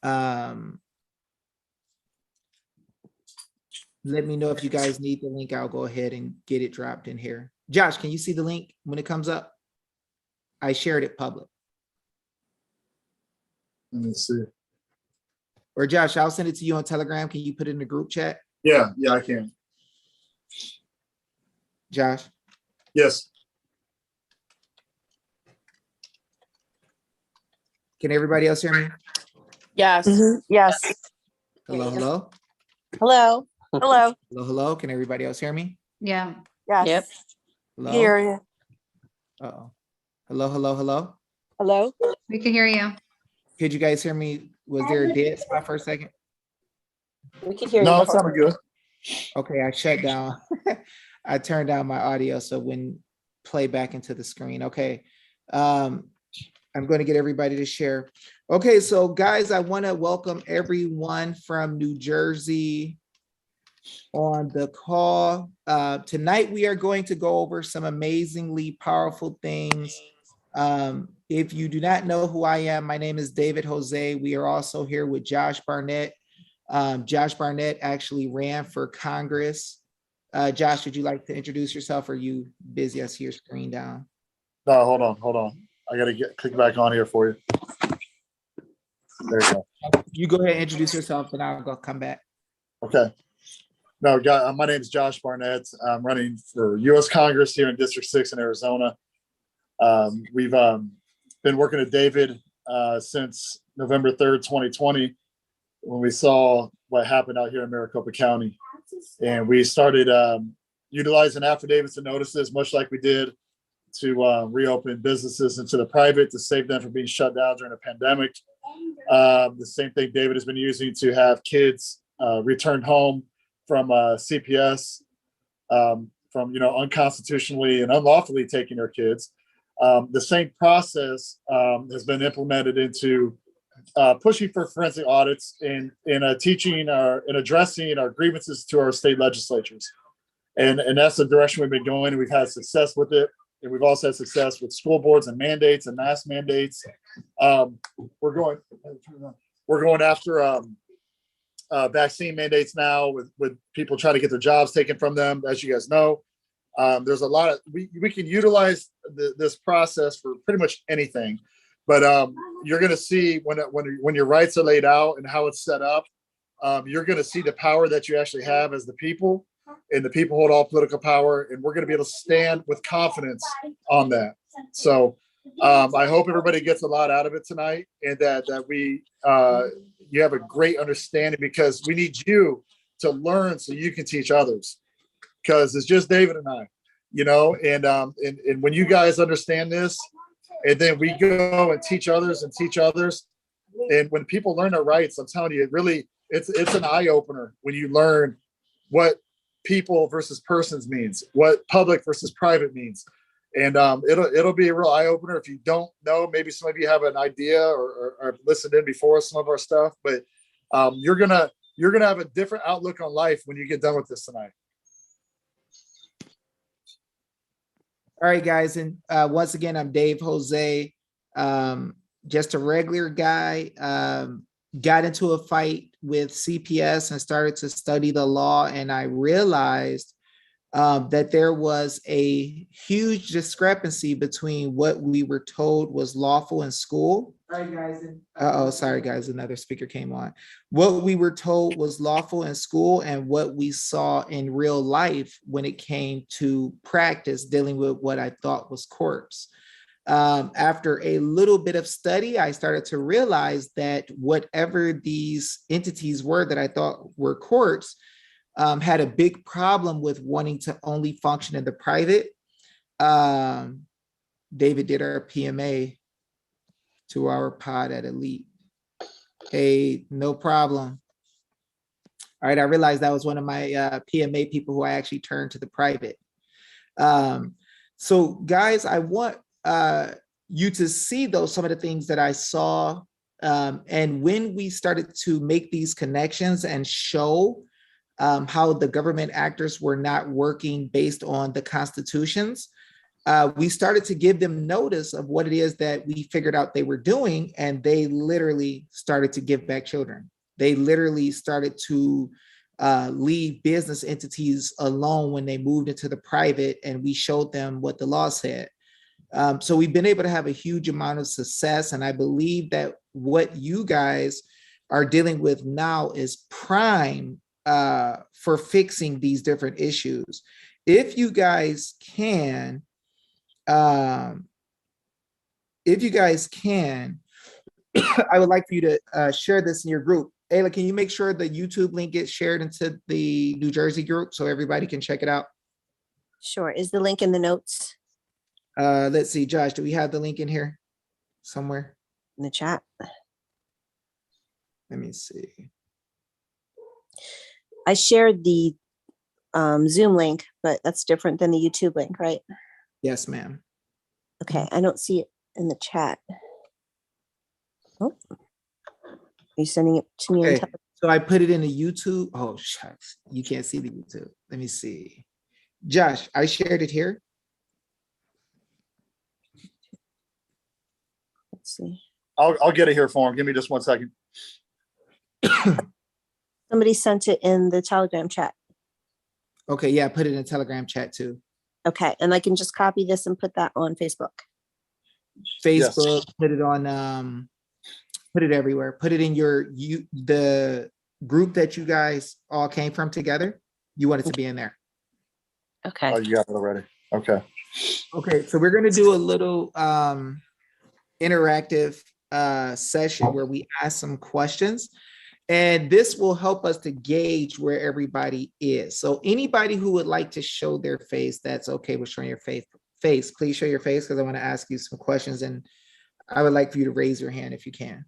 Let me know if you guys need the link. I'll go ahead and get it dropped in here. Josh, can you see the link when it comes up? I shared it public. Let me see. Or Josh, I'll send it to you on Telegram. Can you put it in the group chat? Yeah, I can. Josh? Yes. Can everybody else hear me? Yes. Yes. Hello, hello? Hello. Hello. Hello, hello? Can everybody else hear me? Yeah. Yes. Yep. Hello? Hear you. Uh-oh. Hello, hello, hello? Hello. We can hear you. Could you guys hear me? Was there a dead spot for a second? We can hear you. No, it sounded good. Okay, I shut down. I turned down my audio so it wouldn't play back into the screen. Okay. I'm going to get everybody to share. Okay, so guys, I want to welcome everyone from New Jersey on the call. Tonight, we are going to go over some amazingly powerful things. If you do not know who I am, my name is David Jose. We are also here with Josh Barnett. Josh Barnett actually ran for Congress. Josh, would you like to introduce yourself? Or are you busy? I see your screen down. No, hold on. I gotta click back on here for you. There you go. You go ahead and introduce yourself and I'll go come back. Okay. No, my name is Josh Barnett. I'm running for U.S. Congress here in District 6 in Arizona. We've been working with David since November 3rd, 2020, when we saw what happened out here in Maricopa County. And we started utilizing affidavits and notices, much like we did to reopen businesses into the private to save them from being shut down during a pandemic. The same thing David has been using to have kids returned home from CPS, from unconstitutionally and unlawfully taking their kids. The same process has been implemented into pushing for forensic audits and teaching and addressing our grievances to our state legislatures. And that's the direction we've been going, and we've had success with it. And we've also had success with school boards and mandates and mask mandates. We're going after vaccine mandates now with people trying to get their jobs taken from them. As you guys know, there's a lot of we can utilize this process for pretty much anything. But you're going to see when your rights are laid out and how it's set up, you're going to see the power that you actually have as the people. And the people hold all political power, and we're going to be able to stand with confidence on that. So I hope everybody gets a lot out of it tonight, and that you have a great understanding, because we need you to learn so you can teach others, because it's just David and I, and when you guys understand this, and then we go and teach others, and when people learn their rights, I'm telling you, it's an eye opener when you learn what people versus persons means, what public versus private means. And it'll be a real eye opener. If you don't know, maybe some of you have an idea or listened in before some of our stuff, but you're gonna have a different outlook on life when you get done with this tonight. All right, guys. And once again, I'm Dave Jose, just a regular guy. Got into a fight with CPS and started to study the law. And I realized that there was a huge discrepancy between what we were told was lawful in school. All right, guys. Sorry, guys. Another speaker came on. What we were told was lawful in school and what we saw in real life when it came to practice dealing with what I thought was courts. After a little bit of study, I started to realize that whatever these entities were that I thought were courts had a big problem with wanting to only function in the private. David did our PMA to our pod at Elite. Hey, no problem. All right, I realized that was one of my PMA people who I actually turned to the private. So guys, I want you to see some of the things that I saw. And when we started to make these connections and show how the government actors were not working based on the constitutions, we started to give them notice of what it is that we figured out they were doing, and they literally started to give back children. They literally started to leave business entities alone when they moved into the private, and we showed them what the law said. So we've been able to have a huge amount of success, and I believe that what you guys are dealing with now is prime for fixing these different issues. If you guys can, I would like for you to share this in your group. Ayla, can you make sure the YouTube link gets shared into the New Jersey group so everybody can check it out? Sure. Is the link in the notes Let's see, Josh, do we have the link in here somewhere? in the chat? Let me see. I shared the Zoom link, but that's different than the YouTube link, right? Yes, ma'am. Okay, I don't see it in the chat. Oh, are you sending it to me? Okay, On so I put it in the YouTube. Oh, shucks, you can't see the YouTube. Let me see. Josh, I shared it here. Let's see. I'll get it here for him. Give me just 1 second. Somebody sent it in the Telegram chat. Okay, yeah, I put it in Telegram chat too. Okay, and I can just copy this and put that on Facebook. Facebook, put it on, put it everywhere. Put it in the group that you guys all came from together. You want it to be in there. Okay. Oh, you got it already. Okay. Okay, so we're gonna do a little interactive session where we ask some questions, and this will help us to gauge where everybody is. So anybody who would like to show their face, that's okay with showing your face, please show your face, because I want to ask you some questions, and I would like for you to raise your hand if you can.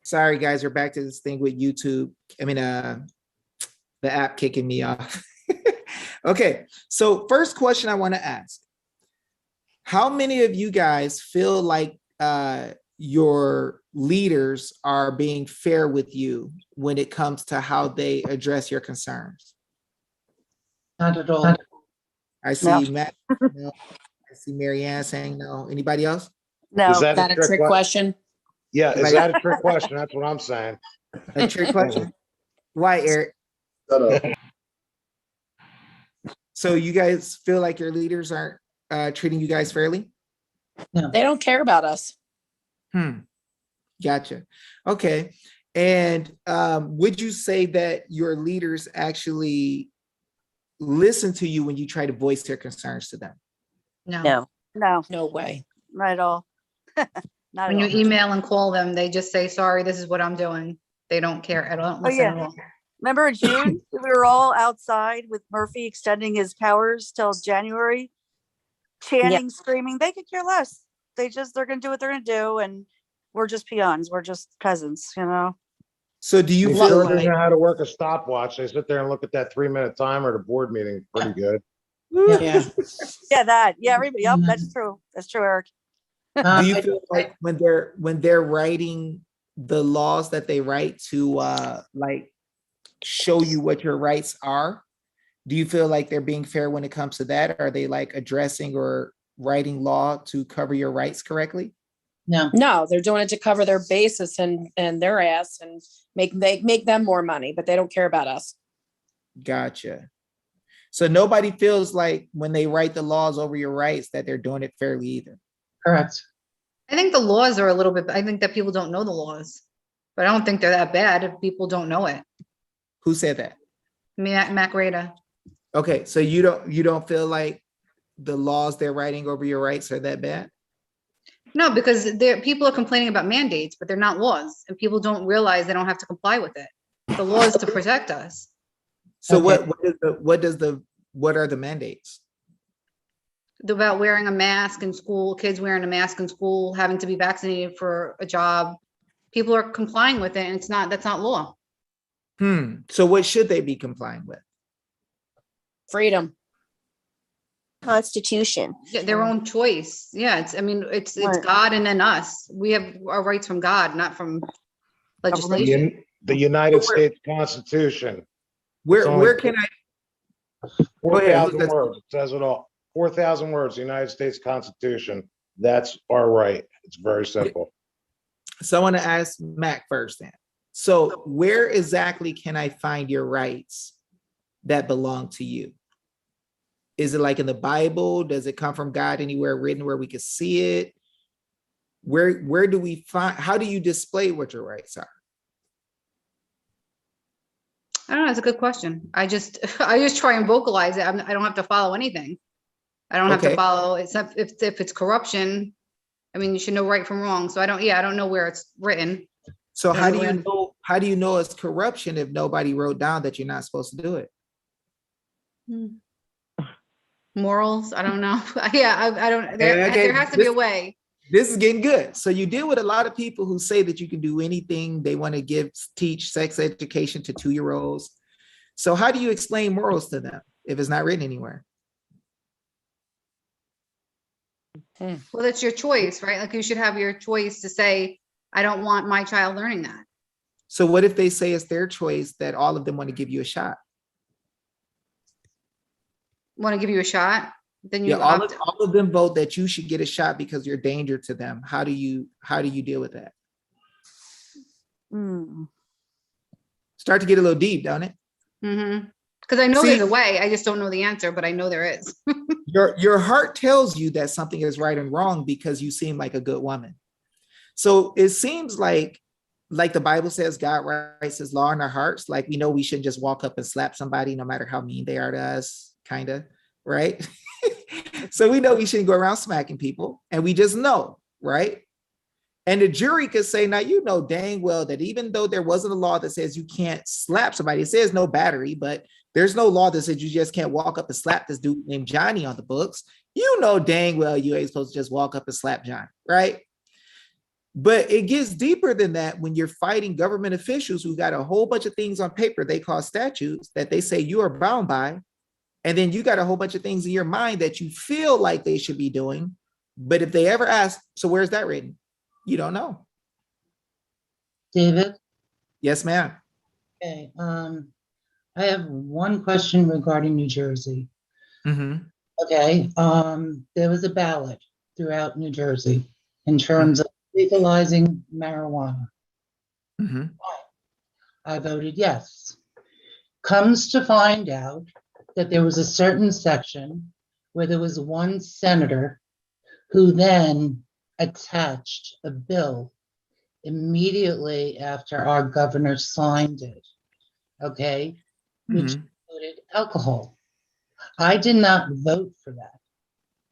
Sorry, guys, we're back to this thing with YouTube. I mean, the app kicking me off. Okay, so first question I want to ask. How many of you guys feel like your leaders are being fair with you when it comes to how they address your concerns? Not at all. I see Matt, no. I see Marianne saying no. Anybody else? No. Is that That a trick question? Yeah, is Anybody- that a trick question? That's what I'm saying. A trick question? Why, Eric? Shut up. So you guys feel like your leaders aren't treating you guys fairly? They don't care about us. Gotcha. Okay. And would you say that your leaders actually listen to you when you try to voice their concerns to them? No. No, No way. not at all. Not When you at all. email and call them, they just say, sorry, this is what I'm doing. They don't care at all. Listen yeah. at all. Remember in June, we were all outside with Murphy extending his powers till January, chanting, screaming, they could care less. They're gonna do what they're gonna do, and we're just peons. We're just peasants, you know? So do you You feel sure they like, know how to work a stopwatch? They sit there and look at that 3-minute timer at a board meeting. Pretty good. Yeah. Yeah, that. Yeah, everybody. Yep, that's true. That's true, Eric. do you feel like when they're writing the laws that they write to like show you what your rights are, do you feel like they're being fair when it comes to that? Are they like addressing or writing law to cover your rights correctly? No, they're doing it to cover their basis and their ass and make them more money, but they don't care about us. Gotcha. So nobody feels like when they write the laws over your rights that they're doing it fairly either. Correct. I think the laws are a little bit, I think that people don't know the laws, but I don't think they're that bad if people don't know it. Who said that? Mac Rada. Okay, so you don't feel like the laws they're writing over your rights are that bad? No, because people are complaining about mandates, but they're not laws, and people don't realize they don't have to comply with it. The law is to protect us. So Okay. what are the mandates? About wearing a mask in school, kids wearing a mask in school, having to be vaccinated for a job. People are complying with it, and that's not law. So what should they be complying with? Freedom. Constitution. Yeah, their own choice. Yeah, it's, I mean, it's Right. God and then us. We have our rights from God, not from legislation. The United States Constitution. Where can I? Go ahead, who's 4,000 that? words. It says it all. 4,000 words, the United States Constitution. That's our right. It's very simple. So I want to ask Mac first then. So where exactly can I find your rights that belong to you? Is it like in the Bible? Does it come from God anywhere written where we could see it? Where do we find, how do you display what your rights are? I don't know. It's a good question. I just try and vocalize it. I don't have to follow anything. I don't have to Okay. follow, except if it's corruption. I mean, you should know right from wrong. So I don't know where it's written. So how do you Everywhere. know, it's corruption if nobody wrote down that you're not supposed to do it? Morals, I don't know. Yeah, I don't, Okay, there has to be a this- way. This is getting good. So you deal with a lot of people who say that you can do anything. They want to teach sex education to 2-year-olds. So how do you explain morals to them if it's not written anywhere? Well, that's your choice, right? Like you should have your choice to say, I don't want my child learning that. So what if they say it's their choice that all of them want to give you a shot? Want to give you a shot? Then you Yeah, all opt. all of them vote that you should get a shot because you're a danger to them. How do you deal with that? Hmm. Start to get a little deep, don't it? Because I know See- there's a way. I just don't know the answer, but I know there is. Your heart tells you that something is right and wrong because you seem like a good woman. So it seems like the Bible says, God writes his law in our hearts. Like we know we shouldn't just walk up and slap somebody no matter how mean they are to us, kind of, right? So we know we shouldn't go around smacking people, and we just know, right? And the jury could say, now, you know dang well that even though there wasn't a law that says you can't slap somebody, it says no battery, but there's no law that says you just can't walk up and slap this dude named Johnny on the books. You know dang well you ain't supposed to just walk up and slap Johnny, right? But it gets deeper than that when you're fighting government officials who got a whole bunch of things on paper they call statutes that they say you are bound by. And then you got a whole bunch of things in your mind that you feel like they should be doing. But if they ever ask, so where's that written? You don't know. David, Yes, ma'am. okay, I have one question regarding New Jersey. Mm-hmm. Okay, there was a ballot throughout New Jersey in terms of legalizing marijuana. Mm-hmm. I voted yes. Comes to find out that there was a certain section where there was one senator who then attached a bill immediately after our governor signed it, okay, which included alcohol. I did not vote for that.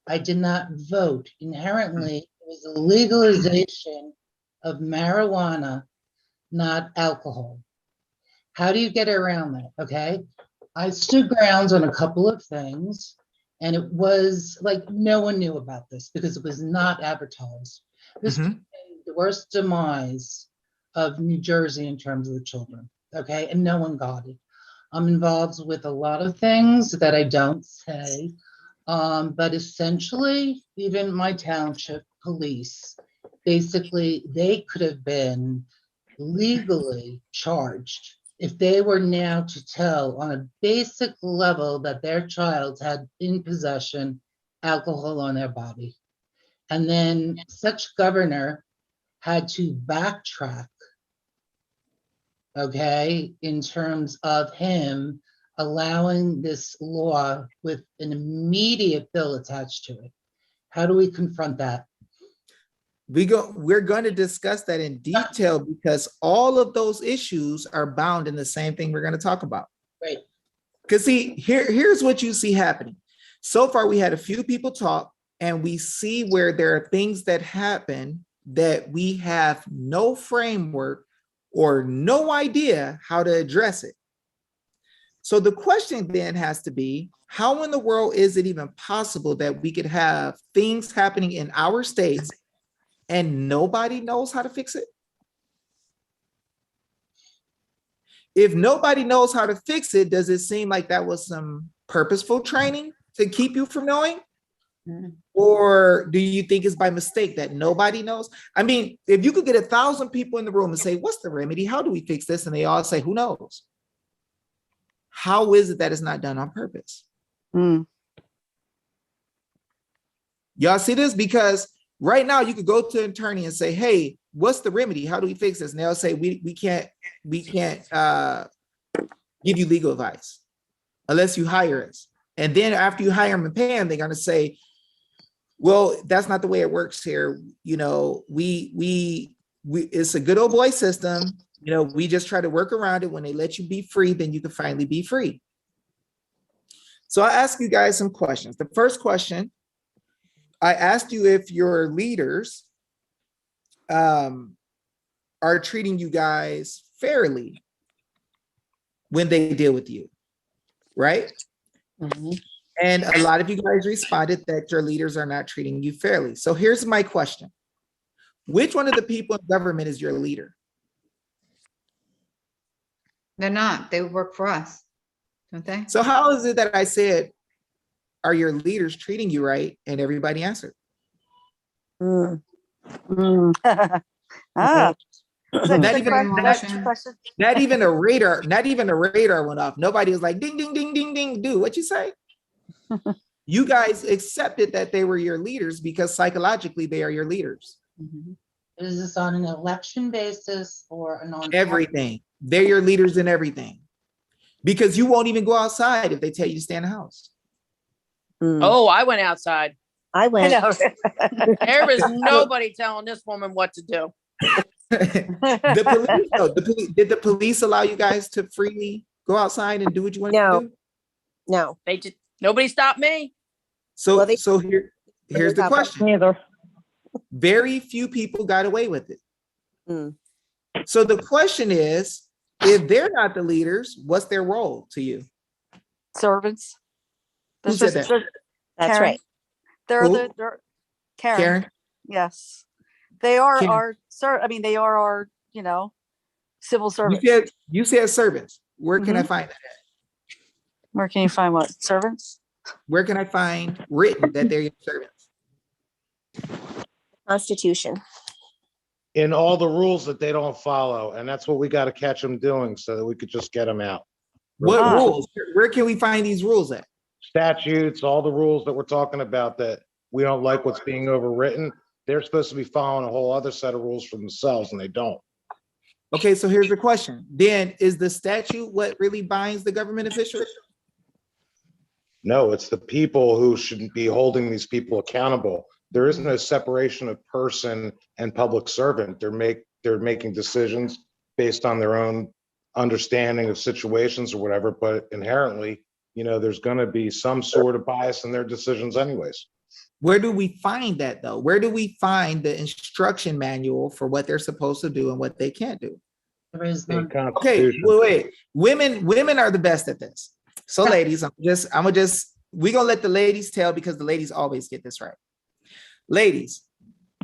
I did not vote. Inherently, it was a legalization of marijuana, not alcohol. How do you get around that? Okay. I stood grounds on a couple of things, and it was like no one knew about this because it was not advertised. This became the worst demise of New Jersey in terms of the children. Okay. And no one got it. I'm involved with a lot of things that I don't say. But essentially, even my township police, basically, they could have been legally charged if they were now to tell on a basic level that their child had in possession alcohol on their body. And then such governor had to backtrack, okay, in terms of him allowing this law with an immediate bill attached to it. How do we confront that? We're going to discuss that in detail because all of those issues are bound in the same thing we're going to talk about. Right. Because see, here's what you see happening. So far, we had a few people talk, and we see where there are things that happen that we have no framework or no idea how to address it. So the question then has to be, how in the world is it even possible that we could have things happening in our states and nobody knows how to fix it? if nobody knows how to fix it, does it seem like that was some purposeful training to keep you from knowing? Or do you think it's by mistake that nobody knows? I mean, if you could get 1,000 people in the room and say, what's the remedy? How do we fix this? And they all say, who knows? How is it that it's not done on purpose? Mm. Y'all see this? Because right now you could go to an attorney and say, hey, what's the remedy? How do we fix this? And they'll say, we can't give you legal advice unless you hire us. And then after you hire them and pay them, they're going to say, well, that's not the way it works here. You know, we it's a good old boy system. You know, we just try to work around it. When they let you be free, then you can finally be free. So I ask you guys some questions. The first question, I asked you if your leaders are treating you guys fairly when they deal with you, right? And a lot of you guys responded that your leaders are not treating you fairly. So here's my question. Which one of the people in government is your leader? They're not. They work for us, don't they? So how is it that I said, are your leaders treating you right? And everybody answered. Ah, Right. that's a Not good even- question. Not even a radar went off. Nobody was like, ding, ding, ding, ding, ding, dude, what you say? You guys accepted that they were your leaders because psychologically they are your leaders. Is this on an election basis or a non? Everything. They're your leaders in everything. Because you won't even go outside if they tell you to stay in the house. Oh, I went outside. I I went. know. There was nobody telling this woman what to do. The police, no, did the police allow you guys to freely go outside and do what you want No. to do? No. They just nobody stopped me. So, Well, they- here's the question. Neither. Very few people got away with it. Mm. So the question is, if they're not the leaders, what's their role to you? Servants. Who said that? That's Karen. right. They're Who? they're Karen. Karen? Yes. They are Karen. our they are our, civil servants. You said servants. Where can I Mhm. find that? Where can you find what? Servants? Where can I find written that they're your servants? Constitution. In all the rules that they don't follow, and that's what we got to catch them doing so that we could just get them out. What Ah. rules? Where can we find these rules at? Statutes, all the rules that we're talking about that we don't like what's being overwritten, they're supposed to be following a whole other set of rules for themselves and they don't. Okay, so here's the question. Then is the statute what really binds the government officials? No, it's the people who shouldn't be holding these people accountable. There is no separation of person and public servant. They're making decisions based on their own understanding of situations or whatever, but inherently, there's going to be some sort of bias in their decisions anyways. Where do we find that though? Where do we find the instruction manual for what they're supposed to do and what they can't do? There is The none. Okay, Constitution. wait. Women are the best at this. So ladies, we're gonna let the ladies tell because the ladies always get this right. Ladies,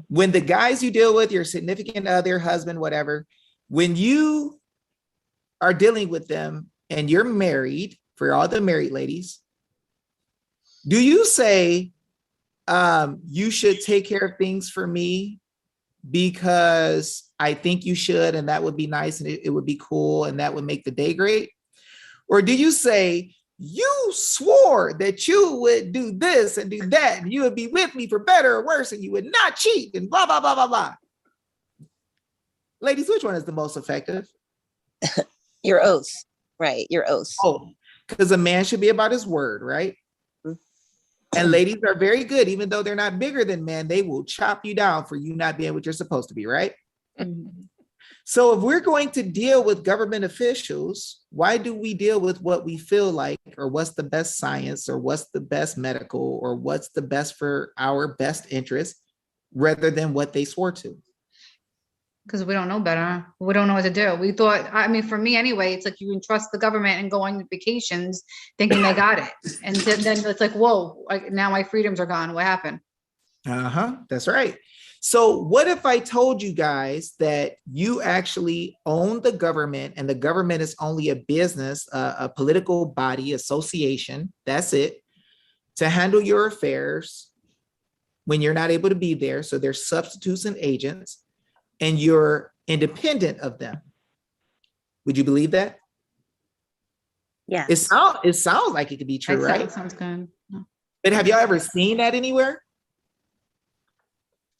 when the guys you deal with, your significant other, husband, whatever, when you are dealing with them and you're married, for all the married ladies, do you say, you should take care of things for me because I think you should, and that would be nice and it would be cool and that would make the day great? Or do you say, you swore that you would do this and do that, and you would be with me for better or worse, and you would not cheat, and blah, blah, blah, blah, blah. Ladies, which one is the most effective? Your oath. Right. Your oath. Oh, because a man should be about his word, right? And ladies are very good, even though they're not bigger than men, they will chop you down for you not being what you're supposed to be, right? So if we're going to deal with government officials, why do we deal with what we feel like, or what's the best science, or what's the best medical, or what's the best for our best interest, rather than what they swore to? Because we don't know better. We don't know what to do. We thought, for me anyway, it's like you entrust the government and go on vacations thinking they got it. And then it's like, whoa, now my freedoms are gone. What happened? That's right. So what if I told you guys that you actually own the government and the government is only a business, a political body, association, that's it, to handle your affairs when you're not able to be there. So they're substitutes and agents, and you're independent of them. Would you believe that? Yes. It sounds like it could be true, right? Sounds good. But have y'all ever seen that anywhere?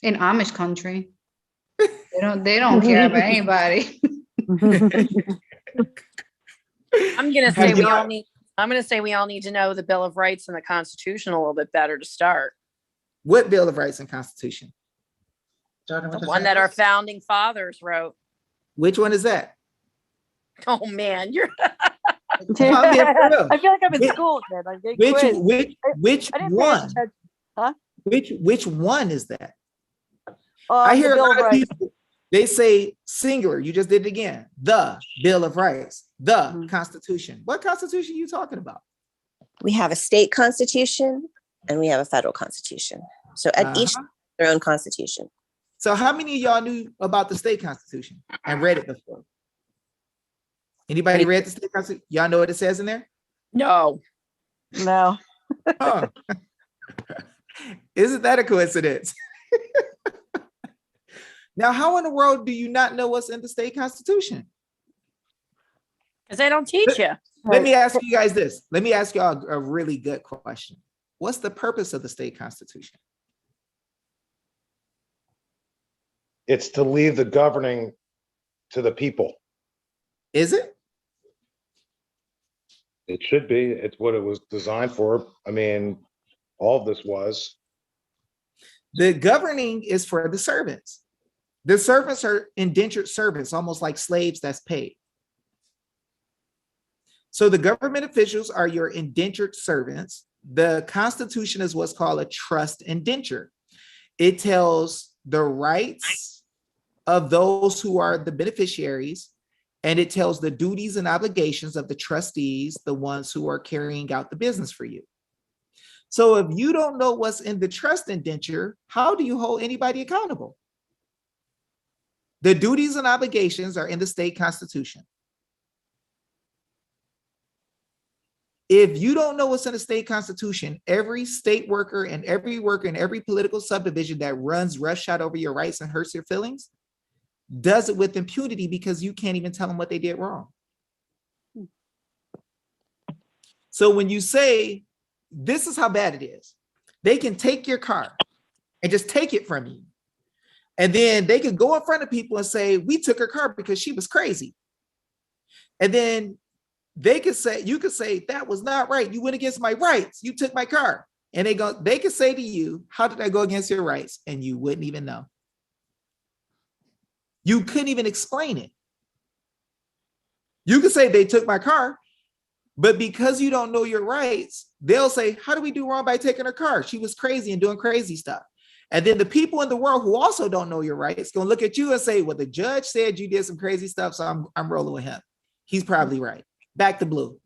In Amish country, they don't care about anybody. I'm gonna Have say we y'all- all need. I'm gonna say we all need to know the Bill of Rights and the Constitution a little bit better to start. What Bill of Rights and Constitution? Starting with The the one that our sentence. founding fathers wrote. Which one is that? Oh man, you're I'm being for real. I feel like I'm in Which- school again. I'm getting quizzed. Which I didn't pay one? attention. Which one is that? I I hear a Bill lot of of Rights. people, they say singular. You just did it again. The Bill of Rights, the Mhm. Constitution. What Constitution are you talking about? We have a state constitution and we have a federal constitution. So at each Uh-huh. their own constitution. So how many of y'all knew about the state constitution and read it before? Anybody read the state constitution? Y'all know what it says in there? no. No. Huh. Isn't that a coincidence? Now, how in the world do you not know what's in the state constitution? Because they don't teach you. Let me ask you guys this. Let me ask y'all a really good question. What's the purpose of the state constitution? It's to leave the governing to the people. Is it? It should be. It's what it was designed for. I mean, all of this was. The governing is for the servants. The servants are indentured servants, almost like slaves that's paid. So the government officials are your indentured servants. The Constitution is what's called a trust indenture. It tells the rights of those who are the beneficiaries, and it tells the duties and obligations of the trustees, the ones who are carrying out the business for you. So if you don't know what's in the trust indenture, how do you hold anybody accountable? The duties and obligations are in the state constitution. If you don't know what's in the state constitution, every state worker and every worker in every political subdivision that runs roughshod over your rights and hurts your feelings does it with impunity because you can't even tell them what they did wrong. So when you say, this is how bad it is, they can take your car and just take it from you. And then they could go in front of people and say, we took her car because she was crazy. And then they could say, you could say, that was not right. You went against my rights. You took my car. And they could say to you, how did I go against your rights? And you wouldn't even know. You couldn't even explain it. You could say they took my car, but because you don't know your rights, they'll say, how did we do wrong by taking her car? She was crazy and doing crazy stuff. And then the people in the world who also don't know your rights gonna look at you and say, well, the judge said you did some crazy stuff, so I'm rolling with him. He's probably right. Back to blue.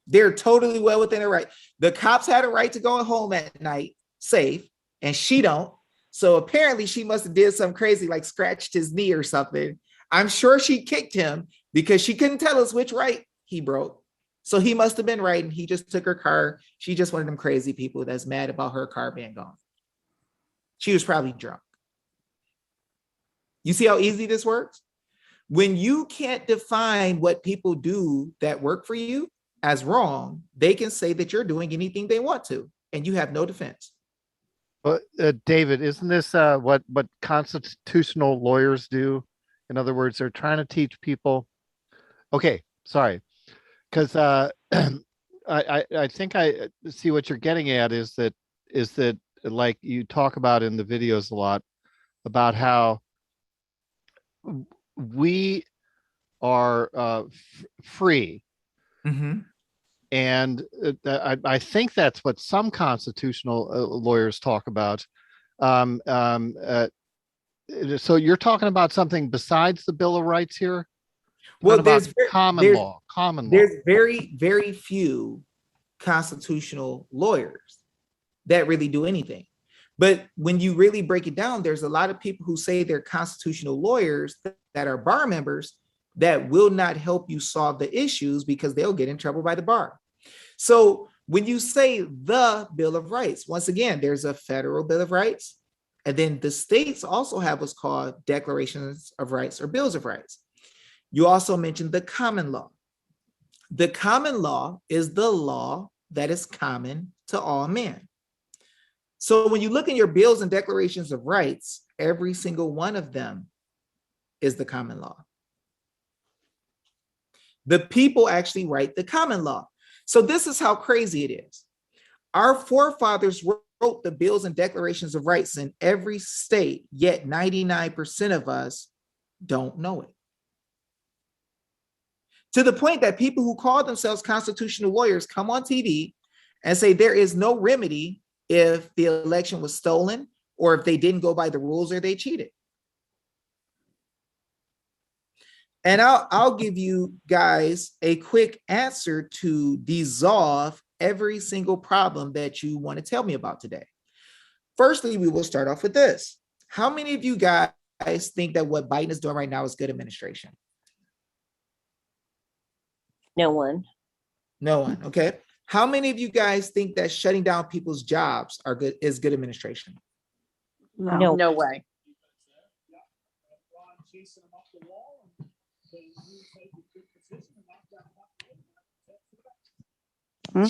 They're totally well within their right. The cops had a right to go home at night safe, and she don't. So apparently she must have did something crazy, like scratched his knee or something. I'm sure she kicked him because she couldn't tell us which right he broke. So he must have been right, and he just took her car. She just one of them crazy people that's mad about her car being gone. She was probably drunk. You see how easy this works? When you can't define what people do that work for you as wrong, they can say that you're doing anything they want to, and you have no defense. Well, David, isn't this what constitutional lawyers do? In other words, they're trying to teach people. Okay, sorry, because I think I see what you're getting at is that like you talk about in the videos a lot about how we are free. Mm-hmm. And I think that's what some constitutional lawyers talk about. So you're talking about something besides the Bill of Rights here? Well, there's common law. There's very, very few constitutional lawyers. that really do anything. But when you really break it down, there's a lot of people who say they're constitutional lawyers that are bar members that will not help you solve the issues because they'll get in trouble by the bar. So when you say the Bill of Rights, once again, there's a federal Bill of Rights, and then the states also have what's called Declarations of Rights or Bills of Rights. You also mentioned the common law. The common law is the law that is common to all men. So when you look in your bills and declarations of rights, every single one of them is the common law. The people actually write the common law. So this is how crazy it is. Our forefathers wrote the bills and declarations of rights in every state, yet 99% of us don't know it. To the point that people who call themselves constitutional lawyers come on TV and say there is no remedy if the election was stolen or if they didn't go by the rules or they cheated. And I'll give you guys a quick answer to dissolve every single problem that you want to tell me about today. Firstly, we will start off with this. How many of you guys think that what Biden is doing right now is good administration? No one. No one. Okay. How many of you guys think that shutting down people's jobs is good administration? No. No way.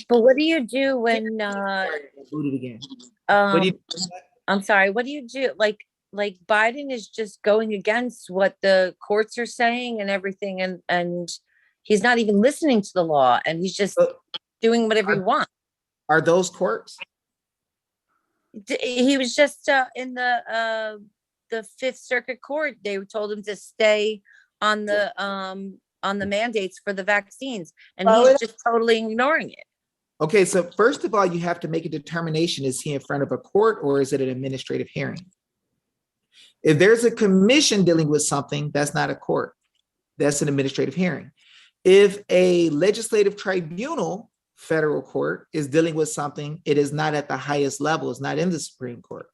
But what do you do when Boot it again. What do you, I'm sorry, what do you do? Like Biden is just going against what the courts are saying and everything, and he's not even listening to the law, and he's just doing whatever he wants. are those courts? He was just in the Fifth Circuit Court. They told him to stay on the mandates for the vaccines, and he's just totally ignoring it. Okay, so first of all, you have to make a determination. Is he in front of a court or is it an administrative hearing? If there's a commission dealing with something, that's not a court. That's an administrative hearing. If a legislative tribunal, federal court, is dealing with something, it is not at the highest level. It's not in the Supreme Court.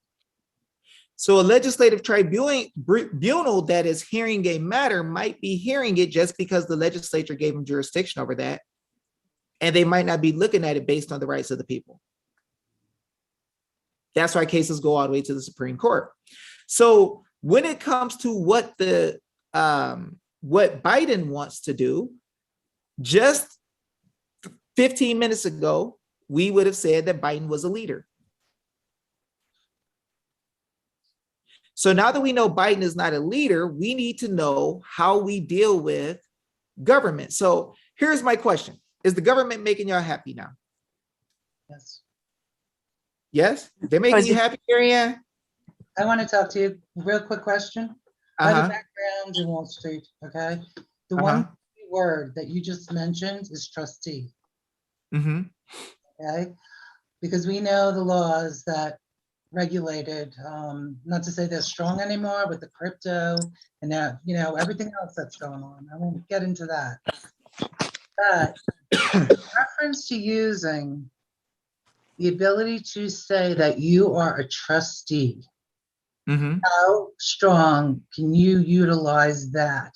So a legislative tribunal that is hearing a matter might be hearing it just because the legislature gave them jurisdiction over that. And they might not be looking at it based on the rights of the people. That's why cases go all the way to the Supreme Court. So when it comes to what Biden wants to do, just 15 minutes ago, we would have said that Biden was a leader. So now that we know Biden is not a leader, we need to know how we deal with government. So here's my question. Is the government making y'all happy now? Yes. Yes? They're making you happy, Marianne? I want to talk to you. Real quick question. I have a background in Wall Street, okay? The one word that you just mentioned is trustee. Mm-hmm. Okay? Because we know the laws that regulated, not to say they're strong anymore with the crypto and now, everything else that's going on. I won't get into that. But reference to using the ability to say that you are a trustee, how strong can you utilize that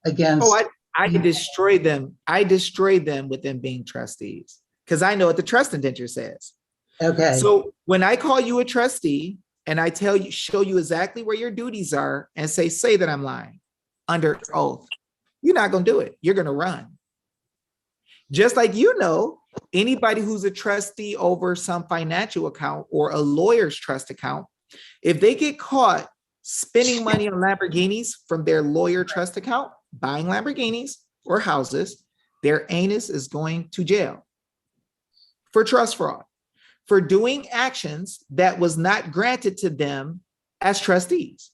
against? Oh, I destroy them. I destroy them with them being trustees because I know what the trust indenture says. Okay. So when I call you a trustee and I show you exactly where your duties are and say that I'm lying under oath, you're not going to do it. You're going to run. Just like, anybody who's a trustee over some financial account or a lawyer's trust account, if they get caught spending money on Lamborghinis from their lawyer trust account, buying Lamborghinis or houses, their anus is going to jail for trust fraud, for doing actions that was not granted to them as trustees.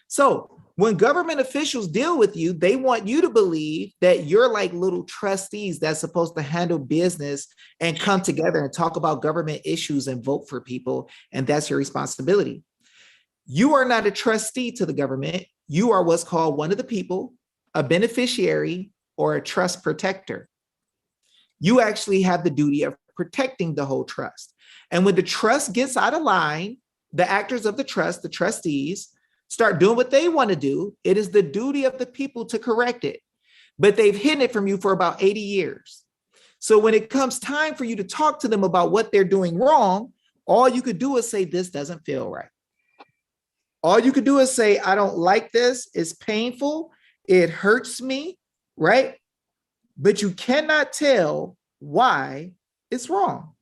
So when government officials deal with you, they want you to believe that you're like little trustees that's supposed to handle business and come together and talk about government issues and vote for people. And that's your responsibility. You are not a trustee to the government. You are what's called one of the people, a beneficiary, or a trust protector. You actually have the duty of protecting the whole trust. And when the trust gets out of line, the actors of the trust, the trustees, start doing what they want to do. It is the duty of the people to correct it. But they've hidden it from you for about 80 years. So when it comes time for you to talk to them about what they're doing wrong, all you could do is say, this doesn't feel right. All you could do is say, I don't like this. It's painful. It hurts me, right? But you cannot tell why it's wrong.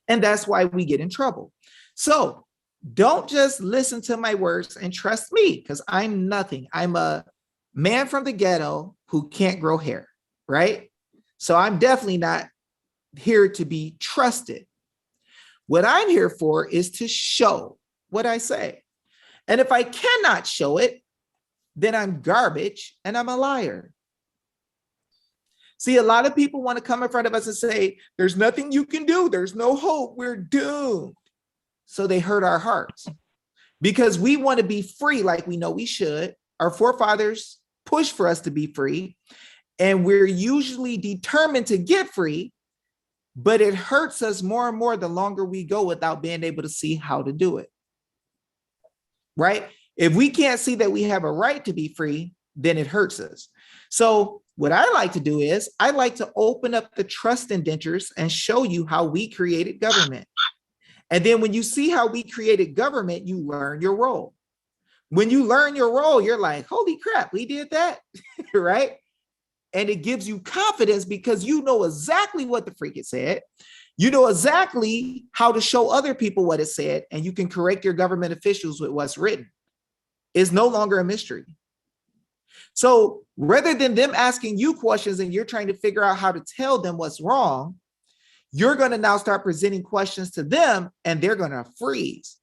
And that's why we get in trouble. So don't just listen to my words and trust me, because I'm nothing. I'm a man from the ghetto who can't grow hair, right? So I'm definitely not here to be trusted. What I'm here for is to show what I say. And if I cannot show it, then I'm garbage and I'm a liar. See, a lot of people want to come in front of us and say, there's nothing you can do. There's no hope. We're doomed. So they hurt our hearts because we want to be free like we know we should. Our forefathers pushed for us to be free, and we're usually determined to get free, but it hurts us more and more the longer we go without being able to see how to do it. Right? If we can't see that we have a right to be free, then it hurts us. So what I like to do is I like to open up the trust indentures and show you how we created government. And then when you see how we created government, you learn your role. When you learn your role, you're like, holy crap, we did that, right? And it gives you confidence because you know exactly what the freak it said. You know exactly how to show other people what it said, and you can correct your government officials with what's written. It's no longer a mystery. So rather than them asking you questions and you're trying to figure out how to tell them what's wrong, you're going to now start presenting questions to them and they're going to freeze.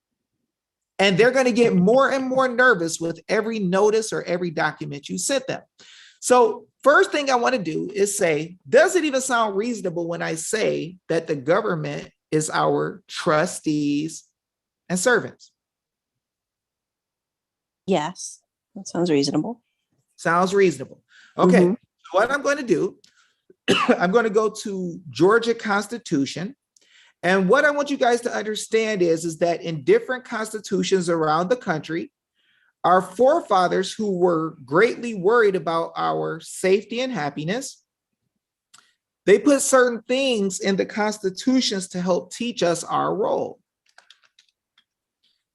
And they're going to get more and more nervous with every notice or every document you sent them. So first thing I want to do is say, does it even sound reasonable when I say that the government is our trustees and servants? Yes, that sounds reasonable. Sounds reasonable. Okay, so what I'm going to do, I'm going to go to Georgia Constitution. And what I want you guys to understand is that in different constitutions around the country, our forefathers who were greatly worried about our safety and happiness, they put certain things in the constitutions to help teach us our role.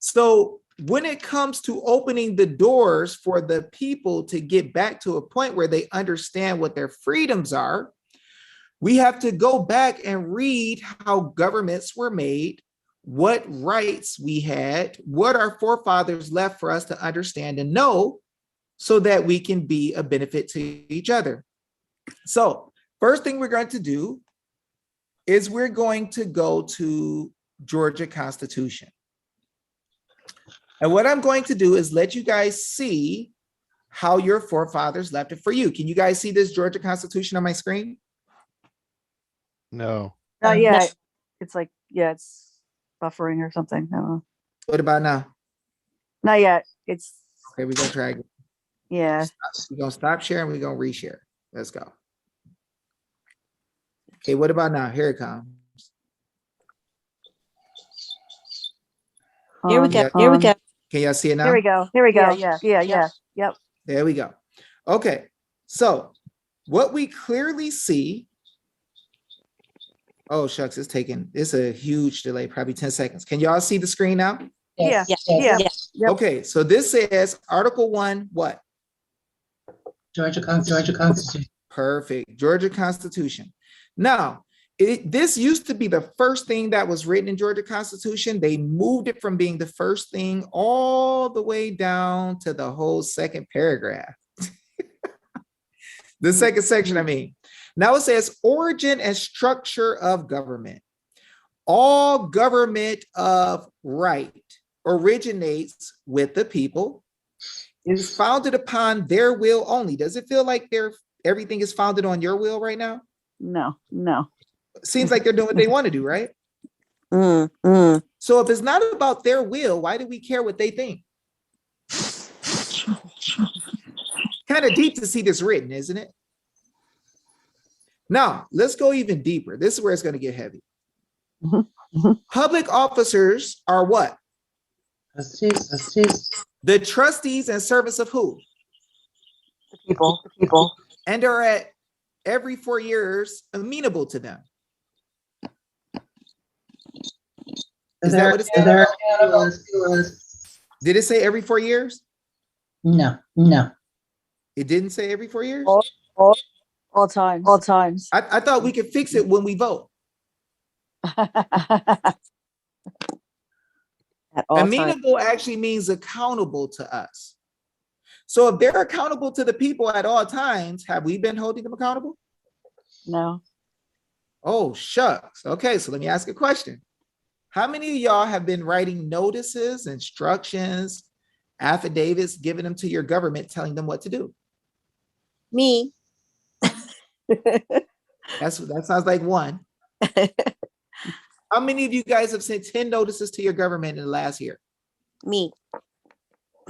So when it comes to opening the doors for the people to get back to a point where they understand what their freedoms are, we have to go back and read how governments were made, what rights we had, what our forefathers left for us to understand and know so that we can be a benefit to each other. So first thing we're going to do is we're going to go to Georgia Constitution. And what I'm going to do is let you guys see how your forefathers left it for you. Can you guys see this Georgia Constitution on my screen? No. Not yet. It's like, yeah, it's buffering or something. I don't know. What about now? Not yet. It's, Okay, we're gonna try again. yeah. We're gonna stop sharing, we're gonna reshare. Let's go. Okay, what about now? Here it comes. Here we Um, go. Here we go. Can y'all see it now? Here we go. Here we go. Yeah. Yep. There we go. Okay, so what we clearly see, oh shucks, it's a huge delay, probably 10 seconds. Can y'all see the screen now? Yeah. Yes, Yeah. yes. Yep. Okay, so this says Article 1, what? Georgia Constitution. Perfect, Georgia Constitution. Now, this used to be the first thing that was written in Georgia Constitution. They moved it from being the first thing all the way down to the whole second paragraph. The second section, I mean. Now it says origin and structure of government. All government of right originates with the people, is founded upon their will only. Does it feel like everything is founded on your will right now? No. Seems like they're doing what they want to do, right? So if it's not about their will, why do we care what they think? Kind of deep to see this written, isn't it? Now, let's go even deeper. This is where it's going to get heavy. Public officers are what? Trustees. The trustees and servants of who? The people. And are at every 4 years amenable to them. Is that what it said? They're accountable to us. Did it say every 4 years? No. It didn't say every 4 years? All times. I thought we could fix it when we vote. At all times. Amenable actually means accountable to us. So if they're accountable to the people at all times, have we been holding them accountable? No. Oh, shucks. Okay, so let me ask a question. How many of y'all have been writing notices, instructions, affidavits, giving them to your government, telling them what to do? Me. That sounds like one. How many of you guys have sent 10 notices to your government in the last year? Me.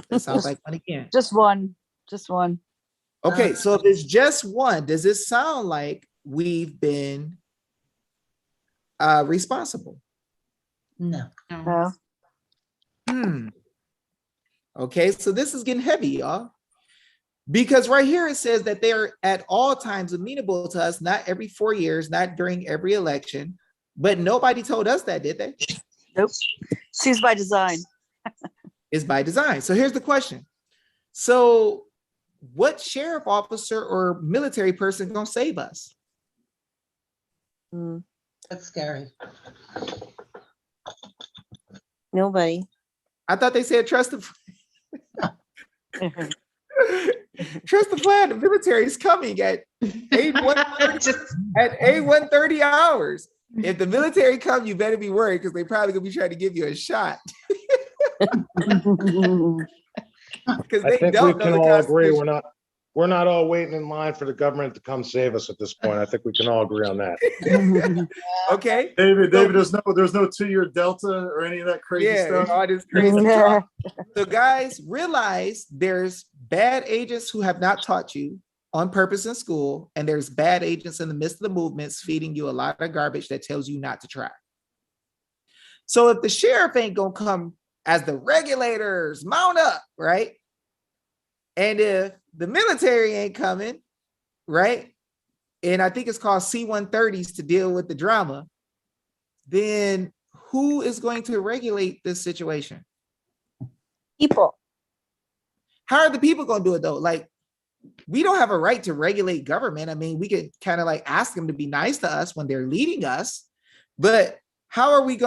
That sounds like one again. Just one. Okay, so if it's just one, does it sound like we've been responsible? No. No. Okay, so this is getting heavy, y'all. Because right here it says that they're at all times amenable to us, not every 4 years, not during every election. But nobody told us that, did they? Nope. Seems by design. It's by design. So here's the question. So what sheriff officer or military person gonna save us? That's scary. Nobody. I thought they said trust the trust the plan. The military is coming at 1:30 hours. If the military come, you better be worried because they probably gonna be trying to give you a shot. Because I they think we don't know can the all agree Constitution. we're not all waiting in line for the government to come save us at this point. I think we can all agree on that. Okay. David, there's no 2-year delta or any of that crazy Yeah, stuff. all this crazy talk. So guys, realize there's bad agents who have not taught you on purpose in school, and there's bad agents in the midst of the movements feeding you a lot of garbage that tells you not to try. So if the sheriff ain't gonna come as the regulators mount up, right? And if the military ain't coming, right? And I think it's called C-130s to deal with the drama, then who is going to regulate this situation? People. How are the people going to do it though? Like, we don't have a right to regulate government. I mean, we could kind of like ask them to be nice to us when they're leading us, but how are we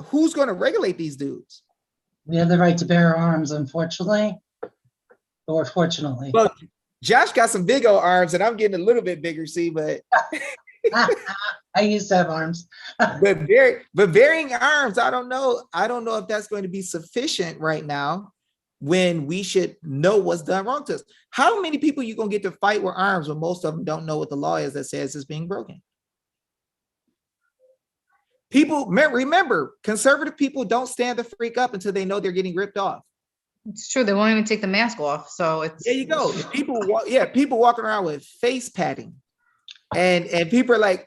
who's going to regulate these dudes? We have the right to bear arms, unfortunately, or fortunately. Well, Josh got some big old arms and I'm getting a little bit bigger, see, but I used to have arms. but bearing arms, I don't know if that's going to be sufficient right now when we should know what's done wrong to us. How many people you gonna get to fight with arms when most of them don't know what the law is that says it's being broken? People, remember, conservative people don't stand the freak up until they know they're getting ripped off. It's true. They won't even take the mask off. So it's There you go. People walking around with face padding, and people are like,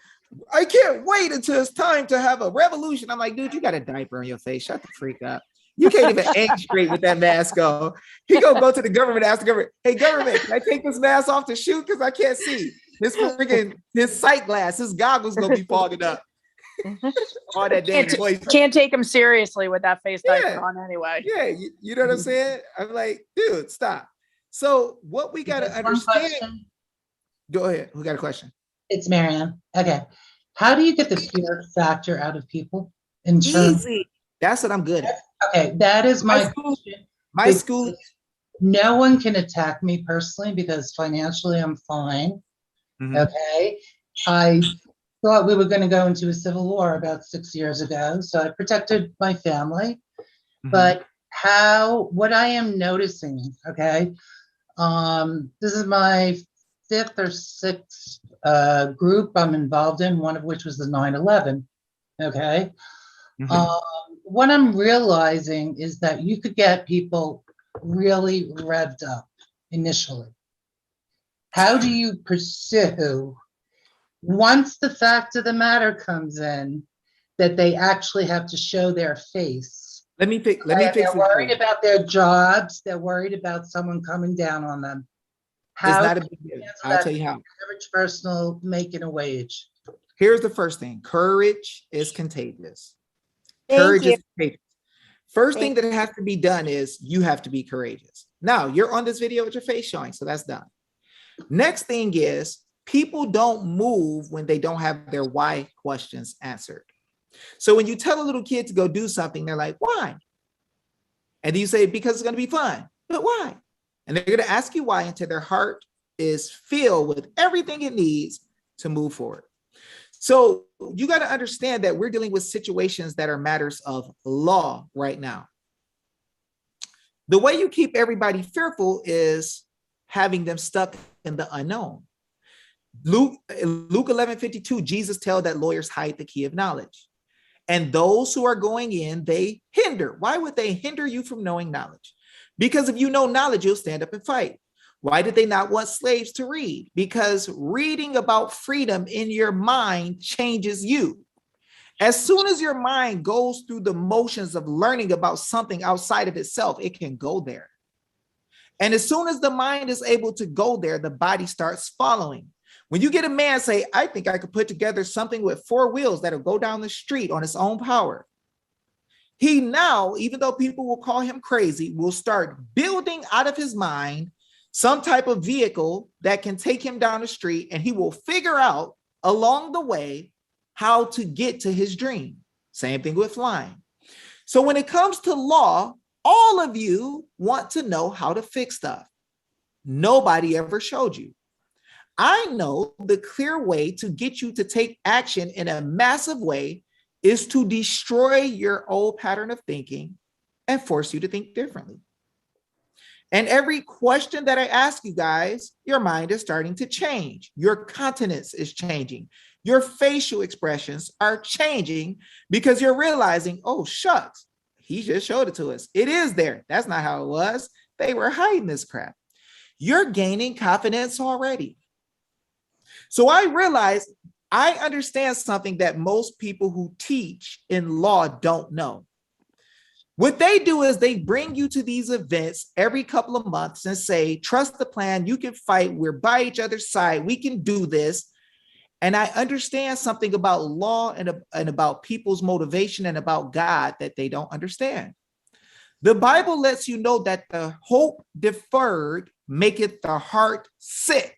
I can't wait until it's time to have a revolution. I'm like, dude, you got a diaper on your face. Shut the freak up. You can't even aim straight with that mask on. He gonna go to the government, ask the government, hey government, can I take this mask off to shoot? Because I can't see. His sight glass, his goggles gonna be fogging up. All that damn voice. Can't take him seriously with that face diaper on anyway. Yeah, you know what I'm saying? I'm like, dude, stop. So what we gotta understand. Go ahead. Who got a question? It's Marianne. Okay. How do you get the fear factor out of people in terms? Easy. That's what I'm good at. Okay, that is my question. My school. No one can attack me personally because financially I'm fine. Okay. I thought we were going to go into a civil war about 6 years ago, so I protected my family. But what I am noticing, okay, this is my 5th or 6th group I'm involved in, one of which was the 9/11. Okay. What I'm realizing is that you could get people really revved up initially. How do you pursue once the fact of the matter comes in that they actually have to show their face. Let me fix And this. they're for worried you. about their jobs. They're worried about someone coming down on them. It's How not a do big you deal. handle I'll that tell you how. average person making a wage? Here's the first thing. Courage is contagious. Thank Courage you. is contagious. First Thank thing that has to be done is you have to be courageous. Now you're on this video with your face showing, so that's done. Next thing is people don't move when they don't have their why questions answered. So when you tell a little kid to go do something, they're like, why? And then you say, because it's going to be fun. But why? And they're going to ask you why until their heart is filled with everything it needs to move forward. So you got to understand that we're dealing with situations that are matters of law right now. The way you keep everybody fearful is having them stuck in the unknown. Luke 11:52, Jesus tells that lawyers hide the key of knowledge. And those who are going in, they hinder. Why would they hinder you from knowing knowledge? Because if you know knowledge, you'll stand up and fight. Why did they not want slaves to read? Because reading about freedom in your mind changes you. As soon as your mind goes through the motions of learning about something outside of itself, it can go there. And as soon as the mind is able to go there, the body starts following. When you get a man say, I think I could put together something with 4 wheels that'll go down the street on its own power. He now, even though people will call him crazy, will start building out of his mind some type of vehicle that can take him down the street, and he will figure out along the way how to get to his dream. Same thing with flying. So when it comes to law, all of you want to know how to fix stuff. Nobody ever showed you. I know the clear way to get you to take action in a massive way is to destroy your old pattern of thinking and force you to think differently. And every question that I ask you guys, your mind is starting to change. Your countenance is changing. Your facial expressions are changing because you're realizing, oh, shucks, he just showed it to us. It is there. That's not how it was. They were hiding this crap. You're gaining confidence already. So I realized I understand something that most people who teach in law don't know. What they do is they bring you to these events every couple of months and say, trust the plan, you can fight, we're by each other's side, we can do this. And I understand something about law and about people's motivation and about God that they don't understand. The Bible lets you know that the hope deferred maketh the heart sick.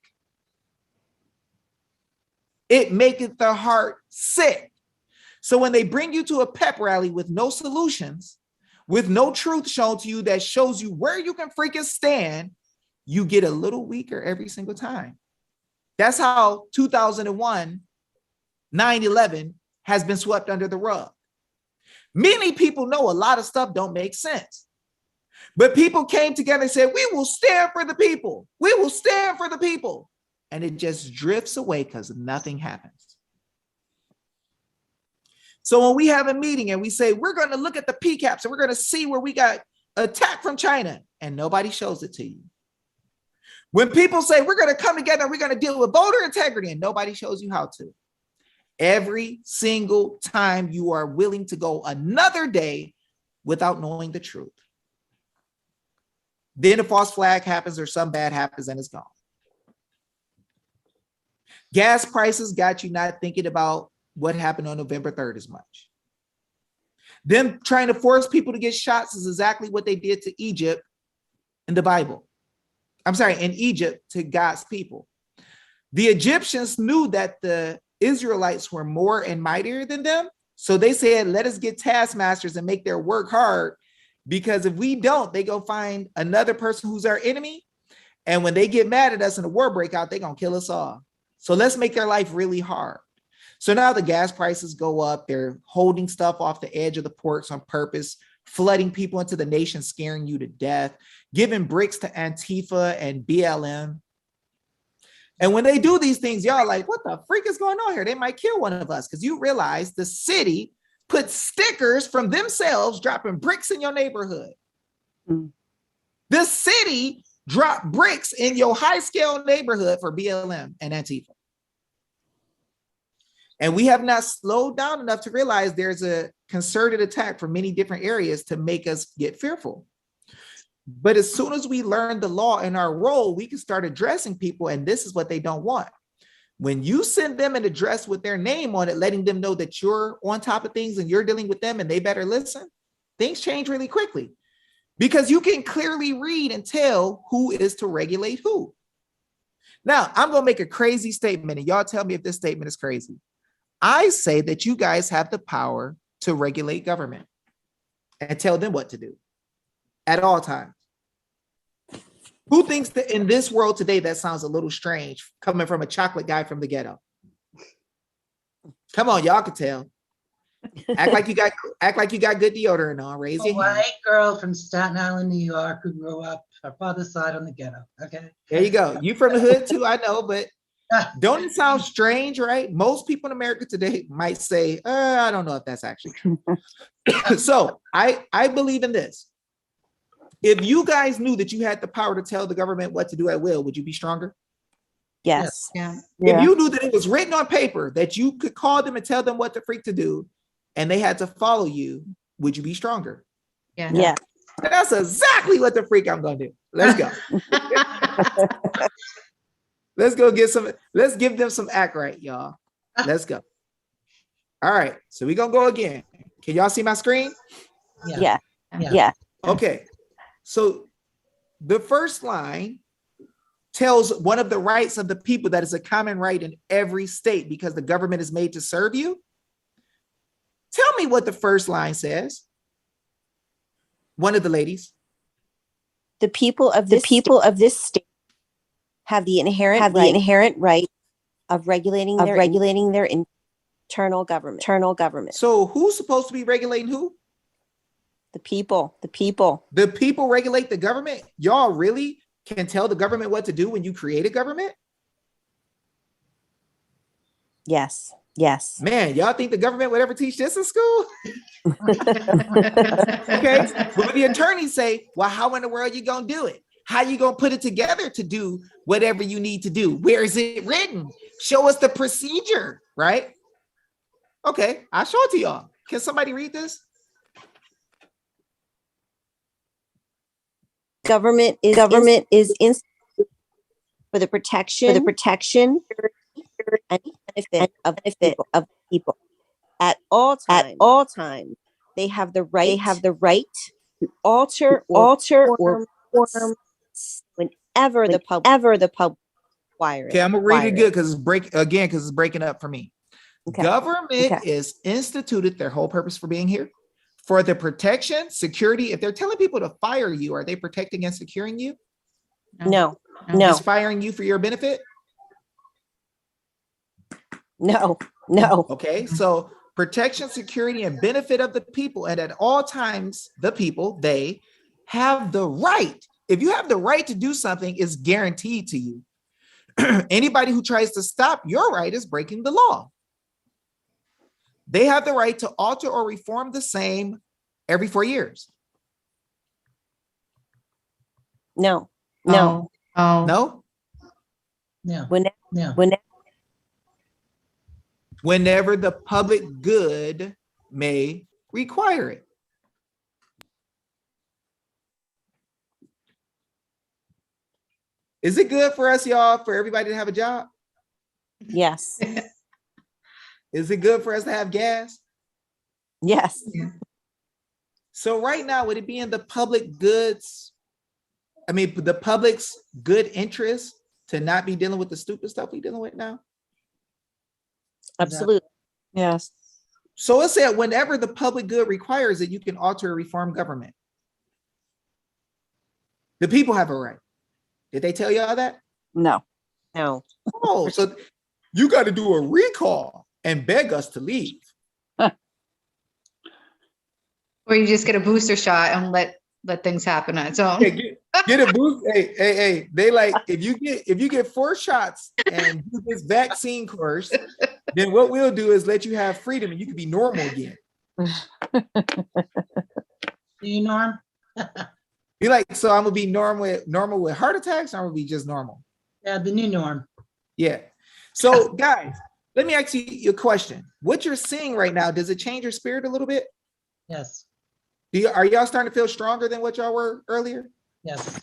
It maketh the heart sick. So when they bring you to a pep rally with no solutions, with no truth shown to you that shows you where you can freaking stand, you get a little weaker every single time. That's how 2001, 9/11 has been swept under the rug. Many people know a lot of stuff don't make sense. But people came together and said, we will stand for the people. We will stand for the people. And it just drifts away because nothing happens. So when we have a meeting and we say, we're going to look at the PCAPs and we're going to see where we got attacked from China, and nobody shows it to you. When people say, we're going to come together and we're going to deal with voter integrity, and nobody shows you how to. Every single time you are willing to go another day without knowing the truth. Then a false flag happens or some bad happens and it's gone. Gas prices got you not thinking about what happened on November 3rd as much. Them trying to force people to get shots is exactly what they did to Egypt in the Bible. I'm sorry, in Egypt to God's people. The Egyptians knew that the Israelites were more and mightier than them. So they said, let us get taskmasters and make their work hard, because if we don't, they go find another person who's our enemy. And when they get mad at us and the war break out, they're going to kill us all. So let's make their life really hard. So now the gas prices go up. They're holding stuff off the edge of the ports on purpose, flooding people into the nation, scaring you to death, giving bricks to Antifa and BLM. And when they do these things, y'all like, what the freak is going on here? They might kill one of us, because you realize the city put stickers from themselves dropping bricks in your neighborhood. Mm. The city dropped bricks in your high-scale neighborhood for BLM and Antifa. And we have not slowed down enough to realize there's a concerted attack from many different areas to make us get fearful. But as soon as we learn the law and our role, we can start addressing people, and this is what they don't want. When you send them an address with their name on it, letting them know that you're on top of things and you're dealing with them and they better listen, things change really quickly because you can clearly read and tell who is to regulate who. Now, I'm going to make a crazy statement, and y'all tell me if this statement is crazy. I say that you guys have the power to regulate government and tell them what to do at all times. Who thinks that in this world today, that sounds a little strange coming from a chocolate guy from the ghetto? Come on, y'all can tell. Act like you got good deodorant on. Raise A your hand. white girl from Staten Island, New York, who grew up her father's side on the ghetto. Okay. There you go. You from the hood too, I know, but don't it sound strange, right? Most people in America today might say, I don't know if that's actually true. So I believe in this. If you guys knew that you had the power to tell the government what to do at will, would you be stronger? Yes. Yeah. If you knew that it was written on paper that you could call them and tell them what the freak to do, and they had to follow you, would you be stronger? Yeah. Yeah. That's exactly what the freak I'm gonna do. Let's go. Let's give them some act right, y'all. Let's go. All right, so we're gonna go again. Can y'all see my screen? Yeah. Yeah. Yeah. Okay, so the first line tells one of the rights of the people that is a common right in every state because the government is made to serve you. Tell me what the first line says. One of the ladies. The people of this state have the inherent right of regulating their internal government. So who's supposed to be regulating who? The people. The people regulate the government? Y'all really can tell the government what to do when you create a government? Yes. Man, y'all think the government would ever teach this in school? Okay, but when the attorneys say, well, how in the world are you gonna do it? How you gonna put it together to do whatever you need to do? Where is it written? Show us the procedure, right? Okay, I'll show it to y'all. Can somebody read this? Government is for the protection and benefit of people. At all times, they have the right to alter or form whenever the public requires. Okay, I'm gonna read it good because it's breaking up for me. Okay. Government is instituted, their whole purpose for being here, for the protection, security. If they're telling people to fire you, are they protecting and securing you? No. Is firing you for your benefit? No. Okay, so protection, security, and benefit of the people. And at all times, the people, they have the right. If you have the right to do something, it's guaranteed to you. Anybody who tries to stop your right is breaking the law. They have the right to alter or reform the same every 4 years. No. No? Whenever the public good may require it. Is it good for us, y'all, for everybody to have a job? Yes. Is it good for us to have gas? Yes. So right now, would it be in the public's good interest to not be dealing with the stupid stuff we're dealing with now? Absolutely. Yes. So it said whenever the public good requires it, you can alter or reform government. The people have a right. Did they tell y'all that? No. Oh, so you got to do a recall and beg us to leave. Or you just get a booster shot and let things happen on its own. Hey, get a boost. Hey, they like if you get 4 shots and do this vaccine course, then what we'll do is let you have freedom and you can be normal again. Do you, Norm? Be like, so I'm gonna be normal with heart attacks, or I'm gonna be just normal. Yeah, the new norm. Yeah. So guys, let me ask you a question. What you're seeing right now, does it change your spirit a little bit? Yes, Are y'all starting to feel stronger than what y'all were earlier? yes.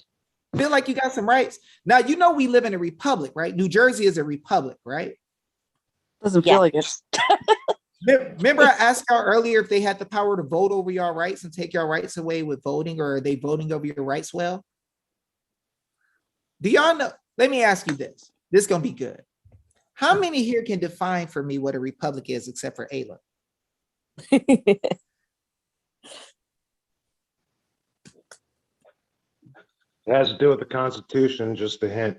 Feel like you got some rights? Now, you know we live in a republic, right? New Jersey is a republic, right? Doesn't Yeah. feel like it. Remember I asked y'all earlier if they had the power to vote over y'all rights and take your rights away with voting, or are they voting over your rights? Well, do y'all know? Let me ask you this. This is going to be good. How many here can define for me what a republic is except for Ayla? It has to do with the Constitution, just a hint.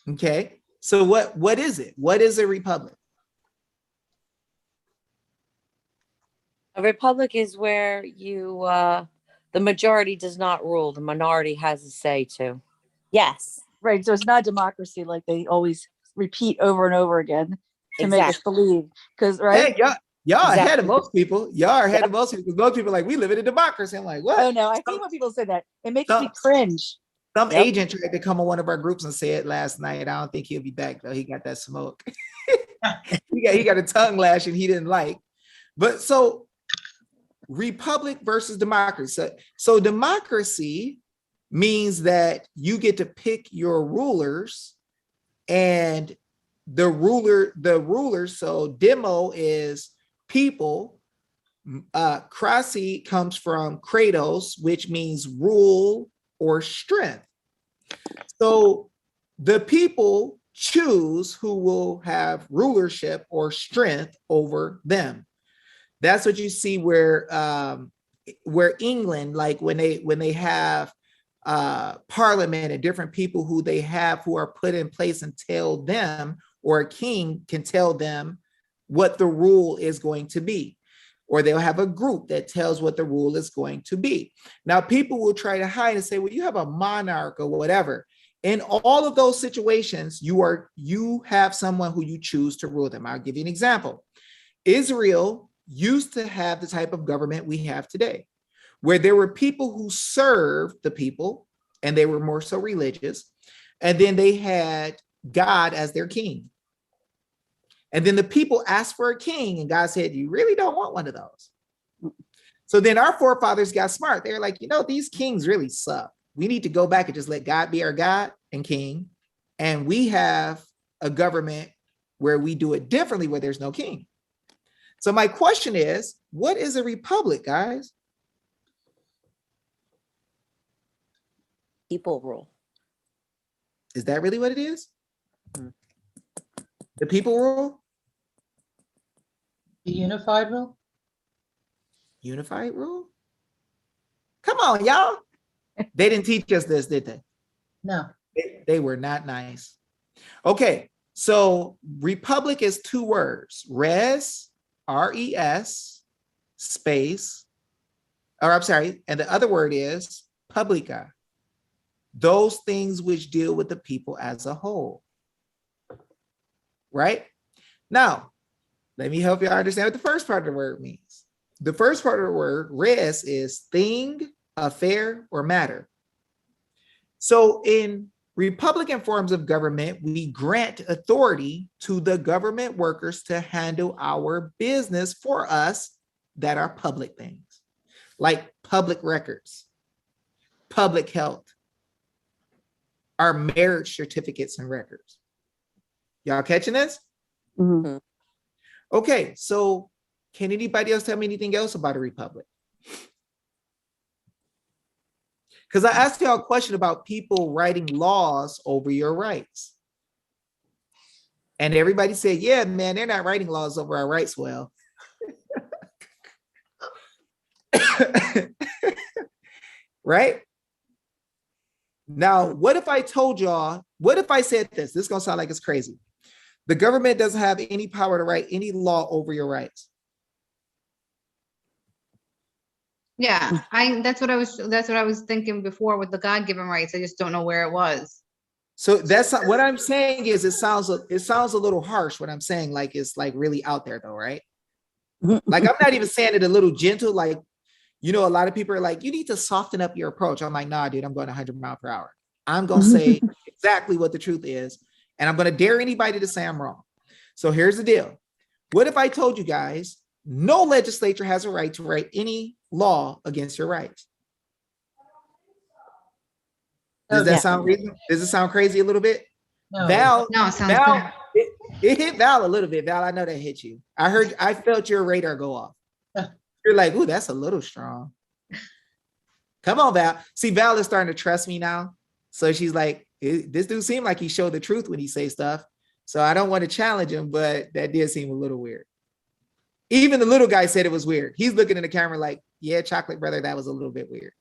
Okay. So what is it? What is a republic? A republic is where you, the majority does not rule, the minority has a say too. Yes. Right. So it's not democracy like they always repeat over and over again to make us Exactly. believe. Because, right? Hey, y'all ahead of Exactly. most people. Y'all are ahead of most people. Most people are like, we live in a democracy. I'm like, what? Oh, no. I hate when people say that. It makes me Some- cringe. Some Yep. agent tried to come on one of our groups and say it last night. I don't think he'll be back though. He got that smoke. he got a tongue lash and he didn't like. But so republic versus democracy. So democracy means that you get to pick your rulers, and the rulers. So demo is people. Krasi comes from kratos, which means rule or strength. So the people choose who will have rulership or strength over them. That's what you see where England, like when they have parliament and different people who they have who are put in place and tell them, or a king can tell them what the rule is going to be. Or they'll have a group that tells what the rule is going to be. Now, people will try to hide and say, well, you have a monarch or whatever. In all of those situations, you have someone who you choose to rule them. I'll give you an example. Israel used to have the type of government we have today, where there were people who served the people, and they were more so religious, and then they had God as their king. And then the people asked for a king, and God said, you really don't want one of those. So then our forefathers got smart. They're like, these kings really suck. We need to go back and just let God be our God and king. And we have a government where we do it differently, where there's no king. So my question is, what is a republic, guys? People rule. Is that really what it is? The people rule? The unified rule? Unified rule? Come on, y'all. They didn't teach us this, did they? No. They were not nice. Okay, so republic is two words. Res, R-E-S, space, or I'm sorry, and the other word is publica. Those things which deal with the people as a whole. Right? Now, let me help you understand what the first part of the word means. The first part of the word, res, is thing, affair, or matter. So in Republican forms of government, we grant authority to the government workers to handle our business for us that are public things, like public records, public health, our marriage certificates and records. Y'all catching this? Mm-hmm. Okay, so can anybody else tell me anything else about a republic? Because I asked y'all a question about people writing laws over your rights. And everybody said, yeah, man, they're not writing laws over our rights well. Right? Now, what if I told y'all, what if I said this? This is going to sound like it's crazy. The government doesn't have any power to write any law over your rights. Yeah, that's what I was thinking before with the God-given rights. I just don't know where it was. So that's not, what I'm saying is it sounds a little harsh. What I'm saying, like, it's like really out there though, right? Like, I'm not even saying it a little gentle. Like, a lot of people are like, you need to soften up your approach. I'm like, nah, dude, I'm going 100 miles per hour. I'm going to say exactly what the truth is. And I'm going to dare anybody to say I'm wrong. So here's the deal. What if I told you guys no legislature has a right to write any law against your rights? Does that sound reasonable? Does it sound crazy a little bit? No. Val, No, it sounds Val, good. it hit Val a little bit. Val, I know that hit you. I felt your radar go off. You're like, ooh, that's a little strong. Come on, Val. See, Val is starting to trust me now. So she's like, this dude seemed like he showed the truth when he say stuff. So I don't want to challenge him, but that did seem a little weird. Even the little guy said it was weird. He's looking in the camera like, yeah, chocolate brother, that was a little bit weird.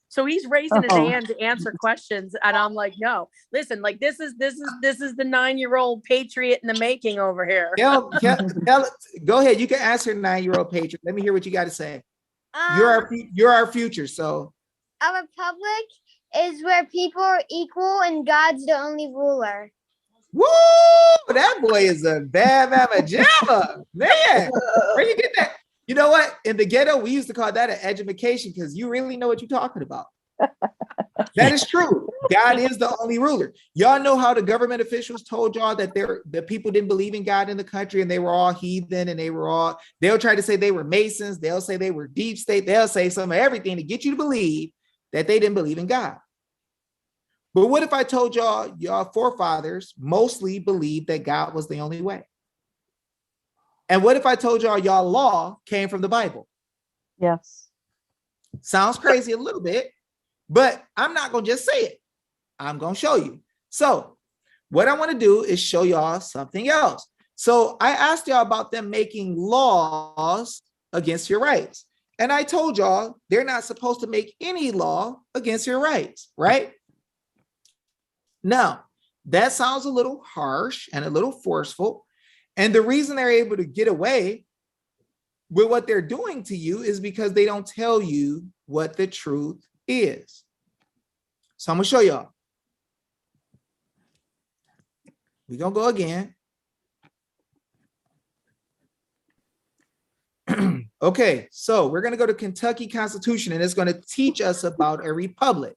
So he's raising his hand to answer questions. And I'm like, no, listen, like this is the 9-year-old patriot in the making over here. Go ahead. You can answer 9-year-old patriot. Let me hear what you got to say. You're our future. So a republic is where people are equal and God's the only ruler. woo! That boy is a bad mama jamma. Man, where you get that? You know what? In the ghetto, we used to call that an education because you really know what you're talking about. That is true. God is the only ruler. Y'all know how the government officials told y'all that the people didn't believe in God in the country and they were all heathen and they'll try to say they were Masons. They'll say they were deep state. They'll say some of everything to get you to believe that they didn't believe in God. But what if I told y'all forefathers mostly believed that God was the only way? And what if I told y'all law came from the Bible? Yes. Sounds crazy a little bit, but I'm not going to just say it. I'm going to show you. So what I want to do is show y'all something else. So I asked y'all about them making laws against your rights. And I told y'all they're not supposed to make any law against your rights, right? Now, that sounds a little harsh and a little forceful. And the reason they're able to get away with what they're doing to you is because they don't tell you what the truth is. So I'm going to show y'all. We're going to go again. Okay, so we're going to go to Kentucky Constitution, and it's going to teach us about a republic.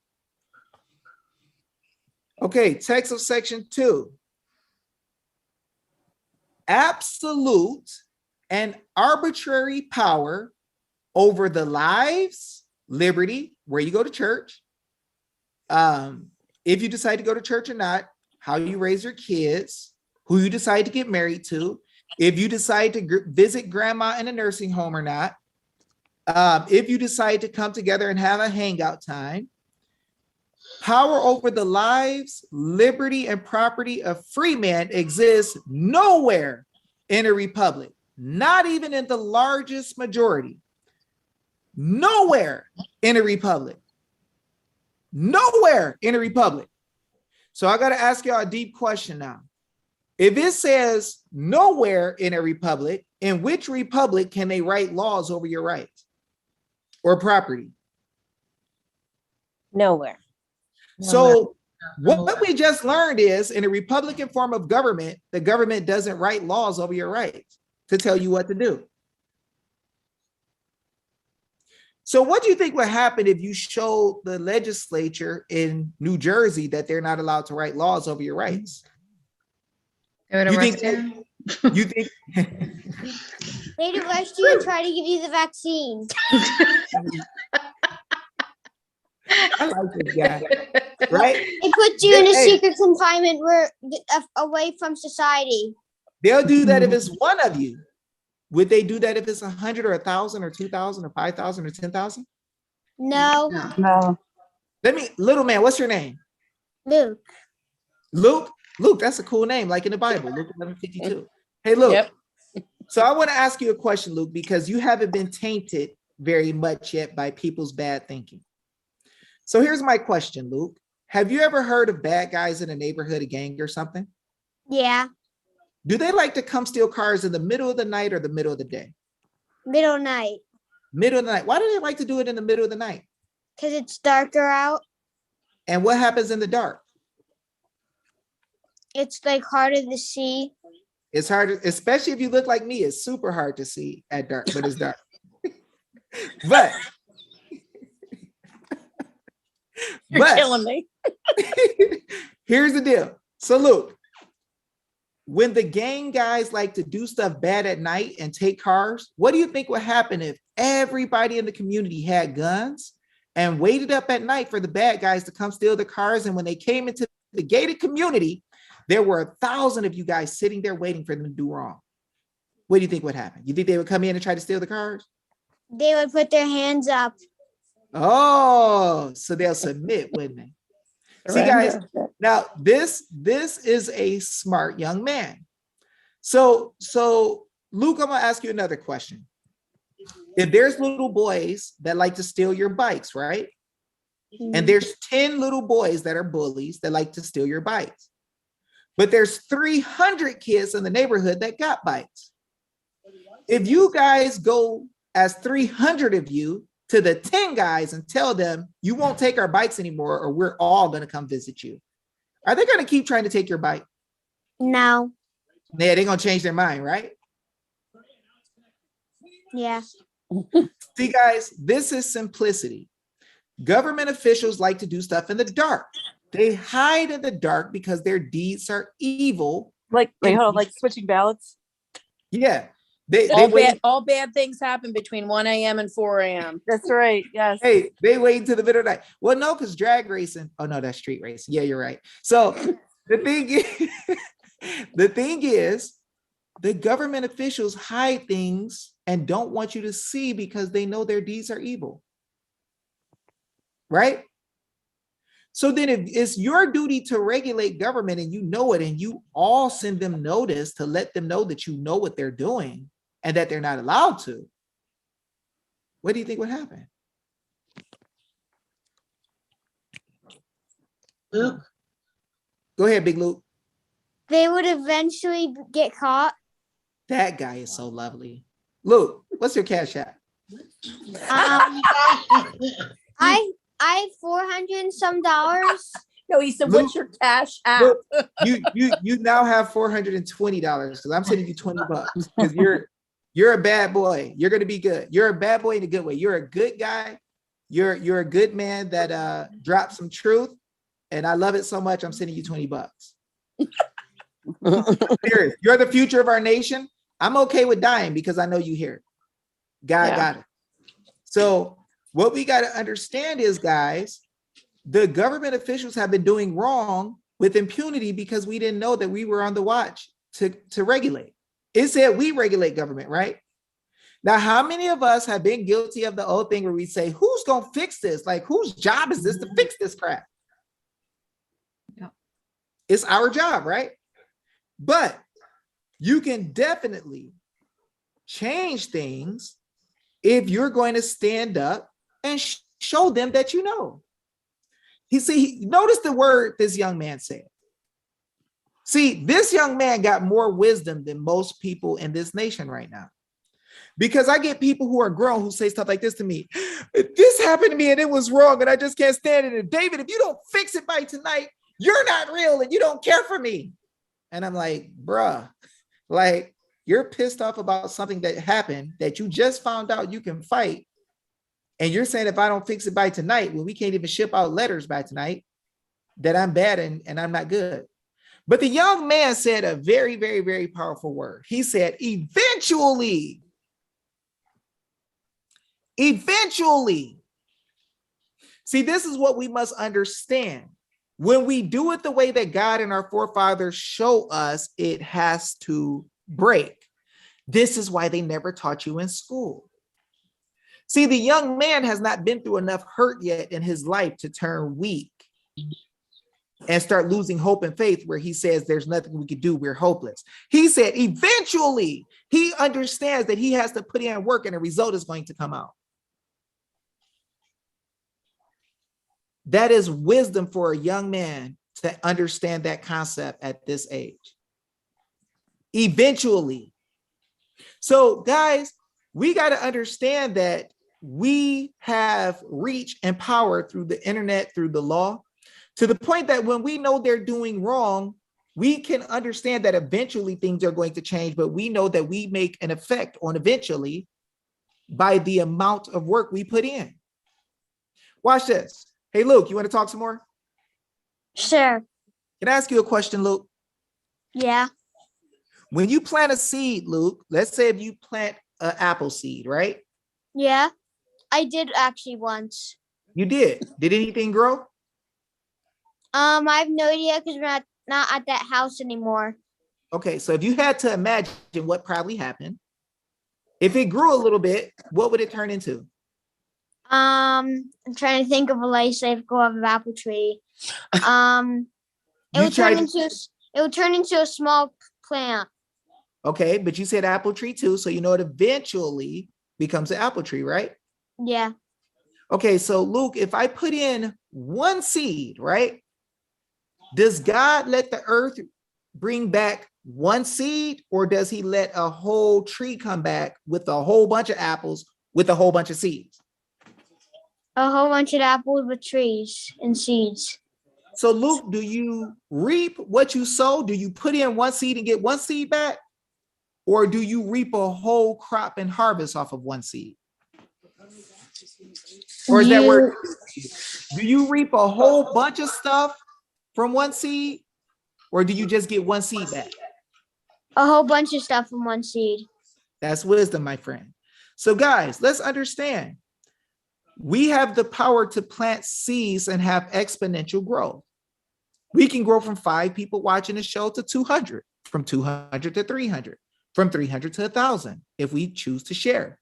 Okay, text of section 2. Absolute and arbitrary power over the lives, liberty, where you go to church, if you decide to go to church or not, how you raise your kids, who you decide to get married to, if you decide to visit grandma in a nursing home or not, if you decide to come together and have a hangout time. Power over the lives, liberty, and property of free men exists nowhere in a republic, not even in the largest majority. Nowhere in a republic. Nowhere in a republic. So I got to ask y'all a deep question now. If it says nowhere in a republic, in which republic can they write laws over your rights or property? Nowhere. So what we just learned is in a Republican form of government, the government doesn't write laws over your rights to tell you what to do. So what do you think would happen if you showed the legislature in New Jersey that they're not allowed to write laws over your rights? They would arrest you. You think They'd arrest you and try to give you the vaccine. I like this guy, right? They put you in a secret confinement where away from society. They'll do that if it's one of you. Would they do that if it's 100 or 1,000 or 2,000 or 5,000 or 10,000? No. No. Little man, what's your name? Luke. Luke? Luke, that's a cool name, like in the Bible, Luke 11:52. Hey, Luke. Yep. So I want to ask you a question, Luke, because you haven't been tainted very much yet by people's bad thinking. So here's my question, Luke. Have you ever heard of bad guys in a neighborhood, a gang or something? Yeah. Do they like to come steal cars in the middle of the night or the middle of the day? Middle night. Middle of the night. Why do they like to do it in the middle of the night? Because it's darker out. And what happens in the dark? It's like harder to see. It's hard, especially if you look like me, it's super hard to see at dark, but it's dark. But You're killing me. Here's the deal. So Luke, when the gang guys like to do stuff bad at night and take cars, what do you think would happen if everybody in the community had guns and waited up at night for the bad guys to come steal the cars? And when they came into the gated community, there were 1,000 of you guys sitting there waiting for them to do wrong. What do you think would happen? You think they would come in and try to steal the cars? They would put their hands up. Oh, so they'll submit, wouldn't they? See, guys, now this is a smart young man. So Luke, I'm gonna ask you another question. If there's little boys that like to steal your bikes, right? And there's 10 little boys that are bullies that like to steal your bikes, but there's 300 kids in the neighborhood that got bikes. If you guys go as 300 of you to the 10 guys and tell them you won't take our bikes anymore or we're all going to come visit you, are they going to keep trying to take your bike? No. Yeah, they're going to change their mind, right? Yeah. See, guys, this is simplicity. Government officials like to do stuff in the dark. They hide in the dark because their deeds are evil. Like, wait, hold on, like switching ballots. Yeah. All bad things happen between 1 a.m. and 4 a.m. That's right. Yes. Hey, they wait until the middle of the night. Well, no, because drag racing. Oh no, that's street racing. Yeah, you're right. So the thing is, the government officials hide things and don't want you to see because they know their deeds are evil. Right? So then if it's your duty to regulate government and you know it, and you all send them notice to let them know that you know what they're doing and that they're not allowed to, what do you think would happen? Luke, Go ahead, Big Luke. They would eventually get caught. That guy is so lovely. Luke, what's your cash app? I $400 and some. No, he said, Luke, what's your cash app? Luke, you now have $420 because I'm sending you $20 because you're a bad boy. You're gonna be good. You're a bad boy in a good way. You're a good guy. You're a good man that dropped some truth, and I love it so much. I'm sending you $20. Serious. You're the future of our nation. I'm okay with dying because I know you here. God got it. So what we got to understand is, guys, the government officials have been doing wrong with impunity because we didn't know that we were on the watch to regulate. It said we regulate government, right? Now, how many of us have been guilty of the old thing where we say, who's going to fix this? Like, whose job is this to fix this crap? Yeah. It's our job, right? But you can definitely change things if you're going to stand up and show them that you know. Notice the word this young man said. See, this young man got more wisdom than most people in this nation right now. Because I get people who are grown who say stuff like this to me. This happened to me and it was wrong and I just can't stand it. And David, if you don't fix it by tonight, you're not real and you don't care for me. And I'm like, bruh, like, you're pissed off about something that happened that you just found out you can fight. And you're saying if I don't fix it by tonight, when we can't even ship out letters by tonight, that I'm bad and I'm not good. But the young man said a very, very, very powerful word. He said, eventually. Eventually. See, this is what we must understand. When we do it the way that God and our forefathers show us, it has to break. This is why they never taught you in school. See, the young man has not been through enough hurt yet in his life to turn weak and start losing hope and faith where he says there's nothing we can do, we're hopeless. He said eventually he understands that he has to put in work and a result is going to come out. That is wisdom for a young man to understand that concept at this age. Eventually. So guys, we got to understand that we have reach and power through the internet, through the law, to the point that when we know they're doing wrong, we can understand that eventually things are going to change, but we know that we make an effect on eventually by the amount of work we put in. Watch this. Hey, Luke, you want to talk some more? Sure. Can I ask you a question, Luke? Yeah. When you plant a seed, Luke, let's say if you plant an apple seed, right? Yeah, I did actually once. You did. Did anything grow? I have no idea because we're not at that house anymore. Okay, so if you had to imagine what probably happened, if it grew a little bit, what would it turn into? I'm trying to think of a life cycle of an apple tree. It You would turn tried- into a small plant. Okay, but you said apple tree too, so you know it eventually becomes an apple tree, right? Yeah. Okay, so Luke, if I put in one seed, right? Does God let the earth bring back one seed, or does he let a whole tree come back with a whole bunch of apples with a whole bunch of seeds? A whole bunch of apples with trees and seeds. So Luke, do you reap what you sow? Do you put in one seed and get one seed back? Or do you reap a whole crop and harvest off of one seed? Or is that where, do you reap a whole bunch of stuff from one seed? Or do you just get one seed back? A whole bunch of stuff from one seed. That's wisdom, my friend. So guys, let's understand. We have the power to plant seeds and have exponential growth. We can grow from 5 people watching the show to 200, from 200 to 300, from 300 to 1,000, if we choose to share.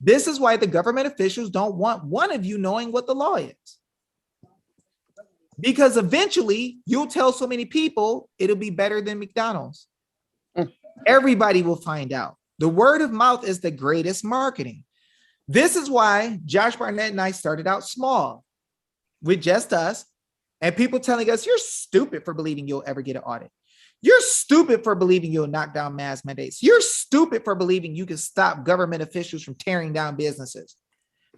This is why the government officials don't want one of you knowing what the law is. Because eventually you'll tell so many people it'll be better than McDonald's. Everybody will find out. The word of mouth is the greatest marketing. This is why Josh Barnett and I started out small with just us and people telling us, you're stupid for believing you'll ever get an audit. You're stupid for believing you'll knock down mask mandates. You're stupid for believing you can stop government officials from tearing down businesses.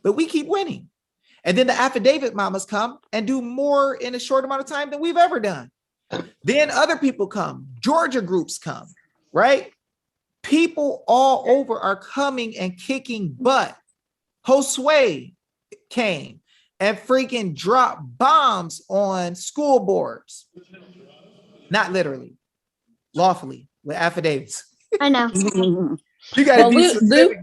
But we keep winning. And then the affidavit mamas come and do more in a short amount of time than we've ever done. Then other people come, Georgia groups come, right? People all over are coming and kicking butt. Josue came and freaking dropped bombs on school boards. Not literally, lawfully, with affidavits. I know. You gotta Well, be Luke, specific.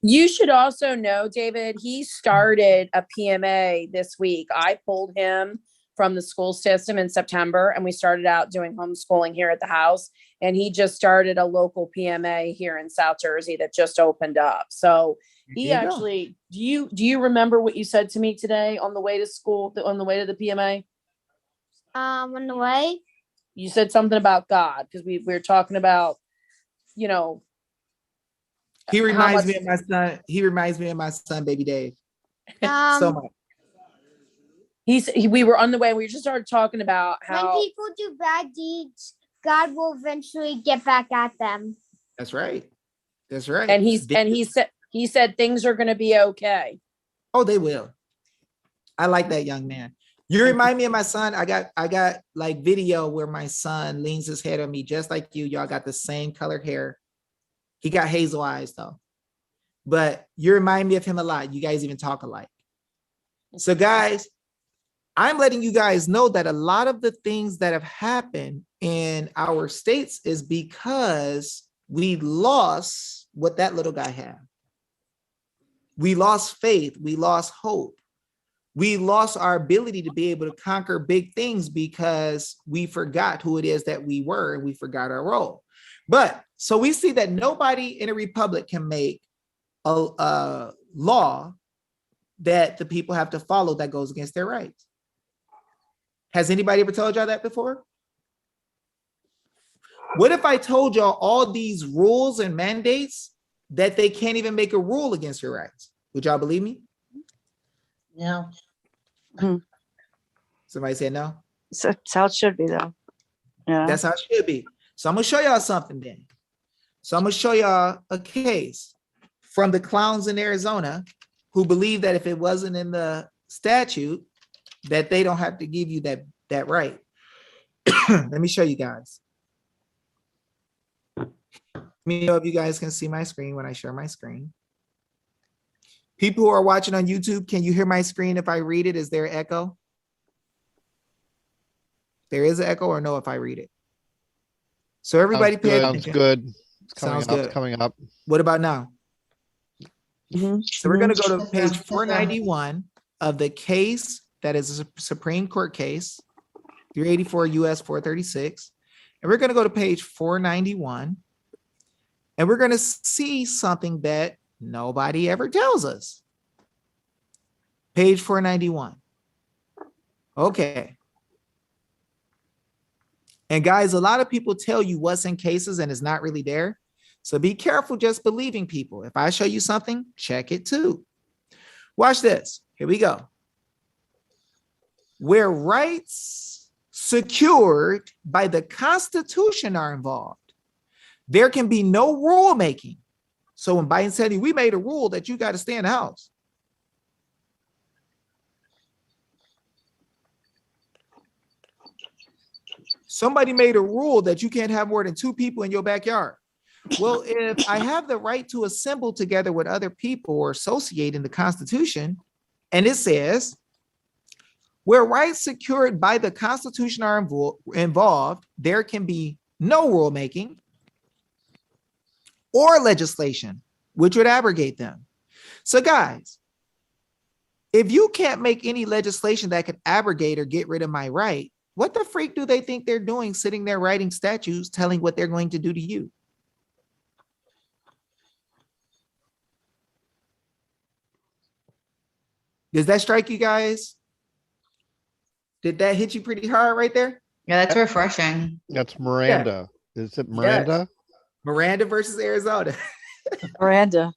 you should also know, David, he started a PMA this week. I pulled him from the school system in September, and we started out doing homeschooling here at the house. And he just started a local PMA here in South Jersey that just opened up. So he There you go. actually, do you remember what you said to me today on the way to school, on the way to the PMA? On the way. You said something about God, because we were talking about, you know, He how reminds much- me of my son. He reminds me of my son, baby Dave. So much. we were on the way, and we just started talking about When how people do bad deeds, God will eventually get back at them. That's right. That's right. and he said things are going to be okay. Oh, they will. I like that young man. You remind me of my son. I got like video where my son leans his head on me just like you. Y'all got the same colored hair. He got hazel eyes though. But you remind me of him a lot. You guys even talk alike. So guys, I'm letting you guys know that a lot of the things that have happened in our states is because we lost what that little guy had. We lost faith. We lost hope. We lost our ability to be able to conquer big things because we forgot who it is that we were and we forgot our role. But so we see that nobody in a republic can make a law that the people have to follow that goes against their rights. Has anybody ever told y'all that before? What if I told y'all all these rules and mandates that they can't even make a rule against your rights? Would y'all believe me? No. Somebody said no. So that's how it should be, though. Yeah. That's how it should be. So I'm gonna show y'all something then. So I'm gonna show y'all a case from the clowns in Arizona who believe that if it wasn't in the statute, that they don't have to give you that right. Let me show you guys. Let me know if you guys can see my screen when I share my screen. People who are watching on YouTube, can you hear my screen if I read it? Is there an echo? There is an echo or no if I read it? So everybody pay Sounds attention. good. It's Sounds coming up, good. it's coming up. What about now? Mhm, So we're going to mhm. go to page 491 of the case that is a Supreme Court case, 384 US 436. And we're going to go to page 491. And we're going to see something that nobody ever tells us. Page 491. Okay. And guys, a lot of people tell you what's in cases and it's not really there. So be careful just believing people. If I show you something, check it too. Watch this. Here we go. Where rights secured by the Constitution are involved, there can be no rulemaking. So when Biden's telling you, we made a rule that you got to stay in the house. Somebody made a rule that you can't have more than 2 people in your backyard. Well, if I have the right to assemble together with other people or associate in the Constitution, and it says, where rights secured by the Constitution are involved, there can be no rulemaking or legislation, which would abrogate them. So guys, if you can't make any legislation that could abrogate or get rid of my right, what the freak do they think they're doing sitting there writing statutes telling what they're going to do to you? Does that strike you guys? Did that hit you pretty hard right there? Yeah, that's refreshing. That's Miranda. Is it Miranda? Miranda versus Arizona. Miranda.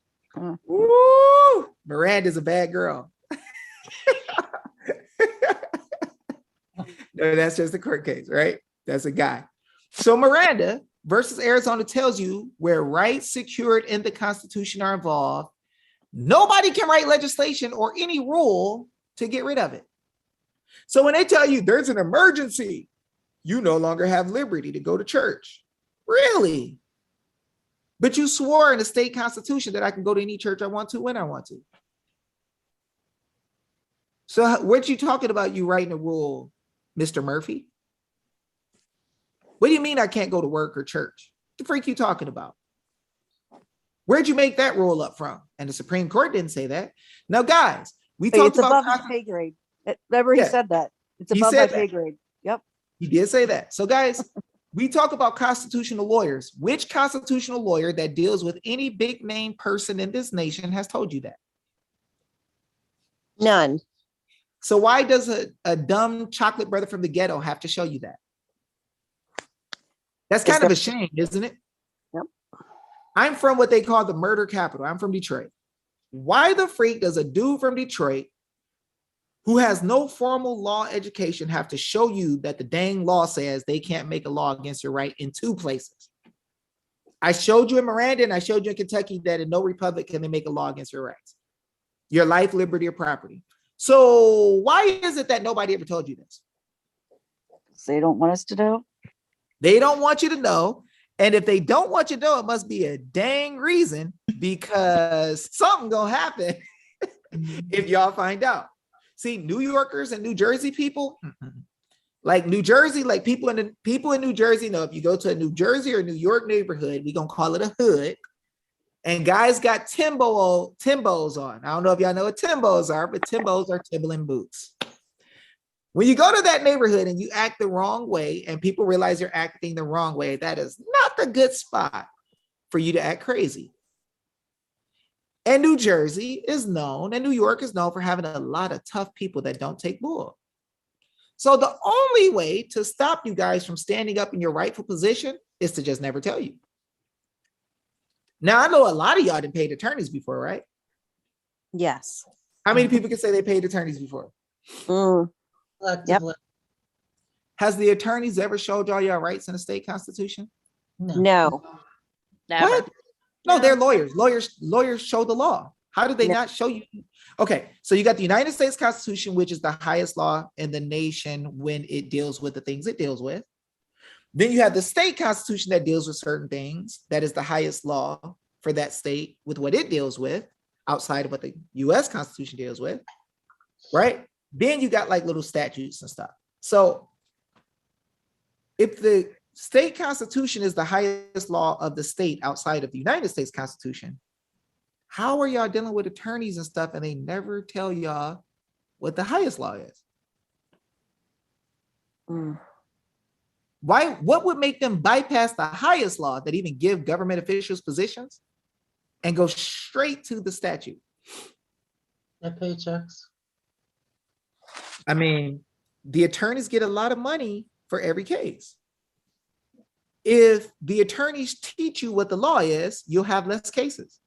Woo! Miranda's a bad girl. No, that's just a court case, right? That's a guy. So Miranda versus Arizona tells you where rights secured in the Constitution are involved, nobody can write legislation or any rule to get rid of it. So when they tell you there's an emergency, you no longer have liberty to go to church. Really? But you swore in the state constitution that I can go to any church I want to when I want to. So what you talking about, you writing a rule, Mr. Murphy? What do you mean I can't go to work or church? What the freak you talking about? Where'd you make that rule up from? And the Supreme Court didn't say that. Now, guys, we Hey, talked it's about above his pay grade. Remember, he Yeah. said that. It's He above my said pay that. grade. Yep. He did say that. So, guys, we talk about constitutional lawyers. Which constitutional lawyer that deals with any big name person in this nation has told you that? None. So why does a dumb chocolate brother from the ghetto have to show you that? That's kind of a shame, isn't it? Yep. I'm from what they call the murder capital. I'm from Detroit. Why the freak does a dude from Detroit who has no formal law education have to show you that the dang law says they can't make a law against your right in 2 places? I showed you in Miranda and I showed you in Kentucky that in no republic can they make a law against your rights, your life, liberty, or property. So why is it that nobody ever told you this? They don't want us to know. They don't want you to know. And if they don't want you to know, it must be a dang reason, because something gonna happen if y'all find out. See, New Yorkers and New Jersey people, like New Jersey, like people in New Jersey know if you go to a New Jersey or New York neighborhood, we gonna call it a hood. And guys got Timbos on. I don't know if y'all know what Timbos are, but Timbos are Timberland boots. When you go to that neighborhood and you act the wrong way and people realize you're acting the wrong way, that is not the good spot for you to act crazy. And New Jersey is known, and New York is known for having a lot of tough people that don't take bull. So the only way to stop you guys from standing up in your rightful position is to just never tell you. Now, I know a lot of y'all didn't pay attorneys before, right? Yes. How many people can say they paid attorneys before? Mm, Collectively. Has the attorneys ever showed y'all your rights in the state constitution? no. Never. What? No, they're lawyers. Lawyers show the law. How did they No. not show you? Okay, so you got the United States Constitution, which is the highest law in the nation when it deals with the things it deals with. Then you have the state constitution that deals with certain things. That is the highest law for that state with what it deals with outside of what the US Constitution deals with, right? Then you got like little statutes and stuff. So if the state constitution is the highest law of the state outside of the United States Constitution, how are y'all dealing with attorneys and stuff and they never tell y'all what the highest law is? Mm. Why? What would make them bypass the highest law that even give government officials positions and go straight to the statute? Their paychecks. I mean, the attorneys get a lot of money for every case. If the attorneys teach you what the law is, you'll have less cases.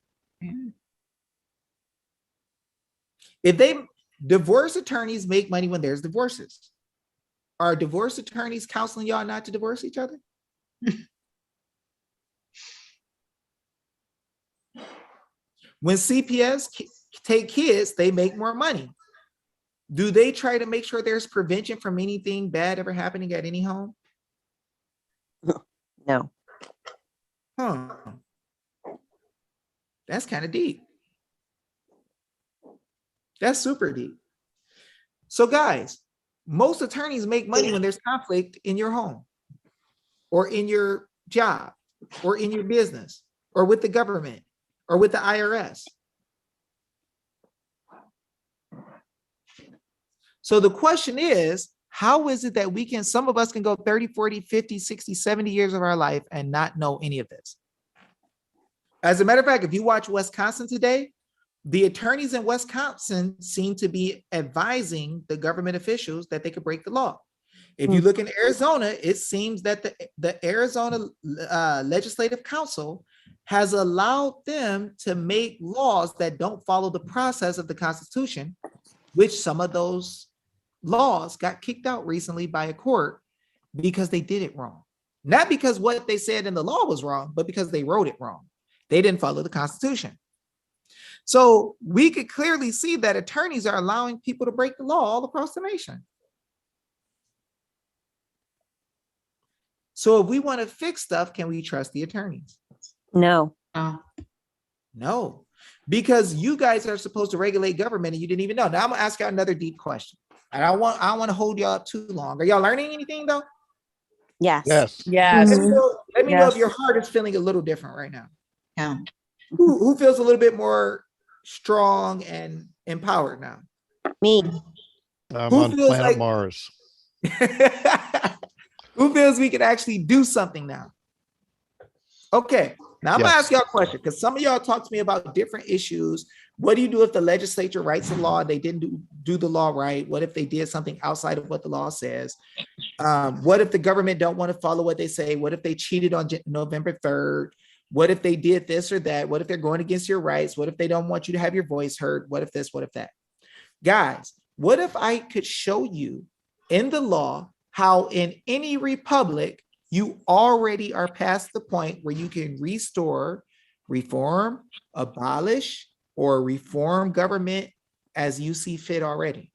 If divorce attorneys make money when there's divorces. Are divorce attorneys counseling y'all not to divorce each other? When CPS take kids, they make more money. Do they try to make sure there's prevention from anything bad ever happening at any home? No. Huh. That's kind of deep. That's super deep. So guys, most attorneys make money when there's conflict in your home or in your job or in your business or with the government or with the IRS. So the question is, how is it that some of us can go 30, 40, 50, 60, 70 years of our life and not know any of this? As a matter of fact, if you watch Wisconsin today, the attorneys in Wisconsin seem to be advising the government officials that they could break the law. If you look in Arizona, it seems that the Arizona Legislative Council has allowed them to make laws that don't follow the process of the Constitution, which some of those laws got kicked out recently by a court because they did it wrong. Not because what they said in the law was wrong, but because they wrote it wrong. They didn't follow the Constitution. So we could clearly see that attorneys are allowing people to break the law all across the nation. So if we want to fix stuff, can we trust the attorneys? No. No, because you guys are supposed to regulate government and you didn't even know. Now I'm gonna ask you another deep question. And I don't want to hold y'all up too long. Are y'all learning anything though? Yes. Yes. Yes. Let me know Yes. if your heart is feeling a little different right now. Yeah. Who feels a little bit more strong and empowered now? Me. I'm Who on feels planet like- Mars. Who feels we can actually do something now? Okay, now I'm gonna Yes. ask y'all a question because some of y'all talk to me about different issues. What do you do if the legislature writes a law and they didn't do the law right? What if they did something outside of what the law says? What if the government don't want to follow what they say? What if they cheated on November 3rd? What if they did this or that? What if they're going against your rights? What if they don't want you to have your voice heard? What if this? What if that? Guys, what if I could show you in the law how in any republic you already are past the point where you can restore, reform, abolish, or reform government as you see fit already?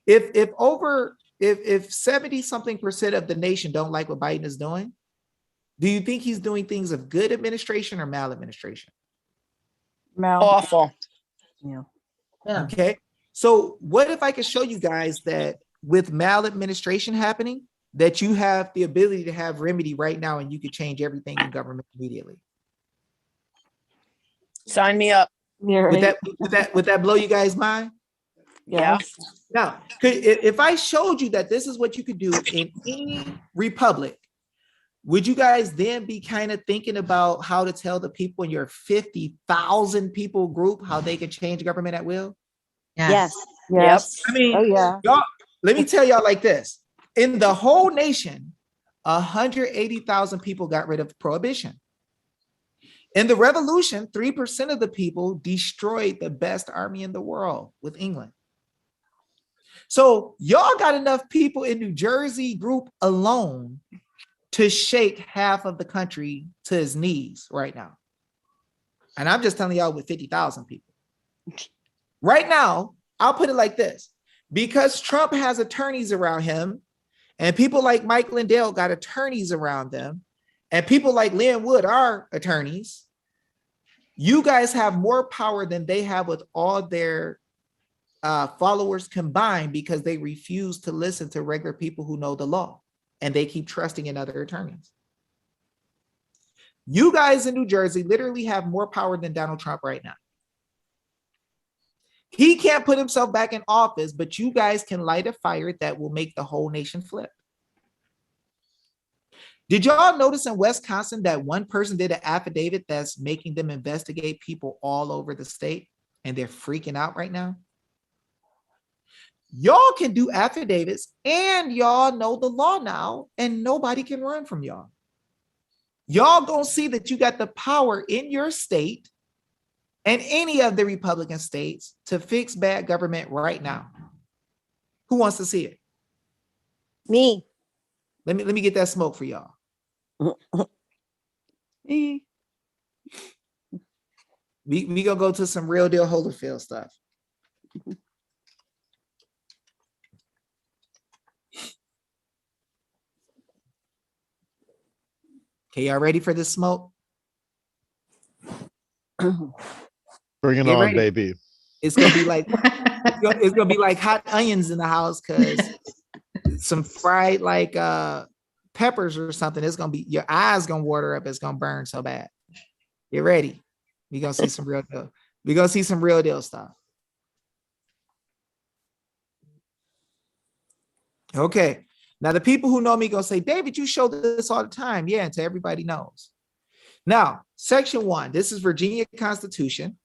If 70-something% of the nation don't like what Biden is doing, do you think he's doing things of good administration or maladministration? Awful. Yeah. Yeah. Okay. So what if I could show you guys that with maladministration happening, that you have the ability to have remedy right now and you could change everything in government immediately? Sign me up. You're Would right. that blow you guys' mind? Yeah. Now, if I showed you that this is what you could do in any republic, would you guys then be kind of thinking about how to tell the people in your 50,000 people group how they could change government at will? Yes. Yes. I mean, Oh yeah. y'all, let me tell y'all like this. In the whole nation, 180,000 people got rid of prohibition. In the revolution, 3% of the people destroyed the best army in the world with England. So y'all got enough people in New Jersey group alone to shake half of the country to his knees right now. And I'm just telling y'all with 50,000 people. Right now, I'll put it like this. Because Trump has attorneys around him, and people like Mike Lindell got attorneys around them, and people like Lynn Wood are attorneys, you guys have more power than they have with all their followers combined because they refuse to listen to regular people who know the law. and they keep trusting in other attorneys. You guys in New Jersey literally have more power than Donald Trump right now. He can't put himself back in office, but you guys can light a fire that will make the whole nation flip. Did y'all notice in Wisconsin that one person did an affidavit that's making them investigate people all over the state, and they're freaking out right now? Y'all can do affidavits and y'all know the law now, and nobody can run from y'all. Y'all gonna see that you got the power in your state and any of the Republican states to fix bad government right now. Who wants to see it? Me. Let me get that smoke for y'all. Me. We gonna go to some real deal Holyfield stuff. Okay, y'all ready for this smoke? Bring it Get on, ready. baby. It's gonna be like it's gonna be like hot onions in the house, because some fried like peppers or something. It's gonna be, your eyes gonna water up. It's gonna burn so bad. Get ready. We're gonna see some real deal. We're gonna see some real deal stuff. Okay. Now the people who know me gonna say, David, you show this all the time. Yeah, until everybody knows. Now, section 1, this is Virginia Constitution,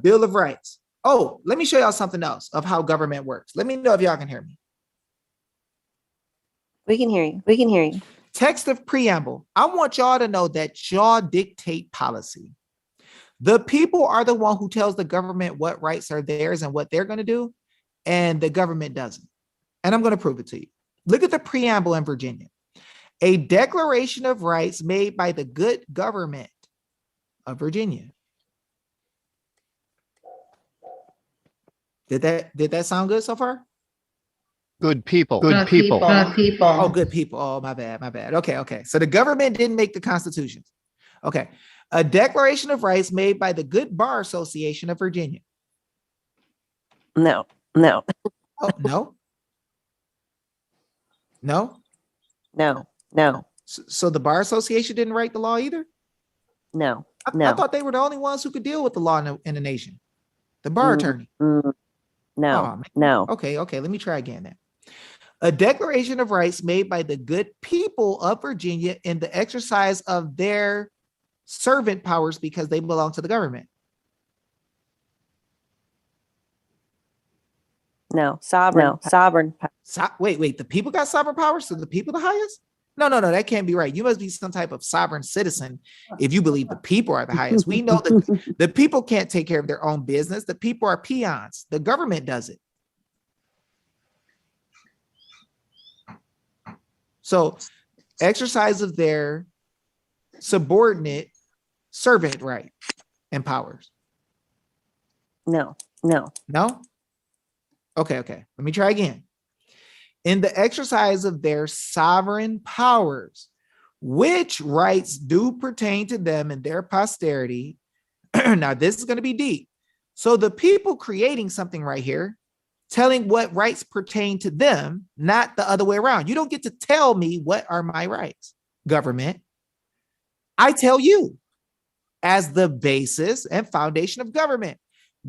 Bill of Rights. Oh, let me show y'all something else of how government works. Let me know if y'all can hear me. We can hear you. We can hear you. Text of preamble. I want y'all to know that y'all dictate policy. The people are the one who tells the government what rights are theirs and what they're going to do, and the government doesn't. And I'm going to prove it to you. Look at the preamble in Virginia. A declaration of rights made by the good government of Virginia. Did that sound good so far? Good people. Good people. Good people. Oh, good people. Oh, my bad. Okay. So the government didn't make the constitutions. Okay. A declaration of rights made by the Good Bar Association of Virginia. No. Oh, no. No. No. So the Bar Association didn't write the law either? No. I thought they were the only ones who could deal with the law in the nation. The bar attorney. No. Oh, No. Okay. Let me try again then. A declaration of rights made by the good people of Virginia in the exercise of their servant powers because they belong to the government. No. Sovereign. Wait. The people got sovereign powers? So the people the highest? No. That can't be right. You must be some type of sovereign citizen if you believe the people are the highest. We know that the people can't take care of their own business. The people are peons. The government does it. So exercise of their subordinate servant right and powers. No. No? Okay. Let me try again. In the exercise of their sovereign powers, which rights do pertain to them and their posterity. Now, this is going to be deep. So the people creating something right here, telling what rights pertain to them, not the other way around. You don't get to tell me what are my rights, government. I tell you as the basis and foundation of government.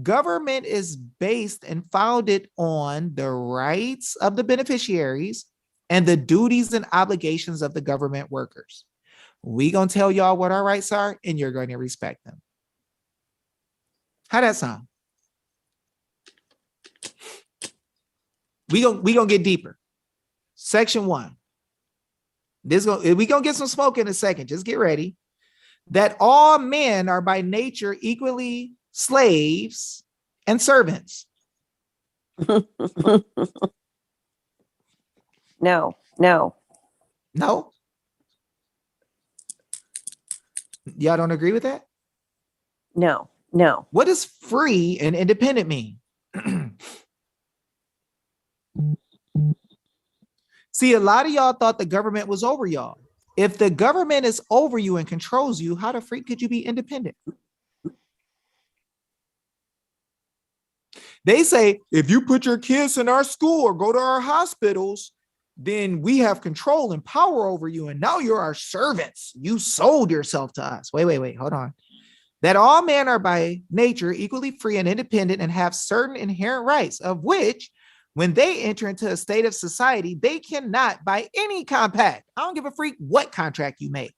Government is based and founded on the rights of the beneficiaries and the duties and obligations of the government workers. We gonna tell y'all what our rights are, and you're going to respect them. How that sound? We gonna get deeper. Section 1. We gonna get some smoke in a second. Just get ready. That all men are by nature equally slaves and servants. No. No? Y'all don't agree with that? No. What does free and independent mean? See, a lot of y'all thought the government was over y'all. If the government is over you and controls you, how the freak could you be independent? They say, if you put your kids in our school or go to our hospitals, then we have control and power over you. And now you're our servants. You sold yourself to us. Wait, hold on. That all men are by nature equally free and independent and have certain inherent rights, of which, when they enter into a state of society, they cannot, by any compact, I don't give a freak what contract you make,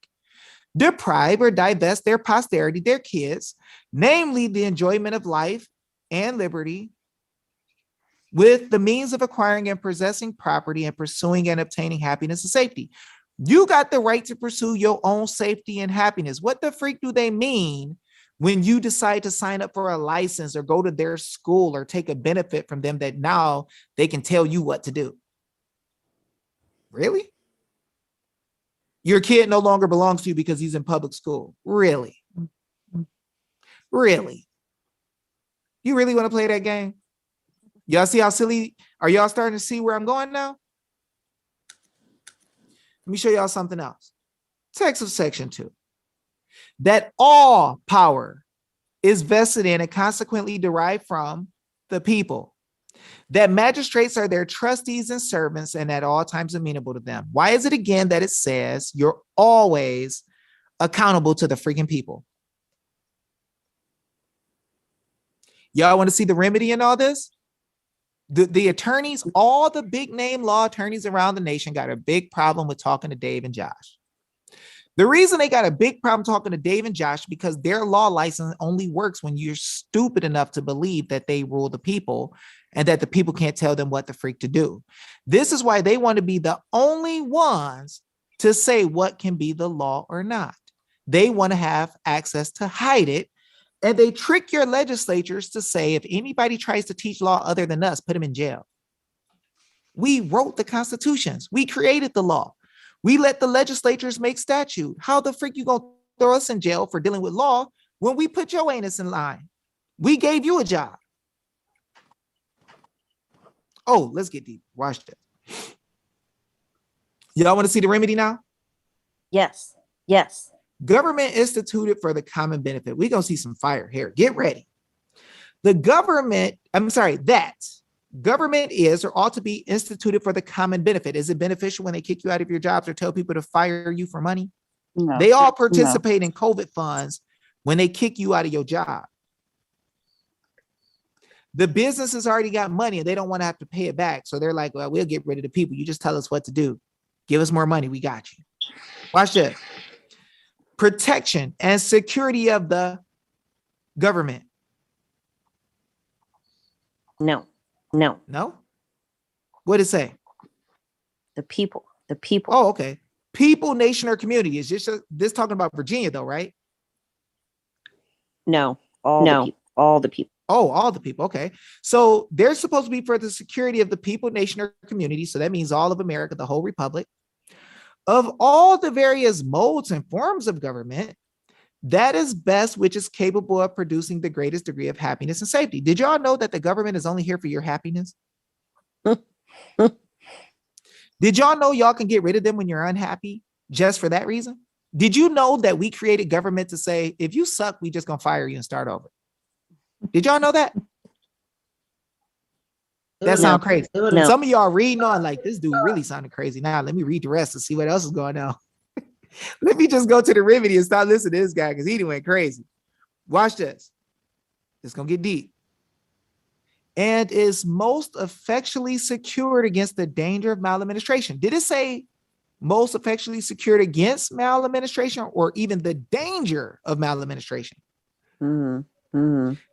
deprive or divest their posterity, their kids, namely the enjoyment of life and liberty, with the means of acquiring and possessing property and pursuing and obtaining happiness and safety. You got the right to pursue your own safety and happiness. What the freak do they mean when you decide to sign up for a license or go to their school or take a benefit from them that now they can tell you what to do? Really? Your kid no longer belongs to you because he's in public school. Really? Really? You really want to play that game? Y'all see how silly? Are y'all starting to see where I'm going now? Let me show y'all something else. Text of section 2. That all power is vested in and consequently derived from the people. That magistrates are their trustees and servants and at all times amenable to them. Why is it again that it says you're always accountable to the freaking people? Y'all want to see the remedy in all this? The attorneys, all the big name law attorneys around the nation got a big problem with talking to Dave and Josh. The reason they got a big problem talking to Dave and Josh because their law license only works when you're stupid enough to believe that they rule the people and that the people can't tell them what the freak to do. This is why they want to be the only ones to say what can be the law or not. They want to have access to hide it. And they trick your legislatures to say, if anybody tries to teach law other than us, put them in jail. We wrote the constitutions. We created the law. We let the legislatures make statute. How the freak you gonna throw us in jail for dealing with law when we put your anus in line? We gave you a job. Oh, let's get deep. Watch this. Y'all want to see the remedy now? Yes. Yes. Government instituted for the common benefit. We're going to see some fire here. Get ready. That government is or ought to be instituted for the common benefit. Is it beneficial when they kick you out of your jobs or tell people to fire you for money? No. They all participate in COVID funds when they kick you out of your job. The business has already got money and they don't want to have to pay it back. So they're like, well, we'll get rid of the people. You just tell us what to do. Give us more money. We got you. Watch this. Protection and security of the government. No. What did it say? The people. Oh, okay. People, nation, or community. Is this talking about Virginia though, right? No. All the people. Oh, all the people. Okay. So they're supposed to be for the security of the people, nation, or community. So that means all of America, the whole republic. Of all the various modes and forms of government, that is best which is capable of producing the greatest degree of happiness and safety. Did y'all know that the government is only here for your happiness? Did y'all know y'all can get rid of them when you're unhappy just for that reason? Did you know that we created government to say, if you suck, we just gonna fire you and start over? Did y'all know that? That sounds crazy. No. Some of y'all reading on like this dude really sounded crazy. Now let me read the rest and see what else is going on. Let me just go to the remedy and stop listening to this guy because he went crazy. Watch this. It's gonna get deep. And is most effectually secured against the danger of maladministration. Did it say most effectually secured against maladministration or even the danger of maladministration?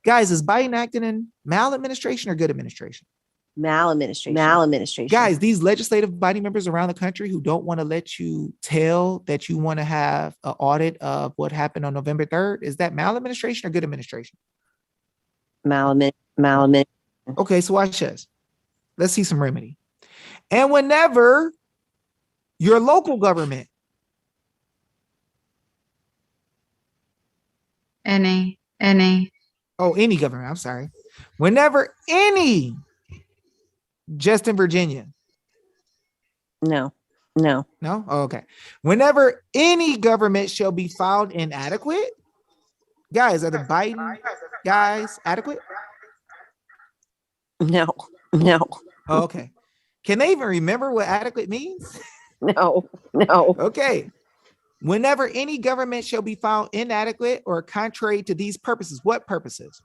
Guys, is Biden acting in maladministration or good administration? Maladministration. Guys, these legislative body members around the country who don't want to let you tell that you want to have an audit of what happened on November 3rd, is that maladministration or good administration? Maladministration. Okay, so watch this. Let's see some remedy. And whenever your local government, Any. any government, I'm sorry. Whenever any, just in Virginia. No. No? Oh, okay. Whenever any government shall be found inadequate, guys, are the Biden guys adequate? No. Oh, okay. Can they even remember what adequate means? No, no. Okay. Whenever any government shall be found inadequate or contrary to these purposes, what purposes?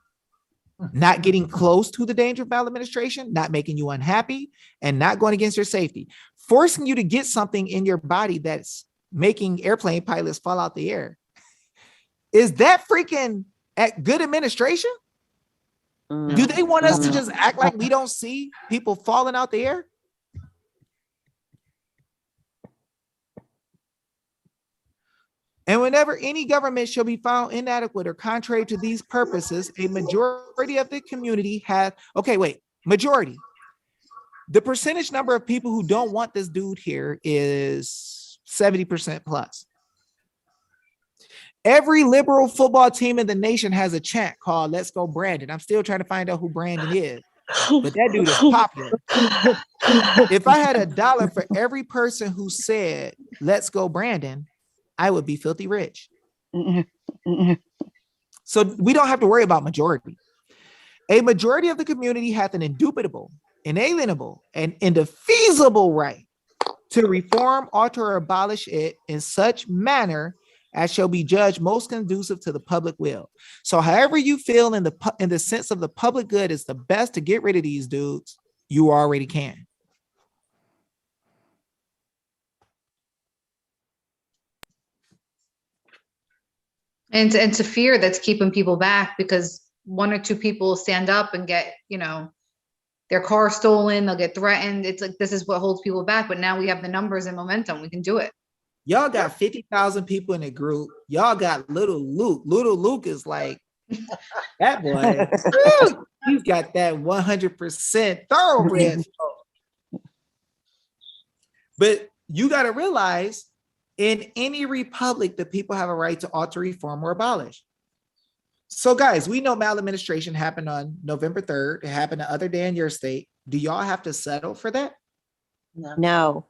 Not getting close to the danger of maladministration, not making you unhappy, and not going against your safety. Forcing you to get something in your body that's making airplane pilots fall out the air. Is that freaking at good administration? Do they want us to just act like we don't see people falling out the air? And whenever any government shall be found inadequate or contrary to these purposes, a majority of the community has, okay, wait, majority. The percentage number of people who don't want this dude here is 70% plus. Every liberal football team in the nation has a chant called Let's Go Brandon. I'm still trying to find out who Brandon is, but that dude is popular. If I had $1 for every person who said Let's Go Brandon, I would be filthy rich. So we don't have to worry about majority. A majority of the community hath an indubitable, inalienable, and indefeasible right to reform, alter, or abolish it in such manner as shall be judged most conducive to the public will. So however you feel in the sense of the public good is the best to get rid of these dudes, you already can. And it's a fear that's keeping people back because 1 or 2 people stand up and get, their car stolen, they'll get threatened. It's like, this is what holds people back. But now we have the numbers and momentum. We can do it. Y'all got 50,000 people in the group. Y'all got little Luke. Little Luke is like, that boy, he's got that 100% thoroughbred. But you got to realize, in any republic, the people have a right to alter, reform, or abolish. So guys, we know maladministration happened on November 3rd. It happened the other day in your state. Do y'all have to settle for that? No.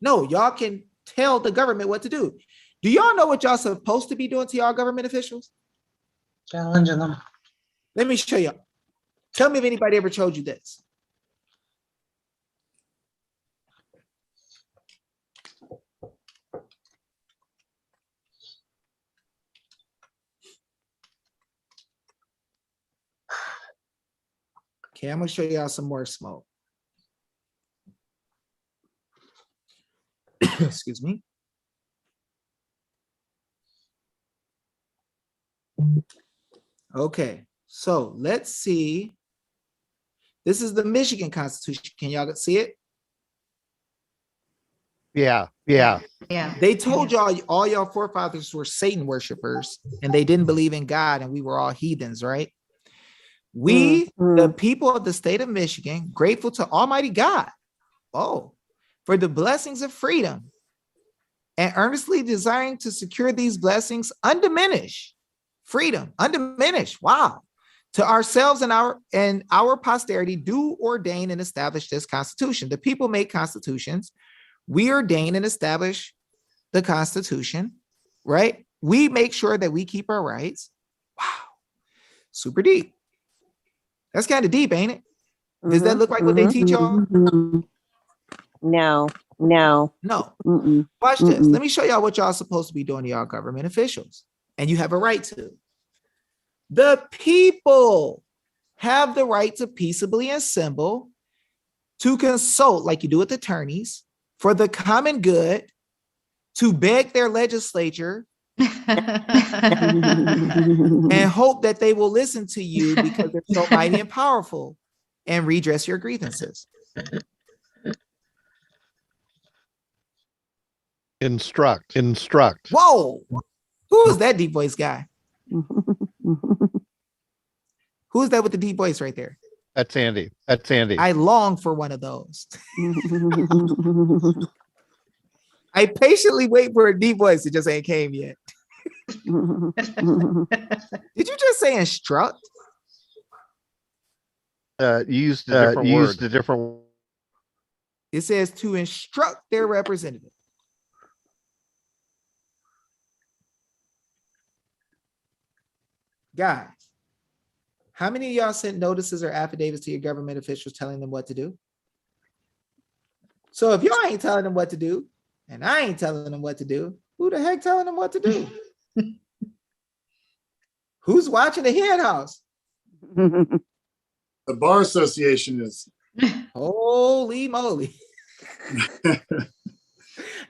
No, y'all can tell the government what to do. Do y'all know what y'all supposed to be doing to y'all government officials? Challenging them. Let me show you. Tell me if anybody ever told you this. Okay, I'm gonna show y'all some more smoke. Excuse me. Okay, so let's see. This is the Michigan Constitution. Can y'all see it? Yeah. Yeah. They told y'all all y'all forefathers were Satan worshipers and they didn't believe in God and we were all heathens, right? We, the people of the state of Michigan, grateful to Almighty God, for the blessings of freedom and earnestly desiring to secure these blessings undiminished, freedom, undiminished, to ourselves and our posterity do ordain and establish this Constitution. The people make constitutions. We ordain and establish the Constitution, right? We make sure that we keep our rights. Wow, super deep. That's kind of deep, ain't it? Does that look like what they teach y'all? No. Watch this. Let me show y'all what y'all supposed to be doing to y'all government officials. And you have a right to. The people have the right to peaceably assemble, to consult, like you do with attorneys, for the common good, to beg their legislature and hope that they will listen to you because they're so mighty and powerful and redress your grievances. Instruct. Whoa, who is that deep voice guy? Who is that with the deep voice right there? That's Andy. I long for one of those. I patiently wait for a deep voice. It just ain't came yet. Did you just say instruct? Used a different. It says to instruct their representative. Guys, how many of y'all sent notices or affidavits to your government officials telling them what to do? So if y'all ain't telling them what to do, and I ain't telling them what to do, who the heck telling them what to do? Who's watching the hen house? The Bar Association is. Holy moly.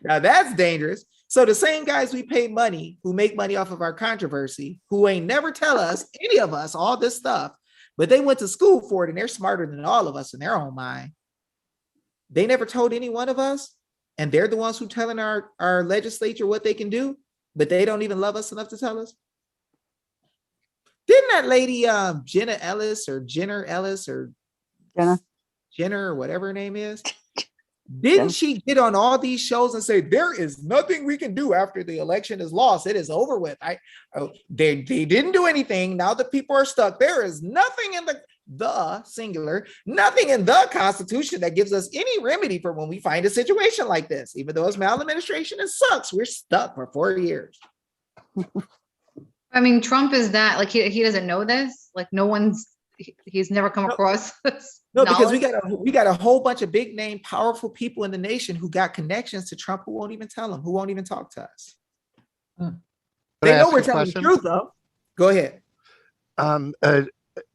Now that's dangerous. So the same guys we pay money, who make money off of our controversy, who ain't never tell us, any of us, all this stuff, but they went to school for it and they're smarter than all of us in their own mind. They never told any one of us, and they're the ones who telling our legislature what they can do, but they don't even love us enough to tell us. Didn't that lady Jenna Ellis or Jenner Ellis or Jenner or whatever her name is? Didn't she get on all these shows and say there is nothing we can do after the election is lost? It is over with. They didn't do anything. Now the people are stuck. There is nothing in the singular, nothing in the Constitution that gives us any remedy for when we find a situation like this. Even though it's maladministration, it sucks. We're stuck for 4 years. I mean, Trump is that, like, he doesn't know this. Like, he's never come across this. No, because we got a whole bunch of big name, powerful people in the nation who got connections to Trump who won't even tell him, who won't even talk to us. They know we're telling the truth, though. Go ahead.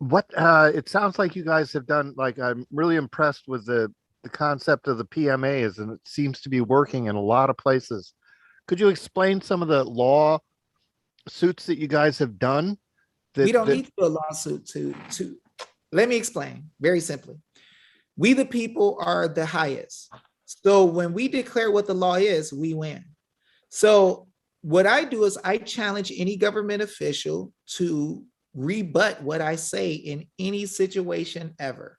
It sounds like you guys have done, like, I'm really impressed with the concept of the PMAs, and it seems to be working in a lot of places. Could you explain some of the lawsuits that you guys have done? We don't need to do a lawsuit to let me explain very simply. We the people are the highest. So when we declare what the law is, we win. So what I do is I challenge any government official to rebut what I say in any situation ever.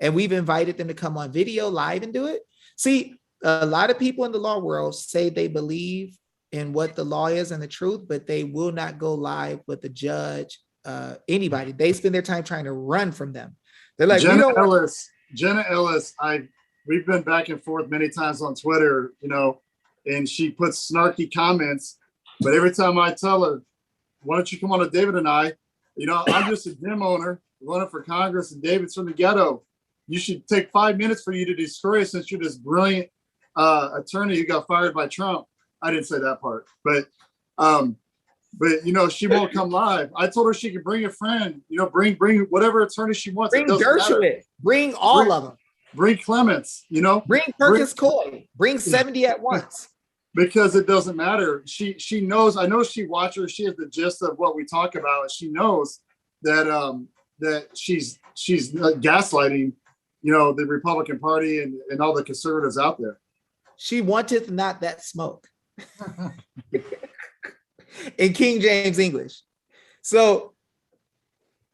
And we've invited them to come on video live and do it. See, a lot of people in the law world say they believe in what the law is and the truth, but they will not go live with the judge, anybody. They spend their time trying to run from them. They're like, Jenna Ellis, we've been back and forth many times on Twitter, and she puts snarky comments, but every time I tell her, why don't you come on to David and I, I'm just a gym owner running for Congress and David's from the ghetto. You should take 5 minutes for you to destroy us since you're this brilliant attorney who got fired by Trump. I didn't say that part, but she won't come live. I told her she could bring a friend, bring whatever attorney she wants. Bring Dershowitz, bring all of them. Bring Clements, Bring Perkins Coy, bring 70 at once. Because it doesn't matter. She knows, I know she watches, she has the gist of what we talk about. She knows that that she's gaslighting, the Republican Party and all the conservatives out there. She wanteth not that smoke. In King James English. So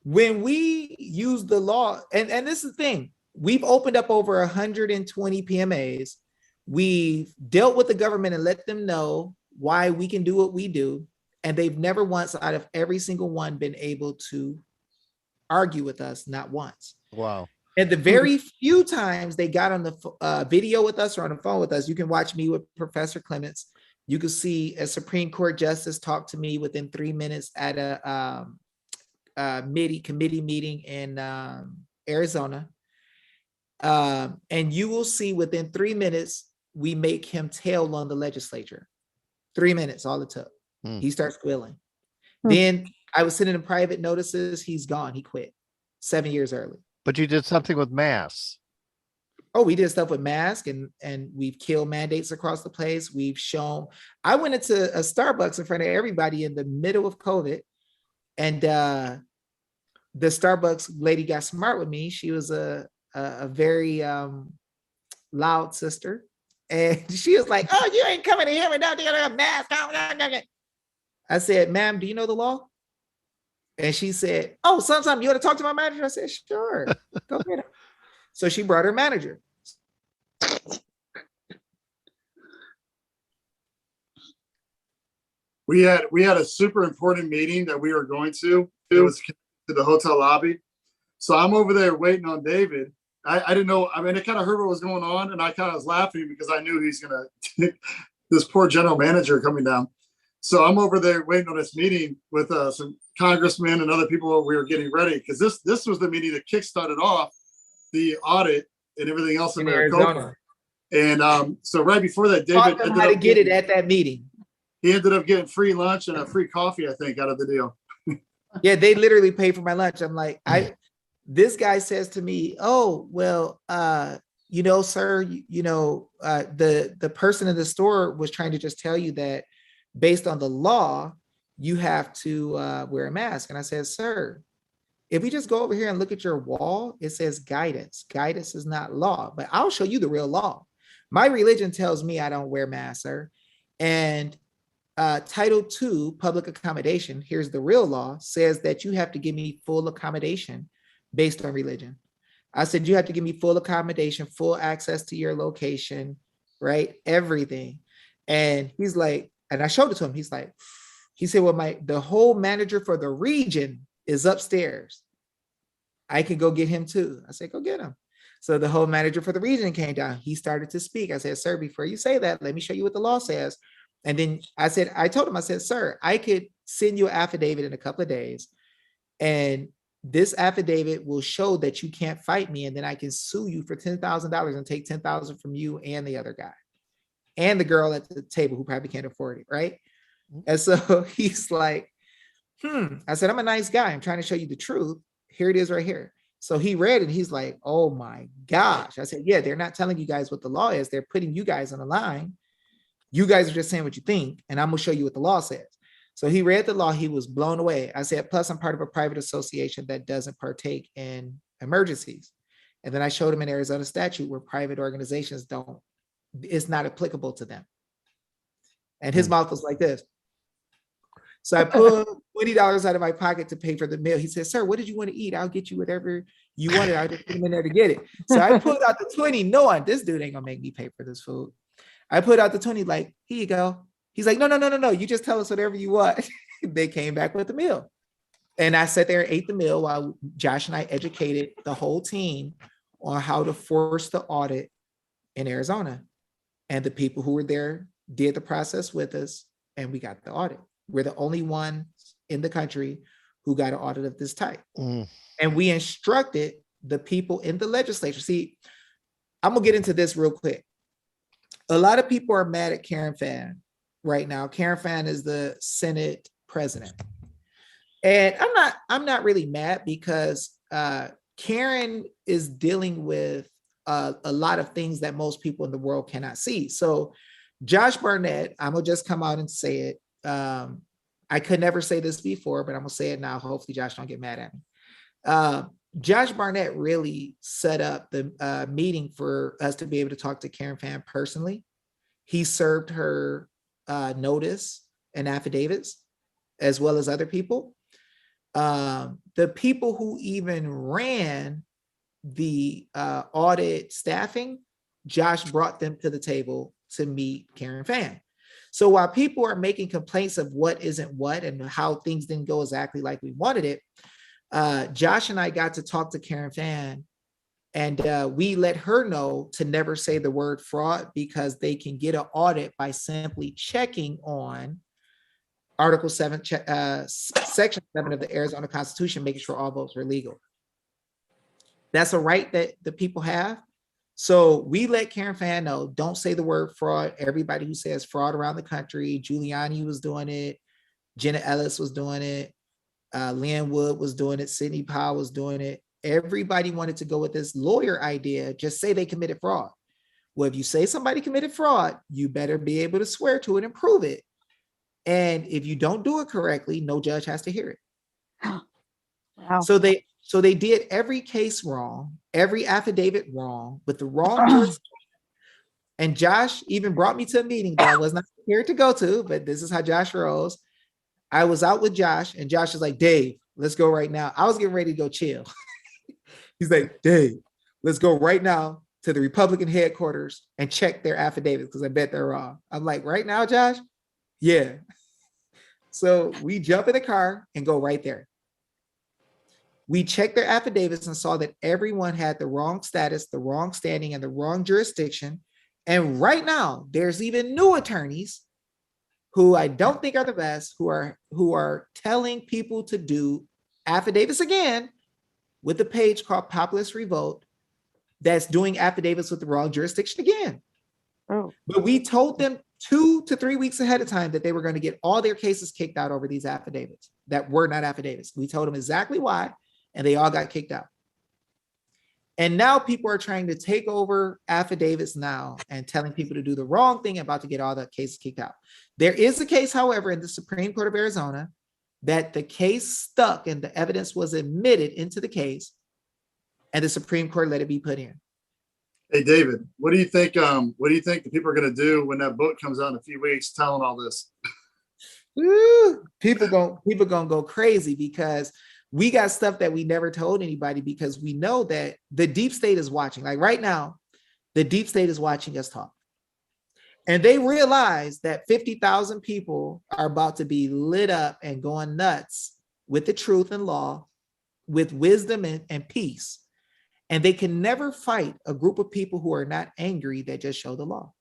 when we use the law, and this is the thing, we've opened up over 120 PMAs. We've dealt with the government and let them know why we can do what we do. And they've never once out of every single one been able to argue with us, not once. Wow. And the very few times they got on the video with us or on the phone with us, you can watch me with Professor Clements. You can see a Supreme Court justice talk to me within 3 minutes at a committee meeting in Arizona. And you will see within 3 minutes, we make him tail on the legislature. 3 minutes, all it took. He starts squealing. Then I was sending him private notices. He's gone. He quit 7 years early. But you did something with masks. Oh, we did stuff with masks and we've killed mandates across the place. We've shown, I went into a Starbucks in front of everybody in the middle of COVID. And the Starbucks lady got smart with me. She was a very loud sister. And she was like, oh, you ain't coming in here without a mask. I said, ma'am, do you know the law? And she said, oh, sometime you want to talk to my manager? I said, sure, go get her. So she brought her manager. We had a super important meeting that we were going to. It was to the hotel lobby. So I'm over there waiting on David. I didn't know. I mean, I kind of heard what was going on, and I kind of was laughing because I knew he's gonna this poor general manager coming down. So I'm over there waiting on this meeting with some congressmen and other people. We were getting ready because this was the meeting that kickstarted off the audit and everything else in Maricopa. And so right before that, Taught David them ended how to up get it getting, at that meeting. he ended up getting free lunch and a free coffee, I think, out of the deal. Yeah, they literally paid for my lunch. I'm like, this guy says to me, oh, well, sir, the person in the store was trying to just tell you that based on the law, you have to wear a mask. And I said, sir, if we just go over here and look at your wall, it says guidance. Guidance is not law, but I'll show you the real law. My religion tells me I don't wear masks, sir. And Title II, public accommodation, here's the real law, says that you have to give me full accommodation based on religion. I said, you have to give me full accommodation, full access to your location, right? Everything. And he's like, and I showed it to him. He said, well, the whole manager for the region is upstairs. I can go get him too. I said, go get him. So the whole manager for the region came down. He started to speak. I said, sir, before you say that, let me show you what the law says. And then I told him, I said, sir, I could send you an affidavit in a couple of days. And this affidavit will show that you can't fight me. And then I can sue you for $10,000 and take $10,000 from you and the other guy and the girl at the table who probably can't afford it. Right. And so he's like, I said, I'm a nice guy. I'm trying to show you the truth. Here it is right here. So he read it. He's like, oh my gosh. I said, yeah, they're not telling you guys what the law is. They're putting you guys on the line. You guys are just saying what you think, and I'm gonna show you what the law says. So he read the law, he was blown away. I said, plus I'm part of a private association that doesn't partake in emergencies. And then I showed him an Arizona statute where private organizations it's not applicable to them. And his mouth was like this. So I pulled $20 out of my pocket to pay for the meal. He said, sir, what did you want to eat? I'll get you whatever you wanted. I'll just put him in there to get it. So I pulled out the 20, knowing this dude ain't gonna make me pay for this food. I put out the 20, like, here you go. He's like, no. You just tell us whatever you want. They came back with the meal. And I sat there and ate the meal while Josh and I educated the whole team on how to force the audit in Arizona. And the people who were there did the process with us, and we got the audit. We're the only ones in the country who got an audit of this type. And we instructed the people in the legislature. See, I'm gonna get into this real quick. A lot of people are mad at Karen Fann right now. Karen Fann is the Senate president. And I'm not really mad because Karen is dealing with a lot of things that most people in the world cannot see. So Josh Barnett, I'm gonna just come out and say it. I could never say this before, but I'm gonna say it now. Hopefully Josh don't get mad at me. Josh Barnett really set up the meeting for us to be able to talk to Karen Fann personally. He served her notice and affidavits, as well as other people. The people who even ran the audit staffing, Josh brought them to the table to meet Karen Fann. So while people are making complaints of what isn't what and how things didn't go exactly like we wanted it, Josh and I got to talk to Karen Fann, and we let her know to never say the word fraud because they can get an audit by simply checking on Article 7, Section 7 of the Arizona Constitution, making sure all votes are legal. That's a right that the people have. So we let Karen Fann know, don't say the word fraud. Everybody who says fraud around the country, Giuliani was doing it, Jenna Ellis was doing it, Leanne Wood was doing it, Sidney Powell was doing it. Everybody wanted to go with this lawyer idea, just say they committed fraud. Well, if you say somebody committed fraud, you better be able to swear to it and prove it. And if you don't do it correctly, no judge has to hear it. Wow. So they did every case wrong, every affidavit wrong, with the wrong jurisdiction. And Josh even brought me to a meeting that I was not prepared to go to, but this is how Josh rolls. I was out with Josh, and Josh is like, Dave, let's go right now. I was getting ready to go chill. He's like, Dave, let's go right now to the Republican headquarters and check their affidavits because I bet they're wrong. I'm like, right now, Josh? Yeah. So we jump in the car and go right there. We checked their affidavits and saw that everyone had the wrong status, the wrong standing, and the wrong jurisdiction. And right now, there's even new attorneys who I don't think are the best, who are telling people to do affidavits again with a page called Populist Revolt that's doing affidavits with the wrong jurisdiction again. Oh, But we told them 2 to 3 weeks ahead of time that they were going to get all their cases kicked out over these affidavits that were not affidavits. We told them exactly why, and they all got kicked out. And now people are trying to take over affidavits now and telling people to do the wrong thing, about to get all the cases kicked out. There is a case, however, in the Supreme Court of Arizona that the case stuck and the evidence was admitted into the case, and the Supreme Court let it be put in. Hey, David, what do you think? What do you think the people are going to do when that book comes out in a few weeks telling all this? Woo, people gonna go crazy because we got stuff that we never told anybody, because we know that the deep state is watching. Like right now, the deep state is watching us talk. And they realize that 50,000 people are about to be lit up and going nuts with the truth and law, with wisdom and peace. And they can never fight a group of people who are not angry, that just show the law.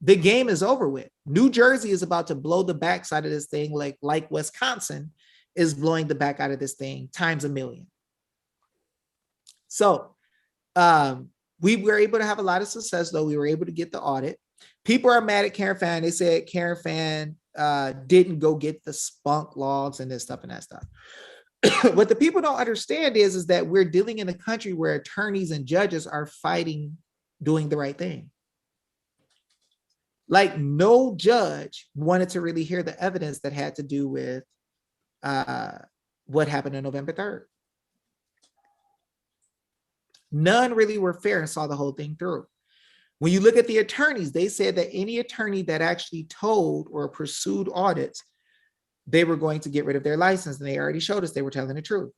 The game is over with. New Jersey is about to blow the backside of this thing like Wisconsin is blowing the back out of this thing times a million. So we were able to have a lot of success, though. We were able to get the audit. People are mad at Karen Fann. They said Karen Fann didn't go get the spunk logs and this stuff and that stuff. What the people don't understand is that we're dealing in a country where attorneys and judges are fighting doing the right thing. Like no judge wanted to really hear the evidence that had to do with what happened on November 3rd. None really were fair and saw the whole thing through. When you look at the attorneys, they said that any attorney that actually told or pursued audits, they were going to get rid of their license, and they already showed us they were telling the truth.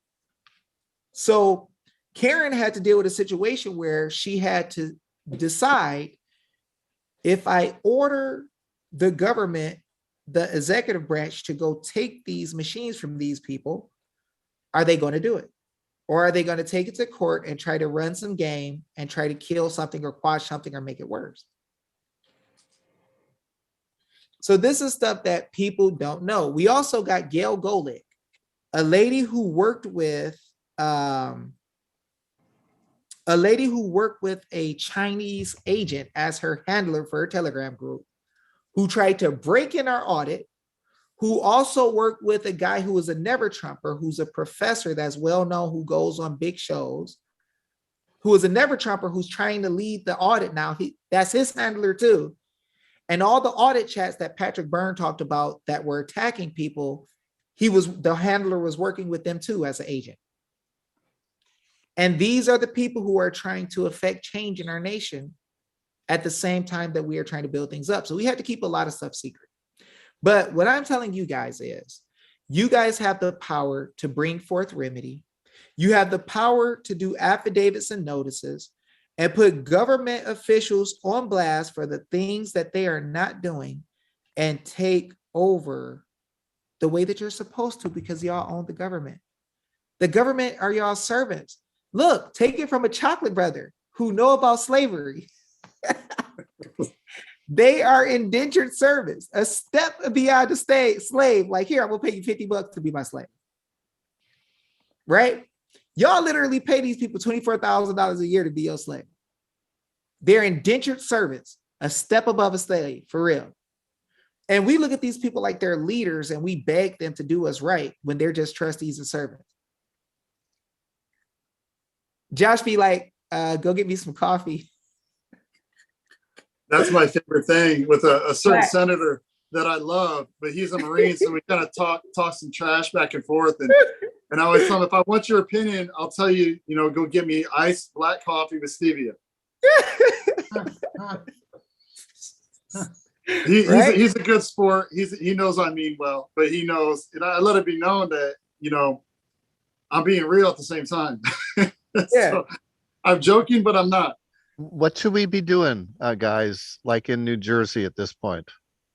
So Karen had to deal with a situation where she had to decide, if I order the government, the executive branch, to go take these machines from these people, are they going to do it? Or are they going to take it to court and try to run some game and try to kill something or quash something or make it worse? So this is stuff that people don't know. We also got Gail Golick, a lady who worked with a Chinese agent as her handler for her Telegram group, who tried to break in our audit, who also worked with a guy who was a never Trumper, who's a professor that's well known, who goes on big shows, who is a never Trumper, who's trying to lead the audit now. That's his handler too. And all the audit chats that Patrick Byrne talked about that were attacking people, the handler was working with them too as an agent. And these are the people who are trying to affect change in our nation at the same time that we are trying to build things up. So we have to keep a lot of stuff secret. But what I'm telling you guys is, you guys have the power to bring forth remedy. You have the power to do affidavits and notices and put government officials on blast for the things that they are not doing, and take over the way that you're supposed to, because y'all own the government. The government are y'all servants. Look, take it from a chocolate brother who know about slavery. They are indentured servants, a step beyond the slave. Like, here, I'm gonna pay you $50 to be my slave. Right? Y'all literally pay these people $24,000 a year to be your slave. They're indentured servants, a step above a slave, for real. And we look at these people like they're leaders, and we beg them to do us right when they're just trustees and servants. Josh be like, go get me some coffee. That's my favorite thing with a certain senator that I love, but he's a Marine, so we kind of talk some trash back and forth. And I always tell him, if I want your opinion, I'll tell you, go get me iced black coffee with stevia. He's a good sport. He knows I mean well, but he knows, and I let it be known that, I'm being real at the same time. Yeah. So, I'm joking, but I'm not. What should we be doing, guys, like in New Jersey at this point?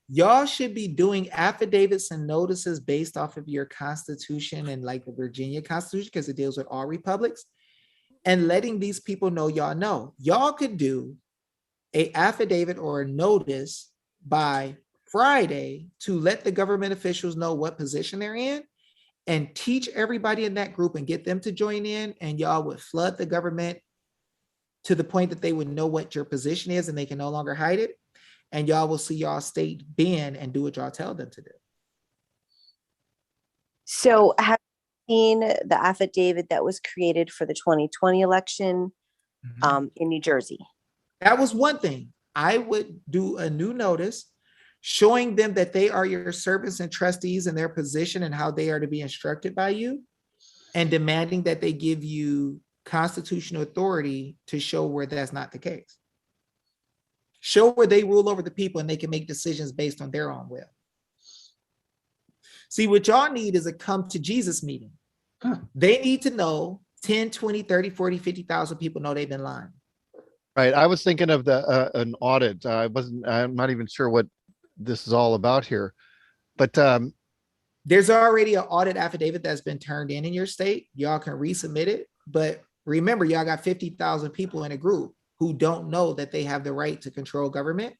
Y'all should be doing affidavits and notices based off of your constitution and like the Virginia Constitution, because it deals with all republics, and letting these people know y'all know. Y'all could do a affidavit or a notice by Friday to let the government officials know what position they're in, and teach everybody in that group and get them to join in, and y'all would flood the government to the point that they would know what your position is and they can no longer hide it. And y'all will see y'all state bend and do what y'all tell them to do. So have you seen the affidavit that was created for the 2020 election in New Jersey? That was one thing. I would do a new notice showing them that they are your servants and trustees in their position and how they are to be instructed by you, and demanding that they give you constitutional authority to show where that's not the case. Show where they rule over the people and they can make decisions based on their own will. See, what y'all need is a come to Jesus meeting. They need to know 10, 20, 30, 40, 50,000 people know they've been lying. Right. I was thinking of an audit. I'm not even sure what this is all about here, but there's already an audit affidavit that's been turned in your state. Y'all can resubmit it. But remember, y'all got 50,000 people in a group who don't know that they have the right to control government.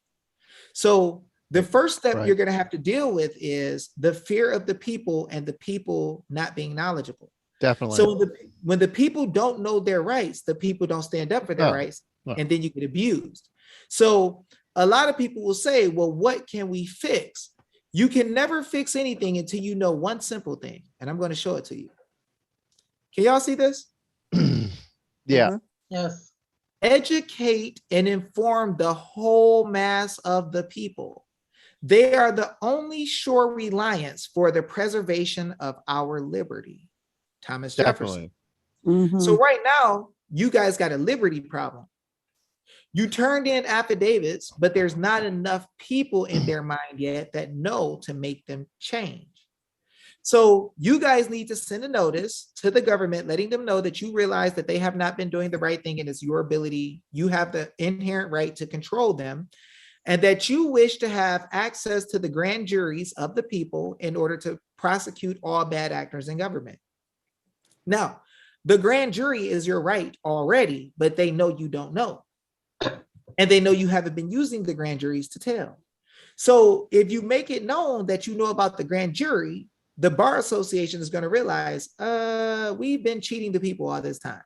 So the first step you're going to have to deal with is the fear of the people and the people not being knowledgeable. Definitely. So when the people don't know their rights, the people don't stand up for their rights, and then you get abused. So a lot of people will say, well, what can we fix? You can never fix anything until you know one simple thing, and I'm going to show it to you. Can y'all see this? Yeah. Yes. Educate and inform the whole mass of the people. They are the only sure reliance for the preservation of our liberty. Thomas Jefferson. So right now, you guys got a liberty problem. You turned in affidavits, but there's not enough people in their mind yet that know to make them change. So you guys need to send a notice to the government, letting them know that you realize that they have not been doing the right thing and it's your ability. You have the inherent right to control them, and that you wish to have access to the grand juries of the people in order to prosecute all bad actors in government. Now, the grand jury is your right already, but they know you don't know. And they know you haven't been using the grand juries to tell. So if you make it known that you know about the grand jury, the Bar Association is going to realize, we've been cheating the people all this time.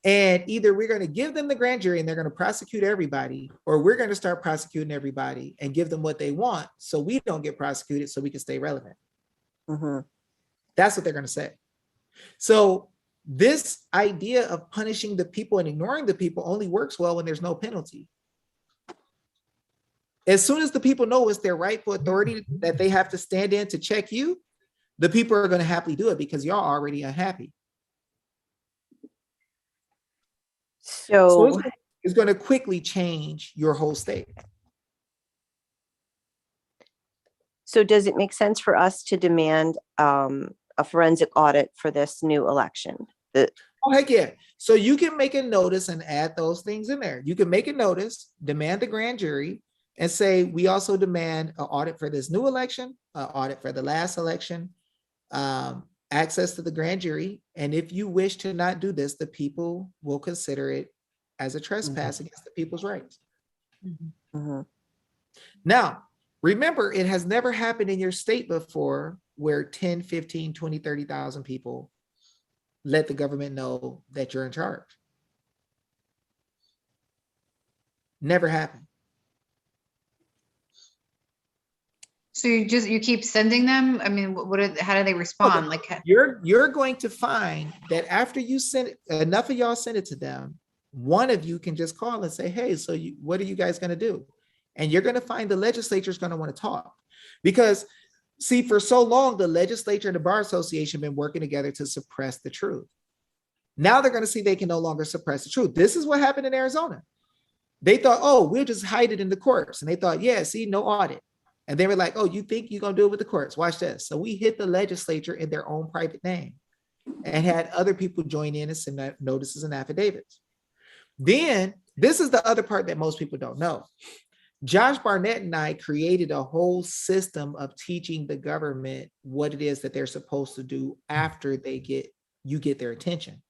And either we're going to give them the grand jury and they're going to prosecute everybody, or we're going to start prosecuting everybody and give them what they want so we don't get prosecuted so we can stay relevant. That's what they're going to say. So this idea of punishing the people and ignoring the people only works well when there's no penalty. As soon as the people know it's their rightful authority that they have to stand in to check you, the people are going to happily do it because y'all are already unhappy. So it's going to quickly change your whole state. So does it make sense for us to demand a forensic audit for this new election? Oh, heck yeah. So you can make a notice and add those things in there. You can make a notice, demand the grand jury, and say, we also demand an audit for this new election, an audit for the last election, access to the grand jury. And if you wish to not do this, the people will consider it as a trespass against the people's rights. Now, remember, it has never happened in your state before where 10, 15, 20, 30,000 people let the government know that you're in charge. Never happened. So you keep sending them? I mean, how do they respond? Like you're going to find that after you send it, enough of y'all send it to them, one of you can just call and say, hey, so what are you guys going to do? And you're going to find the legislature is going to want to talk. Because see, for so long, the legislature and the Bar Association have been working together to suppress the truth. Now they're going to see they can no longer suppress the truth. This is what happened in Arizona. They thought, oh, we'll just hide it in the courts. And they thought, yeah, see, no audit. And they were like, oh, you think you're going to do it with the courts? Watch this. So we hit the legislature in their own private name and had other people join in and send notices and affidavits. Then this is the other part that most people don't know. Josh Barnett and I created a whole system of teaching the government what it is that they're supposed to do after you get their attention.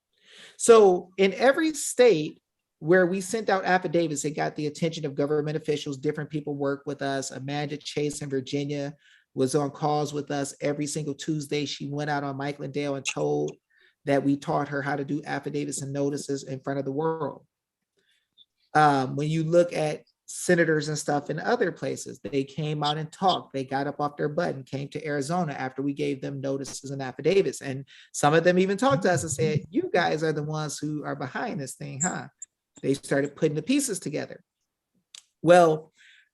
So in every state where we sent out affidavits, it got the attention of government officials. Different people work with us. Amanda Chase in Virginia was on calls with us every single Tuesday. She went out on Michael and Dale and told that we taught her how to do affidavits and notices in front of the world. When you look at senators and stuff in other places, they came out and talked. They got up off their butt and came to Arizona after we gave them notices and affidavits. And some of them even talked to us and said, you guys are the ones who are behind this thing, huh? They started putting the pieces together. Well,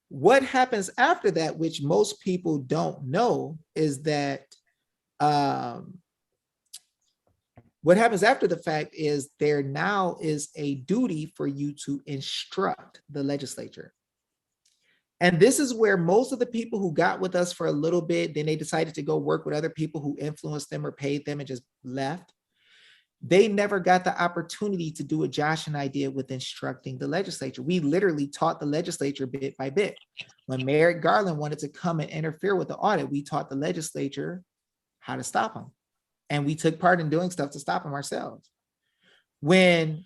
what happens after that, which most people don't know, is that what happens after the fact is there now is a duty for you to instruct the legislature. And this is where most of the people who got with us for a little bit, then they decided to go work with other people who influenced them or paid them and just left. They never got the opportunity to do what Josh and I did with instructing the legislature. We literally taught the legislature bit by bit. When Merrick Garland wanted to come and interfere with the audit, we taught the legislature how to stop him. And we took part in doing stuff to stop him ourselves. When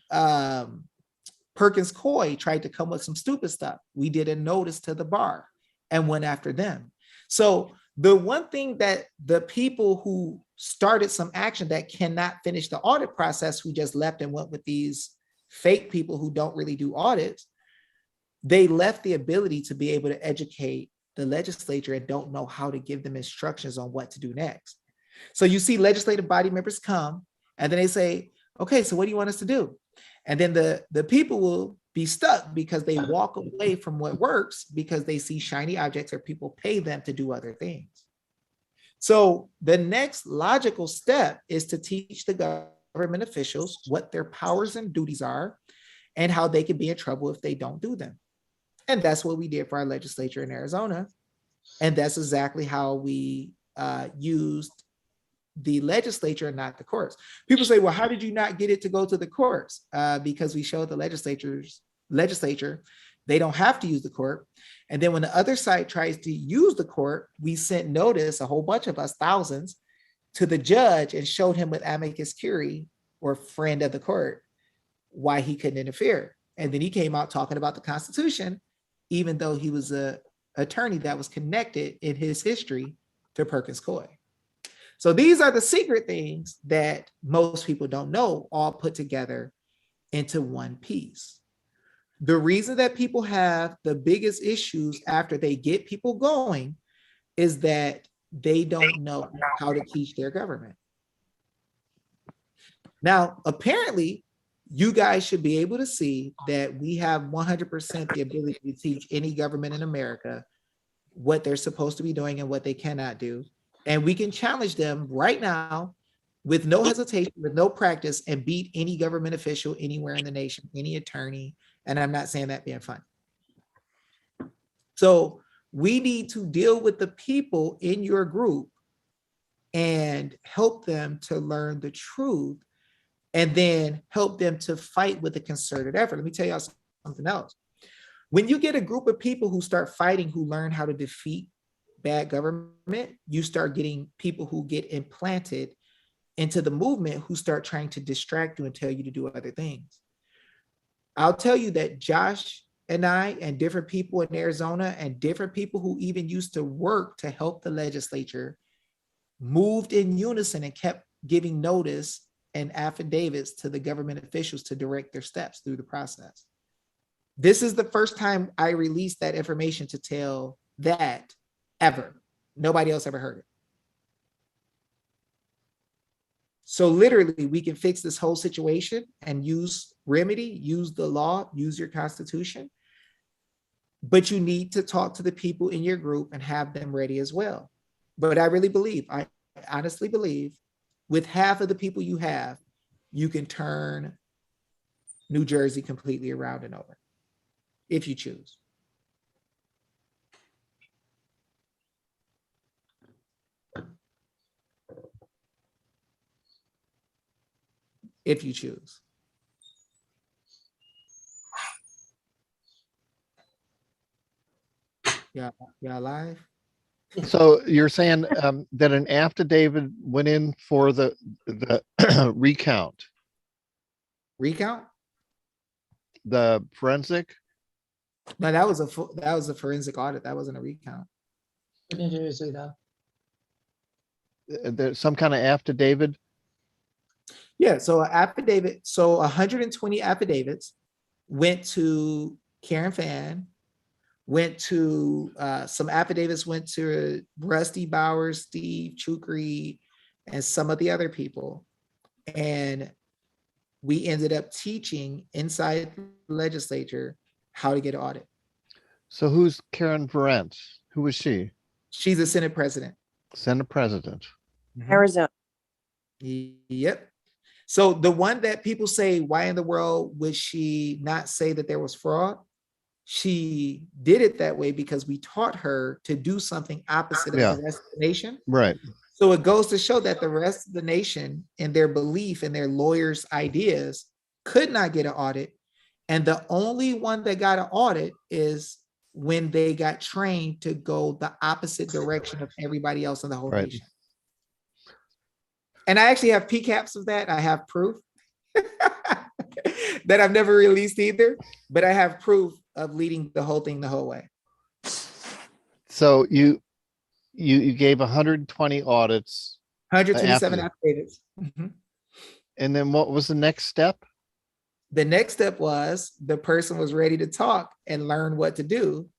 Perkins Coie tried to come with some stupid stuff, we did a notice to the bar and went after them. So the one thing that the people who started some action that cannot finish the audit process, who just left and went with these fake people who don't really do audits, they left the ability to be able to educate the legislature and don't know how to give them instructions on what to do next. So you see legislative body members come and then they say, okay, so what do you want us to do? And then the people will be stuck because they walk away from what works because they see shiny objects or people pay them to do other things. So the next logical step is to teach the government officials what their powers and duties are and how they can be in trouble if they don't do them. And that's what we did for our legislature in Arizona. And that's exactly how we used the legislature and not the courts. People say, well, how did you not get it to go to the courts? Because we showed the legislature, they don't have to use the court. And then when the other side tries to use the court, we sent notice, a whole bunch of us, thousands, to the judge and showed him with amicus curiae, or friend of the court, why he couldn't interfere. And then he came out talking about the Constitution, even though he was an attorney that was connected in his history to Perkins Coie. So these are the secret things that most people don't know, all put together into one piece. The reason that people have the biggest issues after they get people going is that they don't know how to teach their government. Now, apparently, you guys should be able to see that we have 100% the ability to teach any government in America what they're supposed to be doing and what they cannot do. And we can challenge them right now with no hesitation, with no practice, and beat any government official anywhere in the nation, any attorney. And I'm not saying that being funny. So we need to deal with the people in your group and help them to learn the truth, and then help them to fight with a concerted effort. Let me tell y'all something else. When you get a group of people who start fighting, who learn how to defeat bad government, you start getting people who get implanted into the movement who start trying to distract you and tell you to do other things. I'll tell you that Josh and I and different people in Arizona and different people who even used to work to help the legislature moved in unison and kept giving notice and affidavits to the government officials to direct their steps through the process. This is the first time I released that information to tell that ever. Nobody else ever heard it. So literally, we can fix this whole situation and use remedy, use the law, use your Constitution. But you need to talk to the people in your group and have them ready as well. But I really believe, I honestly believe, with half of the people you have, you can turn New Jersey completely around and over, if you choose. If you choose. Yeah, live. So you're saying that an affidavit went in for the recount, Recount? the forensic? No, that was a forensic audit. That wasn't a recount. New Jersey, though. There's some kind of affidavit? Yeah, so an affidavit, so 120 affidavits went to Karen Fan, went to some affidavits, went to Rusty Bowers, Steve Chukri, and some of the other people. And we ended up teaching inside the legislature how to get an audit. So who's Karen Barnett? Who was she? She's a Senate president. Senate president. Arizona. Yep. So the one that people say, why in the world would she not say that there was fraud? She did it that way because we taught her to do something opposite of the rest of the nation. Right. So it goes to show that the rest of the nation and their belief and their lawyers' ideas could not get an audit. And the only one that got an audit is when they got trained to go the opposite direction of everybody else in the whole nation. And I actually have PCAPs of that. I have proof that I've never released either, but I have proof of leading the whole thing the whole way. So you gave 120 audits. 127 affidavits. And then what was the next step? The next step was the person was ready to talk and learn what to do.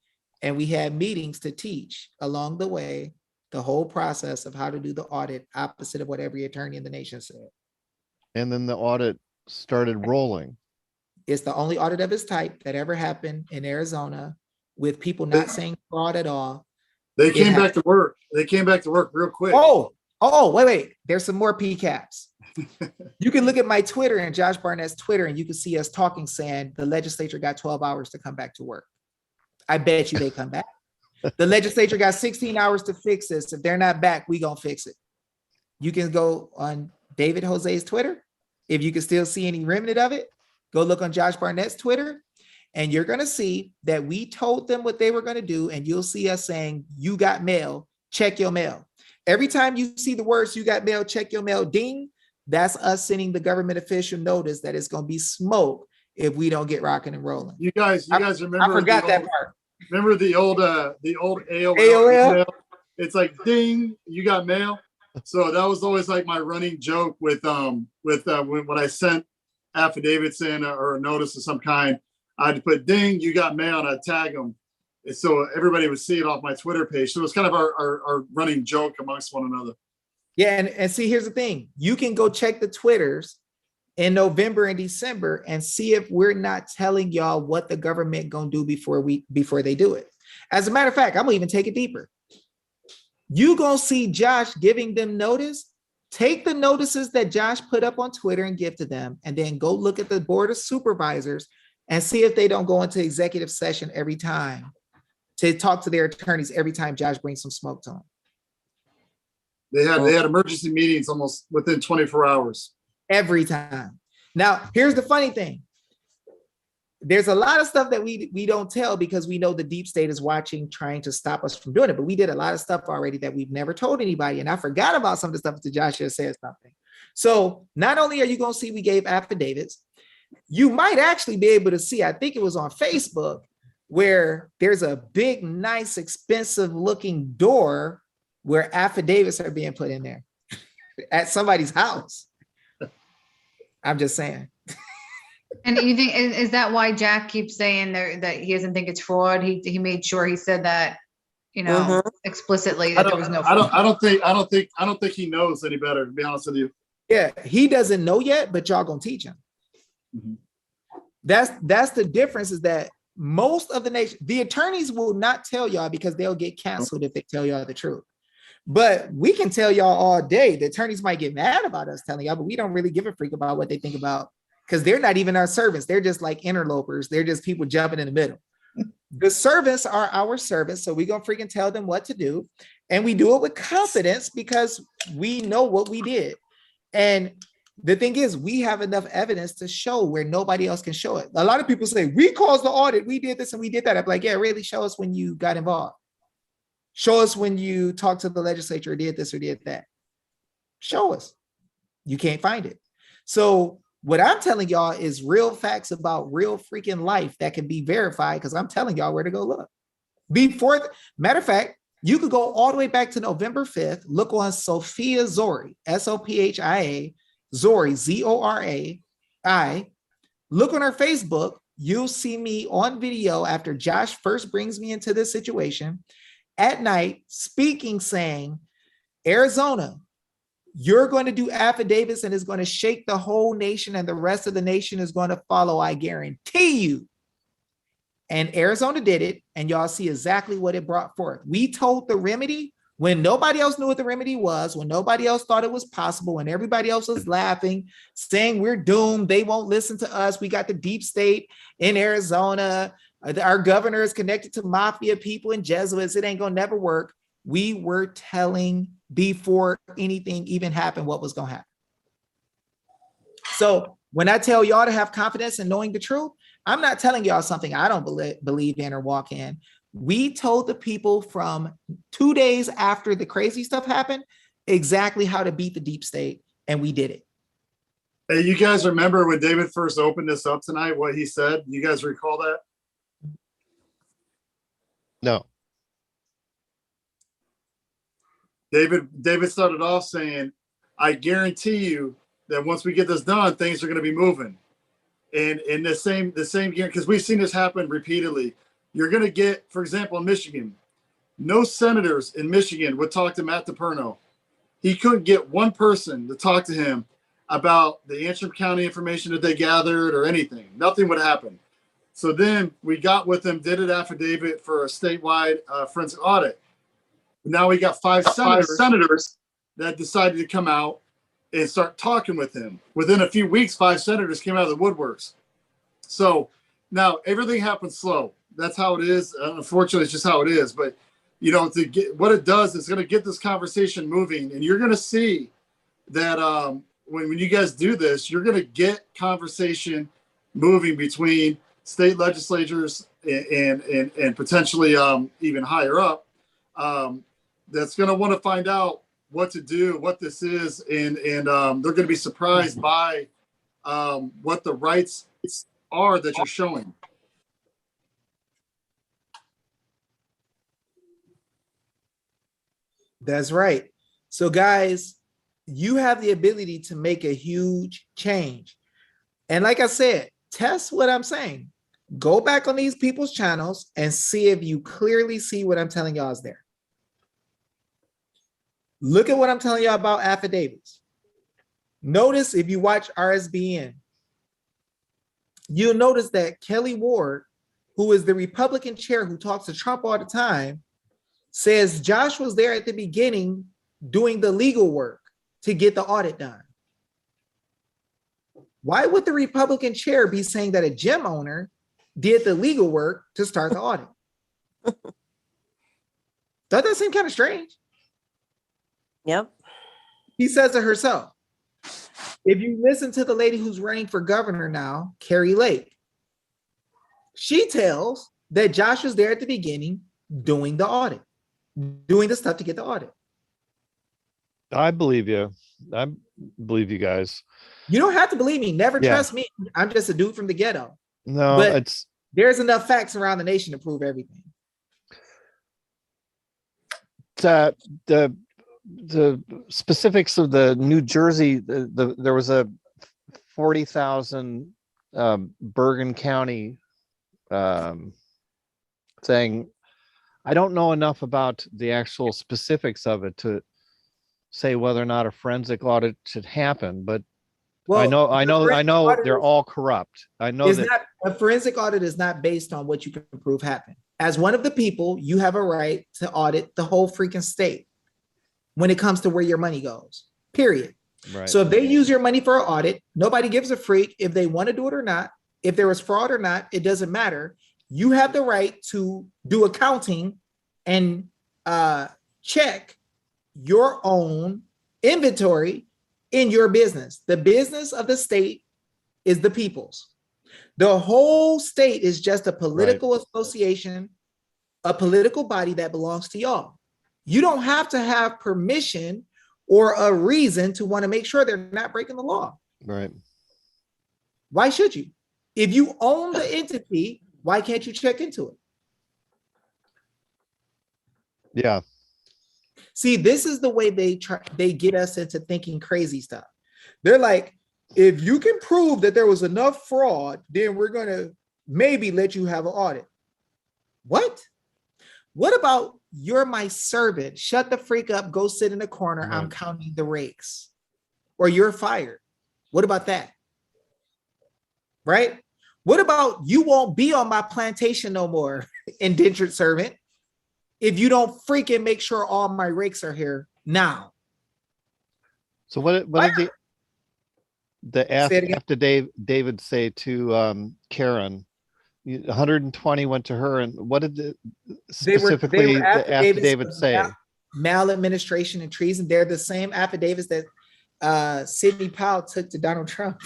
And we had meetings to teach along the way, the whole process of how to do the audit opposite of what every attorney in the nation said. And then the audit started rolling. It's the only audit of its type that ever happened in Arizona with people not saying fraud at all. They came back to work. They came back to work real quick. Wait. There's some more PCAPs. You can look at my Twitter and Josh Barnett's Twitter, and you can see us talking, saying the legislature got 12 hours to come back to work. I bet you they come back. The legislature got 16 hours to fix this. If they're not back, we gonna fix it. You can go on David Jose's Twitter. If you can still see any remnant of it, go look on Josh Barnett's Twitter, and you're gonna see that we told them what they were gonna do, and you'll see us saying, you got mail, check your mail. Every time you see the words, you got mail, check your mail, ding, that's us sending the government official notice that it's gonna be smoke if we don't get rocking and rolling. You guys remember? I forgot that part. Remember the old AOL? Email? It's like ding, you got mail. So that was always like my running joke with when I sent affidavits in or a notice of some kind, I'd put ding, you got mail, and I'd tag them. And so everybody would see it off my Twitter page. So it was kind of our running joke amongst one another. Yeah, and see, here's the thing. You can go check the Twitters in November and December and see if we're not telling y'all what the government gonna do before they do it. As a matter of fact, I'm gonna even take it deeper. You gonna see Josh giving them notice. Take the notices that Josh put up on Twitter and give to them, and then go look at the board of supervisors and see if they don't go into executive session every time to talk to their attorneys every time Josh brings some smoke to them. They had emergency meetings almost within 24 hours. Every time. Now, here's the funny thing. There's a lot of stuff that we don't tell because we know the deep state is watching, trying to stop us from doing it. But we did a lot of stuff already that we've never told anybody. And I forgot about some of the stuff that Josh just said something. So not only are you going to see we gave affidavits, you might actually be able to see, I think it was on Facebook, where there's a big, nice, expensive looking door where affidavits are being put in there at somebody's house. I'm just saying. And you think, is that why Jack keeps saying that he doesn't think it's fraud? He made sure he said that, explicitly that there was no fraud. I don't think he knows any better, to be honest with you. Yeah, he doesn't know yet, but y'all gonna teach him. Mm-hmm. That's the difference, is that most of the nation, the attorneys will not tell y'all because they'll get canceled if they tell y'all the truth. But we can tell y'all all day. The attorneys might get mad about us telling y'all, but we don't really give a freak about what they think about, because they're not even our servants. They're just like interlopers. They're just people jumping in the middle. The servants are our servants, so we're gonna freaking tell them what to do. And we do it with confidence because we know what we did. And the thing is, we have enough evidence to show where nobody else can show it. A lot of people say, we caused the audit, we did this and we did that. I'm like, yeah, really, show us when you got involved. Show us when you talked to the legislature or did this or did that. Show us. You can't find it. So what I'm telling y'all is real facts about real freaking life that can be verified, because I'm telling y'all where to go look. Matter of fact, you could go all the way back to November 5th, look on Sophia Zori, Sophia Zori, Zorai. Look on her Facebook, you'll see me on video after Josh first brings me into this situation at night speaking, saying, Arizona, you're going to do affidavits and it's going to shake the whole nation and the rest of the nation is going to follow, I guarantee you. And Arizona did it, and y'all see exactly what it brought forth. We told the remedy when nobody else knew what the remedy was, when nobody else thought it was possible, when everybody else was laughing, saying we're doomed, they won't listen to us. We got the deep state in Arizona. Our governor is connected to mafia people and Jesuits. It ain't gonna never work. We were telling before anything even happened what was gonna happen. So when I tell y'all to have confidence in knowing the truth, I'm not telling y'all something I don't believe in or walk in. We told the people from 2 days after the crazy stuff happened exactly how to beat the deep state, and we did it. Hey, you guys remember when David first opened this up tonight, what he said? You guys recall that? No. David started off saying, I guarantee you that once we get this done, things are going to be moving. And in the same year, because we've seen this happen repeatedly, you're going to get, for example, in Michigan, no senators in Michigan would talk to Matt DePerno. He couldn't get one person to talk to him about the Antrim County information that they gathered or anything. Nothing would happen. So then we got with him, did an affidavit for a statewide forensic audit. Now we got five senators that decided to come out and start talking with him. Within a few weeks, 5 senators came out of the woodworks. So now everything happens slow. That's how it is. Unfortunately, it's just how it is. But you know, to get what it does is going to get this conversation moving, and you're going to see that when you guys do this, you're going to get conversation moving between state legislatures and potentially even higher up. That's going to want to find out what to do, what this is, and they're going to be surprised by what the rights are that you're showing. That's right. So guys, you have the ability to make a huge change. And like I said, test what I'm saying. Go back on these people's channels and see if you clearly see what I'm telling y'all is there. Look at what I'm telling y'all about affidavits. Notice if you watch RSBN, you'll notice that Kelly Ward, who is the Republican chair who talks to Trump all the time, says Josh was there at the beginning doing the legal work to get the audit done. Why would the Republican chair be saying that a gym owner did the legal work to start the audit? Doesn't that seem kind of strange? Yep. He says it herself. If you listen to the lady who's running for governor now, Carrie Lake, she tells that Josh was there at the beginning doing the audit, doing the stuff to get the audit. I believe you. I believe you guys. You don't have to believe me. Never Yeah. trust me. I'm just a dude from the ghetto. No, But it's there's enough facts around the nation to prove everything. The specifics of the New Jersey. There was a 40,000 Bergen County saying, I don't know enough about the actual specifics of it to say whether or not a forensic audit should happen, but I know they're all corrupt. I know that Not a forensic audit is not based on what you can prove happened. As one of the people, you have a right to audit the whole freaking state when it comes to where your money goes, period. right. So if they use your money for an audit, nobody gives a freak if they want to do it or not. If there was fraud or not, it doesn't matter. You have the right to do accounting and check your own inventory in your business. The business of the state is the people's. The whole state is just a political association, a political body that belongs to y'all. You don't have to have permission or a reason to want to make sure they're not breaking the law. Right. Why should you? If you own the entity, why can't you check into it? Yeah. See, this is the way they get us into thinking crazy stuff. They're like, if you can prove that there was enough fraud, then we're going to maybe let you have an audit. What? What about you're my servant? Shut the freak up, go sit in the corner. I'm counting the rakes. Or you're fired. What about that? Right? What about you won't be on my plantation no more, indentured servant, if you don't freaking make sure all my rakes are here now? So what did the after David say to Karen? 120 went to her, and what did specifically the affidavit say? Maladministration and treason. They're the same affidavits that Sidney Powell took to Donald Trump.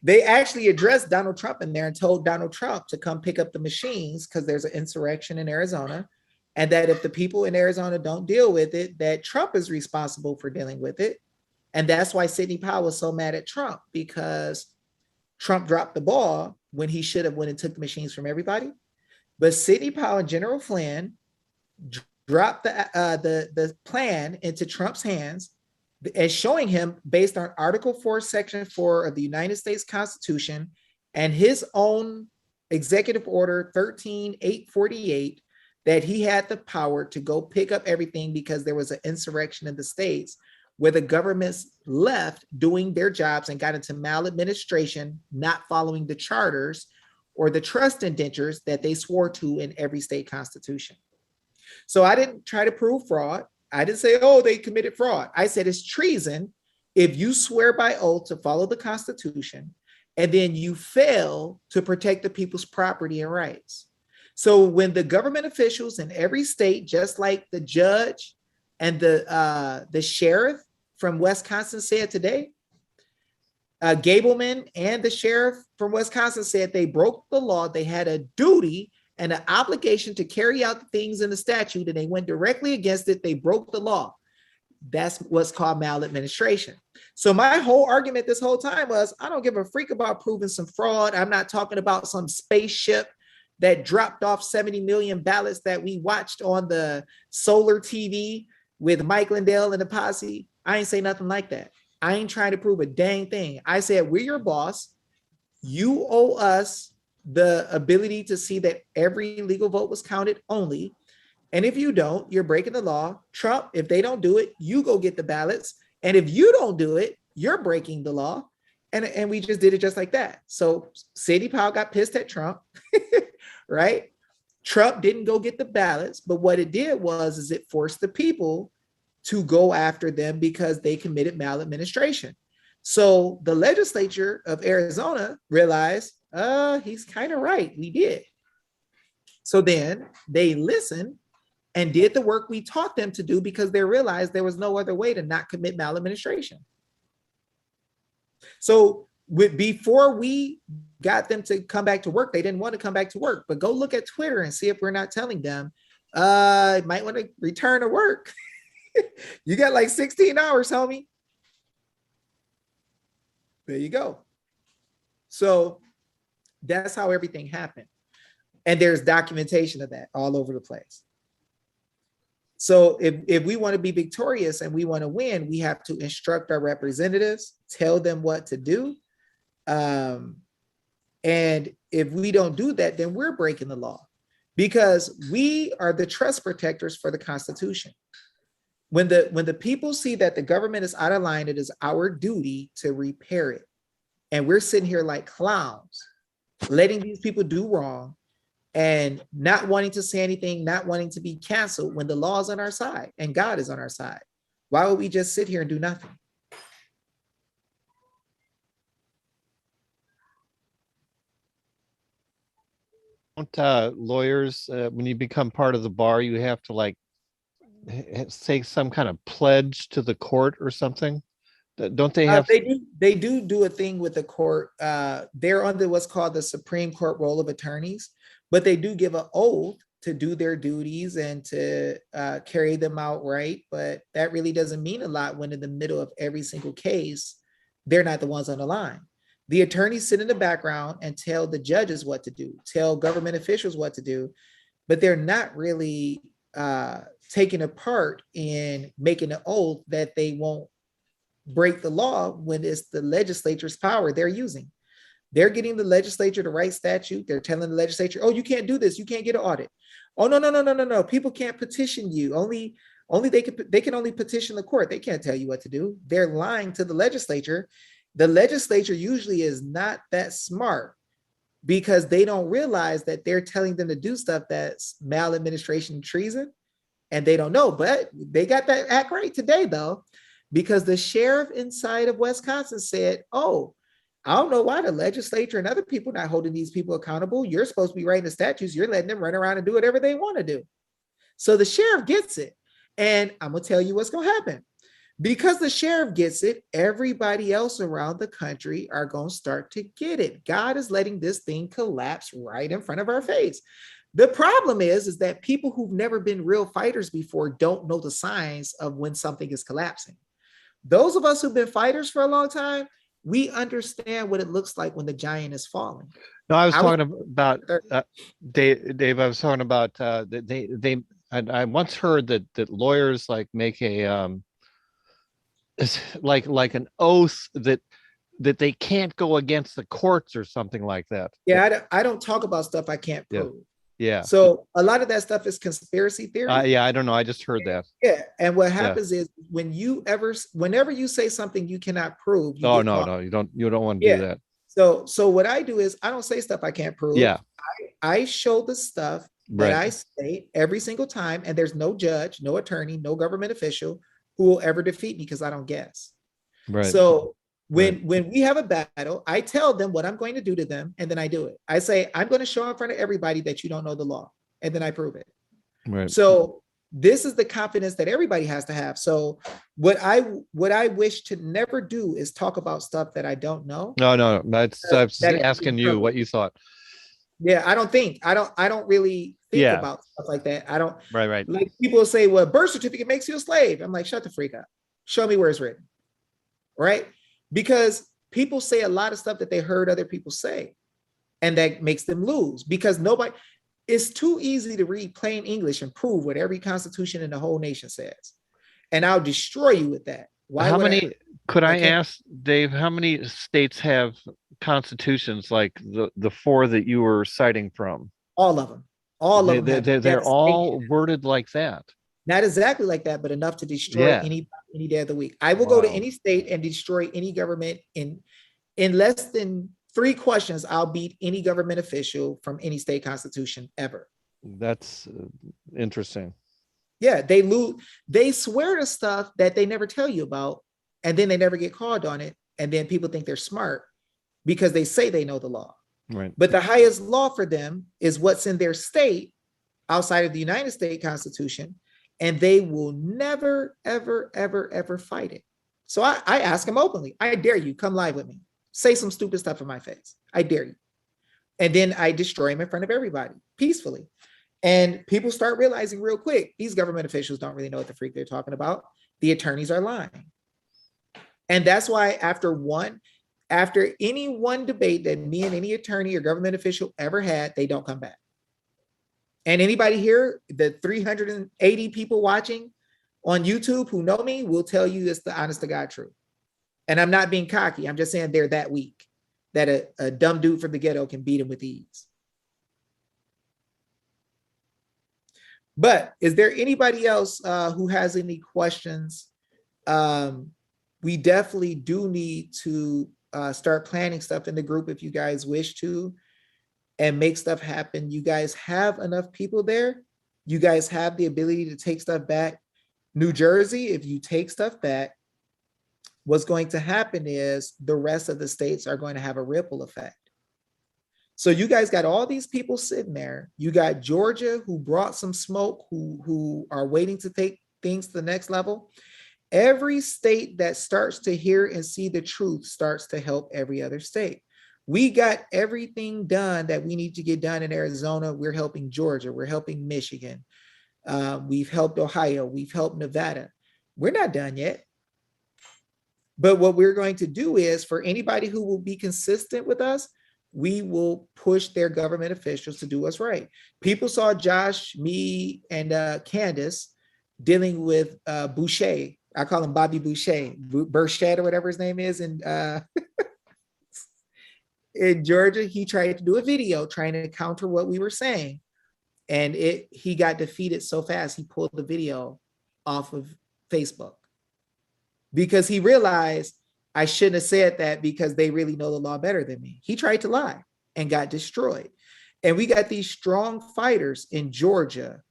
They actually addressed Donald Trump in there and told Donald Trump to come pick up the machines because there's an insurrection in Arizona, and that if the people in Arizona don't deal with it, that Trump is responsible for dealing with it. And that's why Sidney Powell was so mad at Trump, because Trump dropped the ball when he should have went and took the machines from everybody. But Sidney Powell and General Flynn dropped the plan into Trump's hands, as showing him, based on Article 4, Section 4 of the United States Constitution and his own Executive Order 13848, that he had the power to go pick up everything because there was an insurrection in the states where the governments left doing their jobs and got into maladministration, not following the charters or the trust indentures that they swore to in every state constitution. So I didn't try to prove fraud. I didn't say, oh, they committed fraud. I said it's treason if you swear by oath to follow the Constitution and then you fail to protect the people's property and rights. So when the government officials in every state, just like the judge and the sheriff from Wisconsin said today, Gableman and the sheriff from Wisconsin said they broke the law. They had a duty and an obligation to carry out the things in the statute, and they went directly against it. They broke the law. That's what's called maladministration. So my whole argument this whole time was, I don't give a freak about proving some fraud. I'm not talking about some spaceship that dropped off 70 million ballots that we watched on the solar TV with Mike Lindell and the posse. I ain't say nothing like that. I ain't trying to prove a dang thing. I said, we're your boss. You owe us the ability to see that every legal vote was counted only. And if you don't, you're breaking the law. Trump, if they don't do it, you go get the ballots. And if you don't do it, you're breaking the law. And we just did it just like that. So Sidney Powell got pissed at Trump, right? Trump didn't go get the ballots, but what it did was it forced the people to go after them because they committed maladministration. So the legislature of Arizona realized, he's kind of right. We did. So then they listened and did the work we taught them to do because they realized there was no other way to not commit maladministration. So before we got them to come back to work, they didn't want to come back to work. But go look at Twitter and see if we're not telling them, might want to return to work. You got like 16 hours, homie. There you go. So that's how everything happened. And there's documentation of that all over the place. So if we want to be victorious and we want to win, we have to instruct our representatives, tell them what to do. And if we don't do that, then we're breaking the law because we are the trust protectors for the Constitution. When the people see that the government is out of line, it is our duty to repair it. And we're sitting here like clowns, letting these people do wrong and not wanting to say anything, not wanting to be canceled when the law is on our side and God is on our side. Why would we just sit here and do nothing? Don't lawyers, when you become part of the bar, you have to like say some kind of pledge to the court or something? Don't they have? They do a thing with the court. They're under what's called the Supreme Court roll of attorneys, but they do give an oath to do their duties and to carry them out right. But that really doesn't mean a lot when in the middle of every single case, they're not the ones on the line. The attorneys sit in the background and tell the judges what to do, tell government officials what to do, but they're not really taking a part in making an oath that they won't break the law when it's the legislature's power they're using. They're getting the legislature to write statute. They're telling the legislature, oh, you can't do this. You can't get an audit. Oh, no, no, no, no, no, no. People can't petition you. Only they can only petition the court. They can't tell you what to do. They're lying to the legislature. The legislature usually is not that smart because they don't realize that they're telling them to do stuff that's maladministration and treason, and they don't know. But they got that act right today, though, because the sheriff inside of Wisconsin said, oh, I don't know why the legislature and other people not holding these people accountable. You're supposed to be writing the statutes. You're letting them run around and do whatever they want to do. So the sheriff gets it. And I'm going to tell you what's going to happen. Because the sheriff gets it, everybody else around the country are going to start to get it. God is letting this thing collapse right in front of our face. The problem is that people who've never been real fighters before don't know the signs of when something is collapsing. Those of us who've been fighters for a long time, we understand what it looks like when the giant is falling. No, I was talking about Dave. I was talking about I once heard that lawyers like make a like an oath that they can't go against the courts or something like that. Yeah, I don't talk about stuff I can't prove. Yeah. So a lot of that stuff is conspiracy theory. Yeah, I don't know. I just heard that. Yeah, and what happens is whenever you say something you cannot prove. No, you don't want to do that. So what I do is I don't say stuff I can't prove. Yeah. I show the stuff that I say every single time, and there's no judge, no attorney, no government official who will ever defeat me because I don't guess. Right. So when we have a battle, I tell them what I'm going to do to them, and then I do it. I say, I'm going to show in front of everybody that you don't know the law, and then I prove it. Right. So this is the confidence that everybody has to have. So what I wish to never do is talk about stuff that I don't know. No. That's asking you what you thought. Yeah, I don't really think about stuff like that. I don't. Right. Like people say, well, birth certificate makes you a slave. I'm like, shut the freak up. Show me where it's written. Right? Because people say a lot of stuff that they heard other people say, and that makes them lose because it's too easy to read plain English and prove what every constitution in the whole nation says. And I'll destroy you with that. Could I ask, Dave, how many states have constitutions like the four that you were citing from? All of them. All of them. They're all worded like that. Not exactly like that, but enough to destroy any day of the week. I will go to any state and destroy any government in less than 3 questions. I'll beat any government official from any state constitution ever. That's interesting. Yeah, they swear to stuff that they never tell you about, and then they never get called on it, and then people think they're smart because they say they know the law. Right. But the highest law for them is what's in their state outside of the United States Constitution, and they will never, ever, ever, ever fight it. So I ask them openly, I dare you, come live with me. Say some stupid stuff in my face. I dare you. And then I destroy them in front of everybody peacefully. And people start realizing real quick, these government officials don't really know what the freak they're talking about. The attorneys are lying. And that's why after any one debate that me and any attorney or government official ever had, they don't come back. And anybody here, the 380 people watching on YouTube who know me will tell you it's the honest to God truth. And I'm not being cocky. I'm just saying they're that weak that a dumb dude from the ghetto can beat them with ease. But is there anybody else who has any questions? We definitely do need to start planning stuff in the group if you guys wish to, and make stuff happen. You guys have enough people there. You guys have the ability to take stuff back. New Jersey, if you take stuff back, what's going to happen is the rest of the states are going to have a ripple effect. So you guys got all these people sitting there. You got Georgia, who brought some smoke, who are waiting to take things to the next level. Every state that starts to hear and see the truth starts to help every other state. We got everything done that we need to get done in Arizona. We're helping Georgia. We're helping Michigan. We've helped Ohio. We've helped Nevada. We're not done yet. But what we're going to do is, for anybody who will be consistent with us, we will push their government officials to do us right. People saw Josh, me, and Candace dealing with Boucher. I call him Bobby Boucher, Burchett or whatever his name is, and in Georgia, he tried to do a video trying to counter what we were saying. And he got defeated so fast, he pulled the video off of Facebook because he realized I shouldn't have said that because they really know the law better than me. He tried to lie and got destroyed. And we got these strong fighters in Georgia,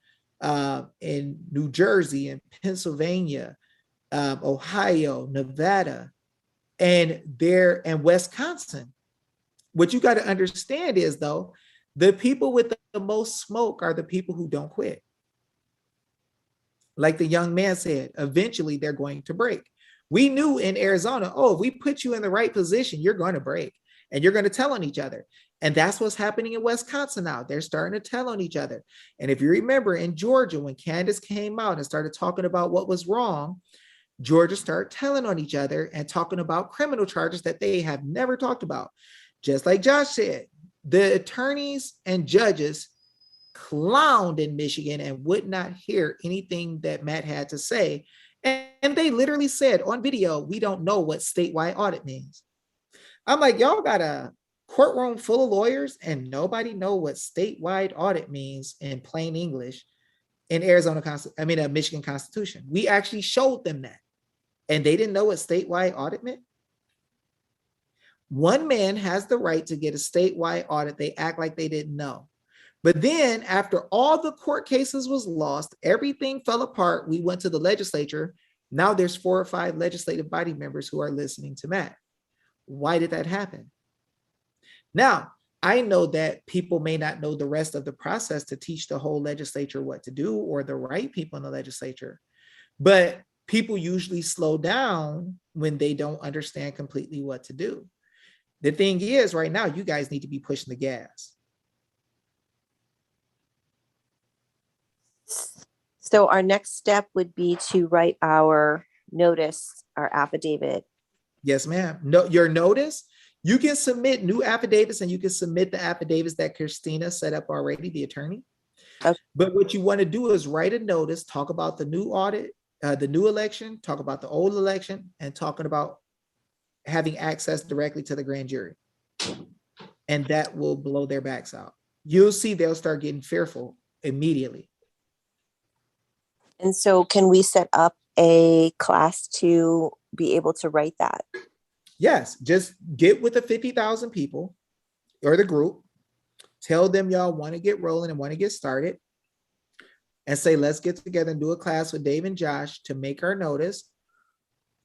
in New Jersey, in Pennsylvania, Ohio, Nevada, and Wisconsin. What you got to understand is, though, the people with the most smoke are the people who don't quit. Like the young man said, eventually they're going to break. We knew in Arizona, oh, if we put you in the right position, you're going to break and you're going to tell on each other. And that's what's happening in Wisconsin now. They're starting to tell on each other. And if you remember in Georgia, when Candace came out and started talking about what was wrong, Georgia started telling on each other and talking about criminal charges that they have never talked about. Just like Josh said, the attorneys and judges clowned in Michigan and would not hear anything that Matt had to say. And they literally said on video, we don't know what statewide audit means. I'm like, y'all got a courtroom full of lawyers and nobody know what statewide audit means in plain English in Michigan Constitution. We actually showed them that and they didn't know what statewide audit meant. One man has the right to get a statewide audit. They act like they didn't know. But then after all the court cases was lost, everything fell apart. We went to the legislature. Now there's 4 or 5 legislative body members who are listening to Matt. Why did that happen? Now, I know that people may not know the rest of the process to teach the whole legislature what to do or the right people in the legislature, but people usually slow down when they don't understand completely what to do. The thing is, right now, you guys need to be pushing the gas. So our next step would be to write our notice, our affidavit. Yes, ma'am. No, your notice, you can submit new affidavits and you can submit the affidavits that Christina set up already, the attorney. Okay. But what you want to do is write a notice, talk about the new audit, the new election, talk about the old election, and talking about having access directly to the grand jury. And that will blow their backs out. You'll see they'll start getting fearful immediately. And so can we set up a class to be able to write that? Yes, just get with the 50,000 people or the group, tell them y'all want to get rolling and want to get started, and say, let's get together and do a class with Dave and Josh to make our notice.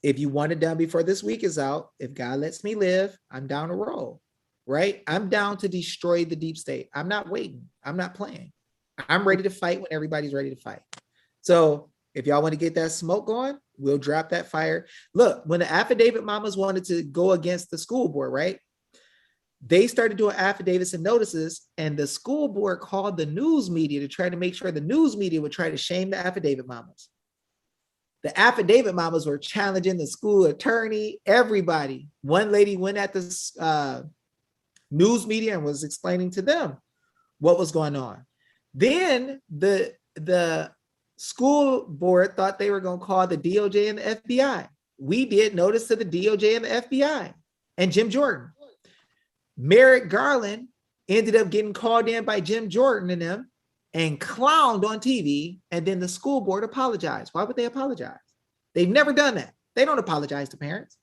If you want it done before this week is out, if God lets me live, I'm down to roll, right? I'm down to destroy the deep state. I'm not waiting. I'm not playing. I'm ready to fight when everybody's ready to fight. So if y'all want to get that smoke going, we'll drop that fire. Look, when the affidavit mamas wanted to go against the school board, right? They started doing affidavits and notices, and the school board called the news media to try to make sure the news media would try to shame the affidavit mamas. The affidavit mamas were challenging the school attorney, everybody. One lady went at the news media and was explaining to them what was going on. Then the school board thought they were going to call the DOJ and the FBI. We did notice to the DOJ and the FBI and Jim Jordan. Merrick Garland ended up getting called in by Jim Jordan and them and clowned on TV, and then the school board apologized. Why would they apologize? They've never done that. They don't apologize to parents.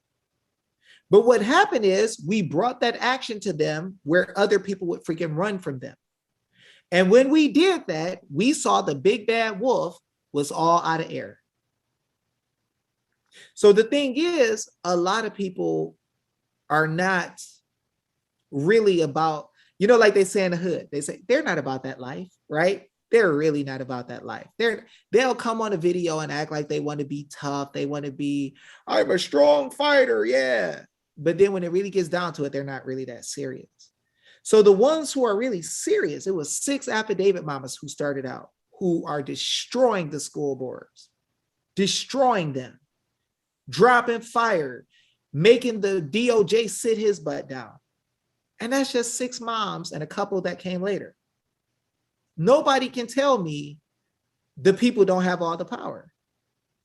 But what happened is we brought that action to them where other people would freaking run from them. And when we did that, we saw the big bad wolf was all out of air. So the thing is, a lot of people are not really about, like they say in the hood, they say they're not about that life, right? They're really not about that life. They'll come on a video and act like they want to be tough. They want to be, I'm a strong fighter, yeah. But then when it really gets down to it, they're not really that serious. So the ones who are really serious, it was 6 affidavit mamas who started out, who are destroying the school boards, destroying them, dropping fire, making the DOJ sit his butt down. And that's just 6 moms and a couple that came later. Nobody can tell me the people don't have all the power.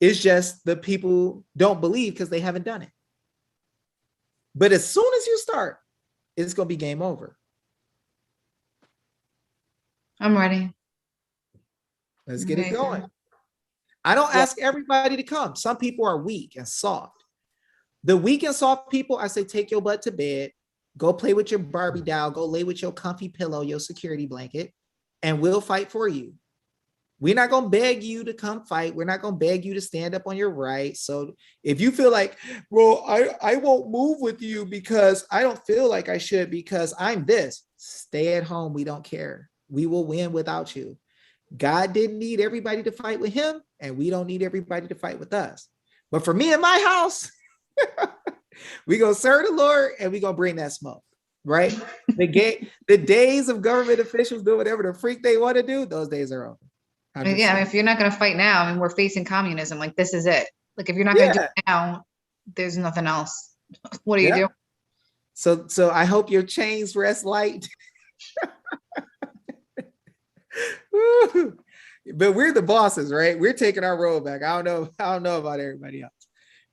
It's just the people don't believe because they haven't done it. But as soon as you start, it's gonna be game over. I'm ready. Let's get it Okay. going. I don't Yeah. ask everybody to come. Some people are weak and soft. The weak and soft people, I say, take your butt to bed, go play with your Barbie doll, go lay with your comfy pillow, your security blanket, and we'll fight for you. We're not going to beg you to come fight. We're not going to beg you to stand up on your rights. So if you feel like, well, I won't move with you because I don't feel like I should because I'm this, stay at home. We don't care. We will win without you. God didn't need everybody to fight with him, and we don't need everybody to fight with us. But for me and my house, we gonna serve the Lord and we gonna bring that smoke, right? The days of government officials do whatever the freak they want to do, those days are over. I mean, yeah, I mean, if you're not going to fight now, I mean, we're facing communism. Like, this is it. Like, if you're not going to do it now, there's nothing else. What do you do? So I hope your chains rest light. But we're the bosses, right? We're taking our role back. I don't know about everybody else,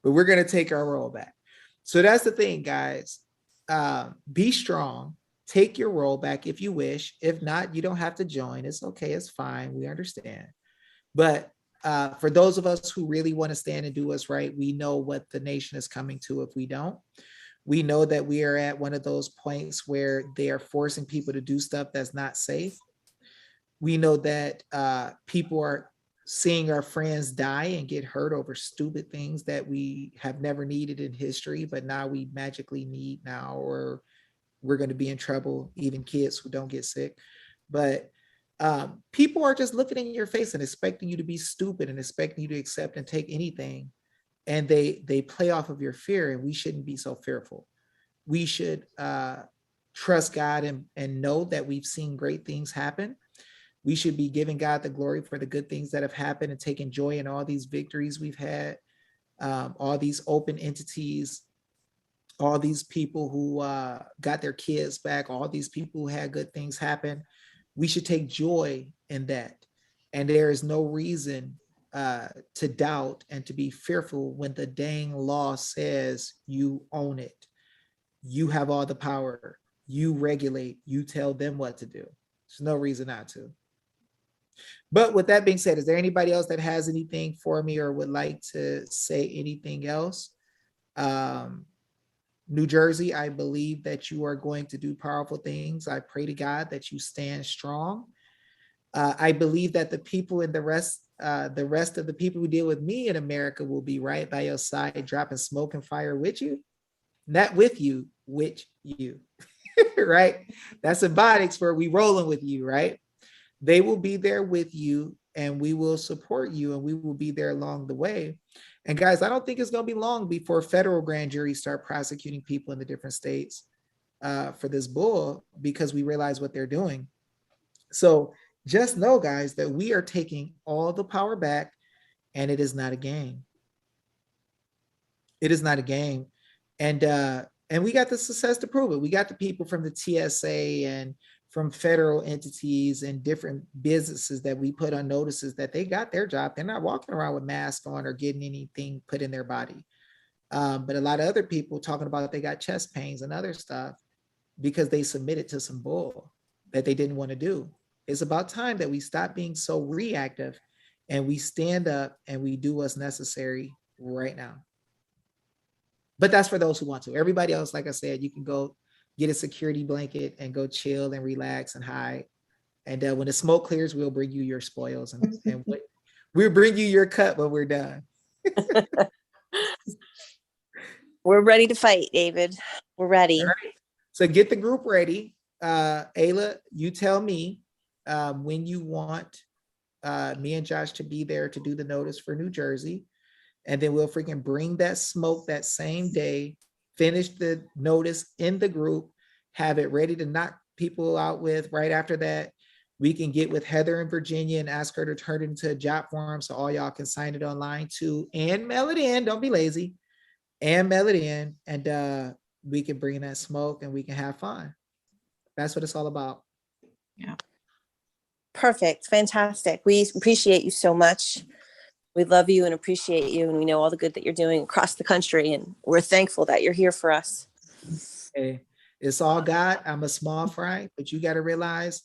but we're going to take our role back. So that's the thing, guys. Be strong. Take your role back if you wish. If not, you don't have to join. It's okay. It's fine. We understand. But for those of us who really want to stand and do what's right, we know what the nation is coming to if we don't. We know that we are at one of those points where they are forcing people to do stuff that's not safe. We know that people are seeing our friends die and get hurt over stupid things that we have never needed in history, but now we magically need now, or we're going to be in trouble, even kids who don't get sick. But people are just looking in your face and expecting you to be stupid and expecting you to accept and take anything. And they play off of your fear, and we shouldn't be so fearful. We should trust God and know that we've seen great things happen. We should be giving God the glory for the good things that have happened and taking joy in all these victories we've had, all these open entities, all these people who got their kids back, all these people who had good things happen. We should take joy in that. And there is no reason to doubt and to be fearful when the dang law says you own it. You have all the power. You regulate. You tell them what to do. There's no reason not to. But with that being said, is there anybody else that has anything for me or would like to say anything else? New Jersey, I believe that you are going to do powerful things. I pray to God that you stand strong. I believe that the people in the rest of the people who deal with me in America will be right by your side, dropping smoke and fire with you. Not with you, with you, right? That's symbolics for we rolling with you, right? They will be there with you, and we will support you, and we will be there along the way. And guys, I don't think it's going to be long before federal grand juries start prosecuting people in the different states for this bull, because we realize what they're doing. So just know, guys, that we are taking all the power back, and it is not a game. It is not a game. And we got the success to prove it. We got the people from the TSA and from federal entities and different businesses that we put on notices that they got their job. They're not walking around with masks on or getting anything put in their body. But a lot of other people talking about they got chest pains and other stuff because they submitted to some bull that they didn't want to do. It's about time that we stop being so reactive and we stand up and we do what's necessary right now. But that's for those who want to. Everybody else, like I said, you can go get a security blanket and go chill and relax and hide. And when the smoke clears, we'll bring you your spoils and we'll bring you your cut when we're done. We're ready to fight, David. We're ready. All right. So get the group ready. Ayla, you tell me when you want me and Josh to be there to do the notice for New Jersey. And then we'll freaking bring that smoke that same day, finish the notice in the group, have it ready to knock people out with. Right after that, we can get with Heather in Virginia and ask her to turn it into a job form so all y'all can sign it online too and mail it in. Don't be lazy. And mail it in. And we can bring that smoke and we can have fun. That's what it's all about. Yeah. Perfect. Fantastic. We appreciate you so much. We love you and appreciate you, and we know all the good that you're doing across the country, and we're thankful that you're here for us. Hey, It's all God. I'm a small fry, but you got to realize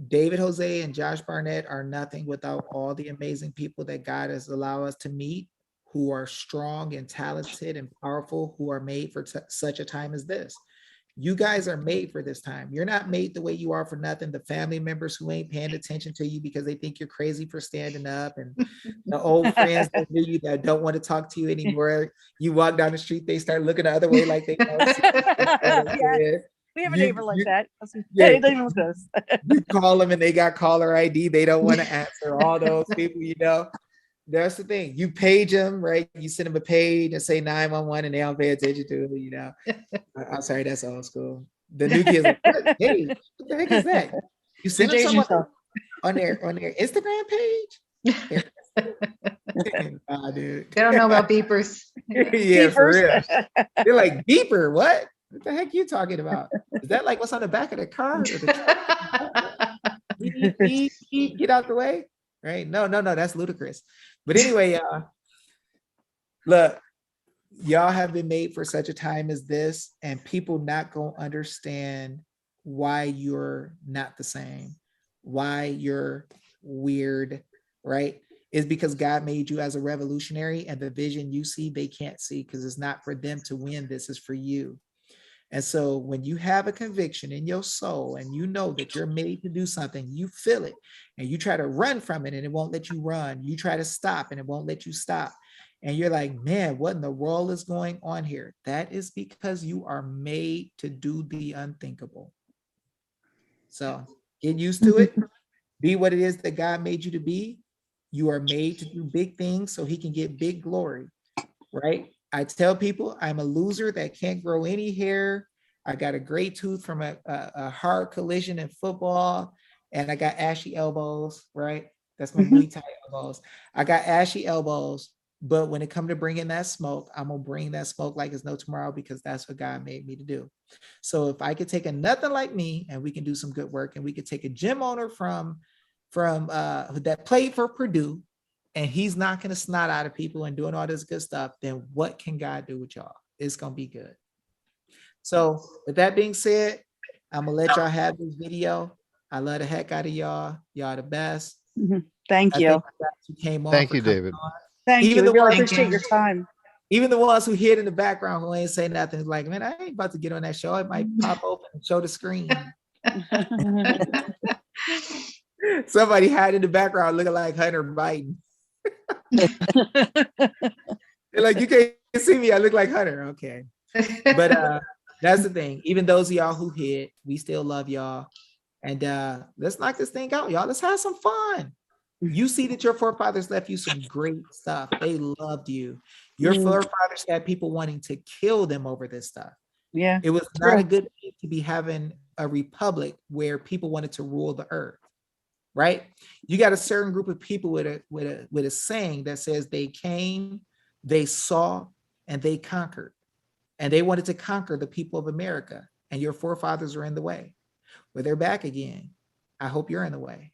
David Jose and Josh Barnett are nothing without all the amazing people that God has allowed us to meet, who are strong and talented and powerful, who are made for such a time as this. You guys are made for this time. You're not made the way you are for nothing. The family members who ain't paying attention to you because they think you're crazy for standing up, and the old friends that knew you that don't want to talk to you anymore. You walk down the street, they start looking the other way like they don't see Yeah. We have a neighbor like that. yeah. They don't even look at us. You call them and they got caller ID. They don't want to answer. All those people, that's the thing. You page them, right? You send them a page and say 911 and they don't pay attention to it, I'm sorry, that's old school. The new kids like, hey, what the heck is that? You send them someone on their Instagram page? Dude. They don't know about beepers. Yeah, for real. They're like, beeper, what? What the heck you talking about? Is that like what's on the back of the car? Or get out the way, right? No, that's ludicrous. But anyway, look, y'all have been made for such a time as this, and people not gonna understand why you're not the same, why you're weird, right? Is because God made you as a revolutionary, and the vision you see, they can't see because it's not for them to win. This is for you. And so when you have a conviction in your soul and you know that you're made to do something, you feel it and you try to run from it and it won't let you run. You try to stop and it won't let you stop. And you're like, man, what in the world is going on here? That is because you are made to do the unthinkable. So get used to it. Be what it is that God made you to be. You are made to do big things so he can get big glory, right? I tell people I'm a loser that can't grow any hair. I got a great tooth from a hard collision in football, and I got ashy elbows, right? That's my Muay Thai elbows. I got ashy elbows, but when it comes to bringing that smoke, I'm gonna bring that smoke like it's no tomorrow because that's what God made me to do. So if I could take a nothing like me and we can do some good work, and we could take a gym owner from that played for Purdue, and he's knocking the snot out of people and doing all this good stuff, then what can God do with y'all? It's gonna be good. So with that being said, I'm gonna let y'all have this video. I love the heck out of y'all. Y'all the best. Thank you. You came on. Thank you, David. Thank Even you. We the really ones- appreciate your time. Even the ones who hid in the background who ain't say nothing, like, man, I ain't about to get on that show. It might pop open and show the screen. Somebody hide in the background looking like Hunter Biden. They're like, you can't see me. I look like Hunter. Okay. But that's the thing. Even those of y'all who hid, we still love y'all. And let's knock this thing out, y'all. Let's have some fun. You see that your forefathers left you some great stuff. They loved you. Your forefathers had people wanting to kill them over this stuff. Yeah. It was not a good thing to be having a republic where people wanted to rule the earth, right? You got a certain group of people with a saying that says they came, they saw, and they conquered. And they wanted to conquer the people of America. And your forefathers are in the way. Well, they're back again. I hope you're in the way.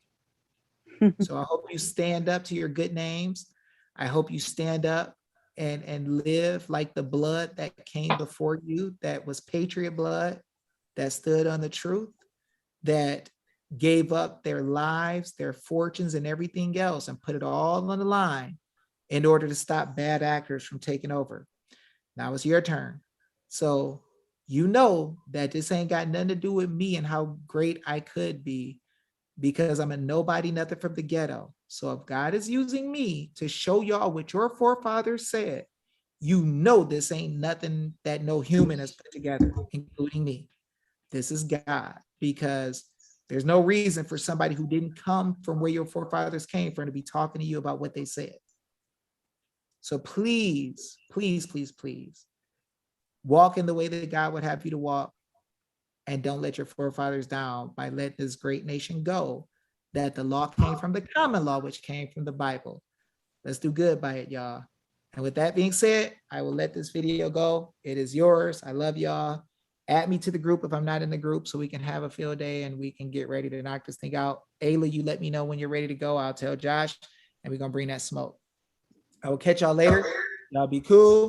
So I hope you stand up to your good names. I hope you stand up and live like the blood that came before you, that was patriot blood, that stood on the truth, that gave up their lives, their fortunes, and everything else, and put it all on the line in order to stop bad actors from taking over. Now it's your turn. So you know that this ain't got nothing to do with me and how great I could be, because I'm a nobody, nothing from the ghetto. So if God is using me to show y'all what your forefathers said, you know this ain't nothing that no human has put together, including me. This is God, because there's no reason for somebody who didn't come from where your forefathers came from to be talking to you about what they said. So please, please, please, please, walk in the way that God would have you to walk, and don't let your forefathers down by letting this great nation go, that the law came from the common law, which came from the Bible. Let's do good by it, y'all. And with that being said, I will let this video go. It is yours. I love y'all. Add me to the group if I'm not in the group so we can have a field day and we can get ready to knock this thing out. Ayla, you let me know when you're ready to go. I'll tell Josh, and we're going to bring that smoke. I will catch y'all later. Y'all be cool.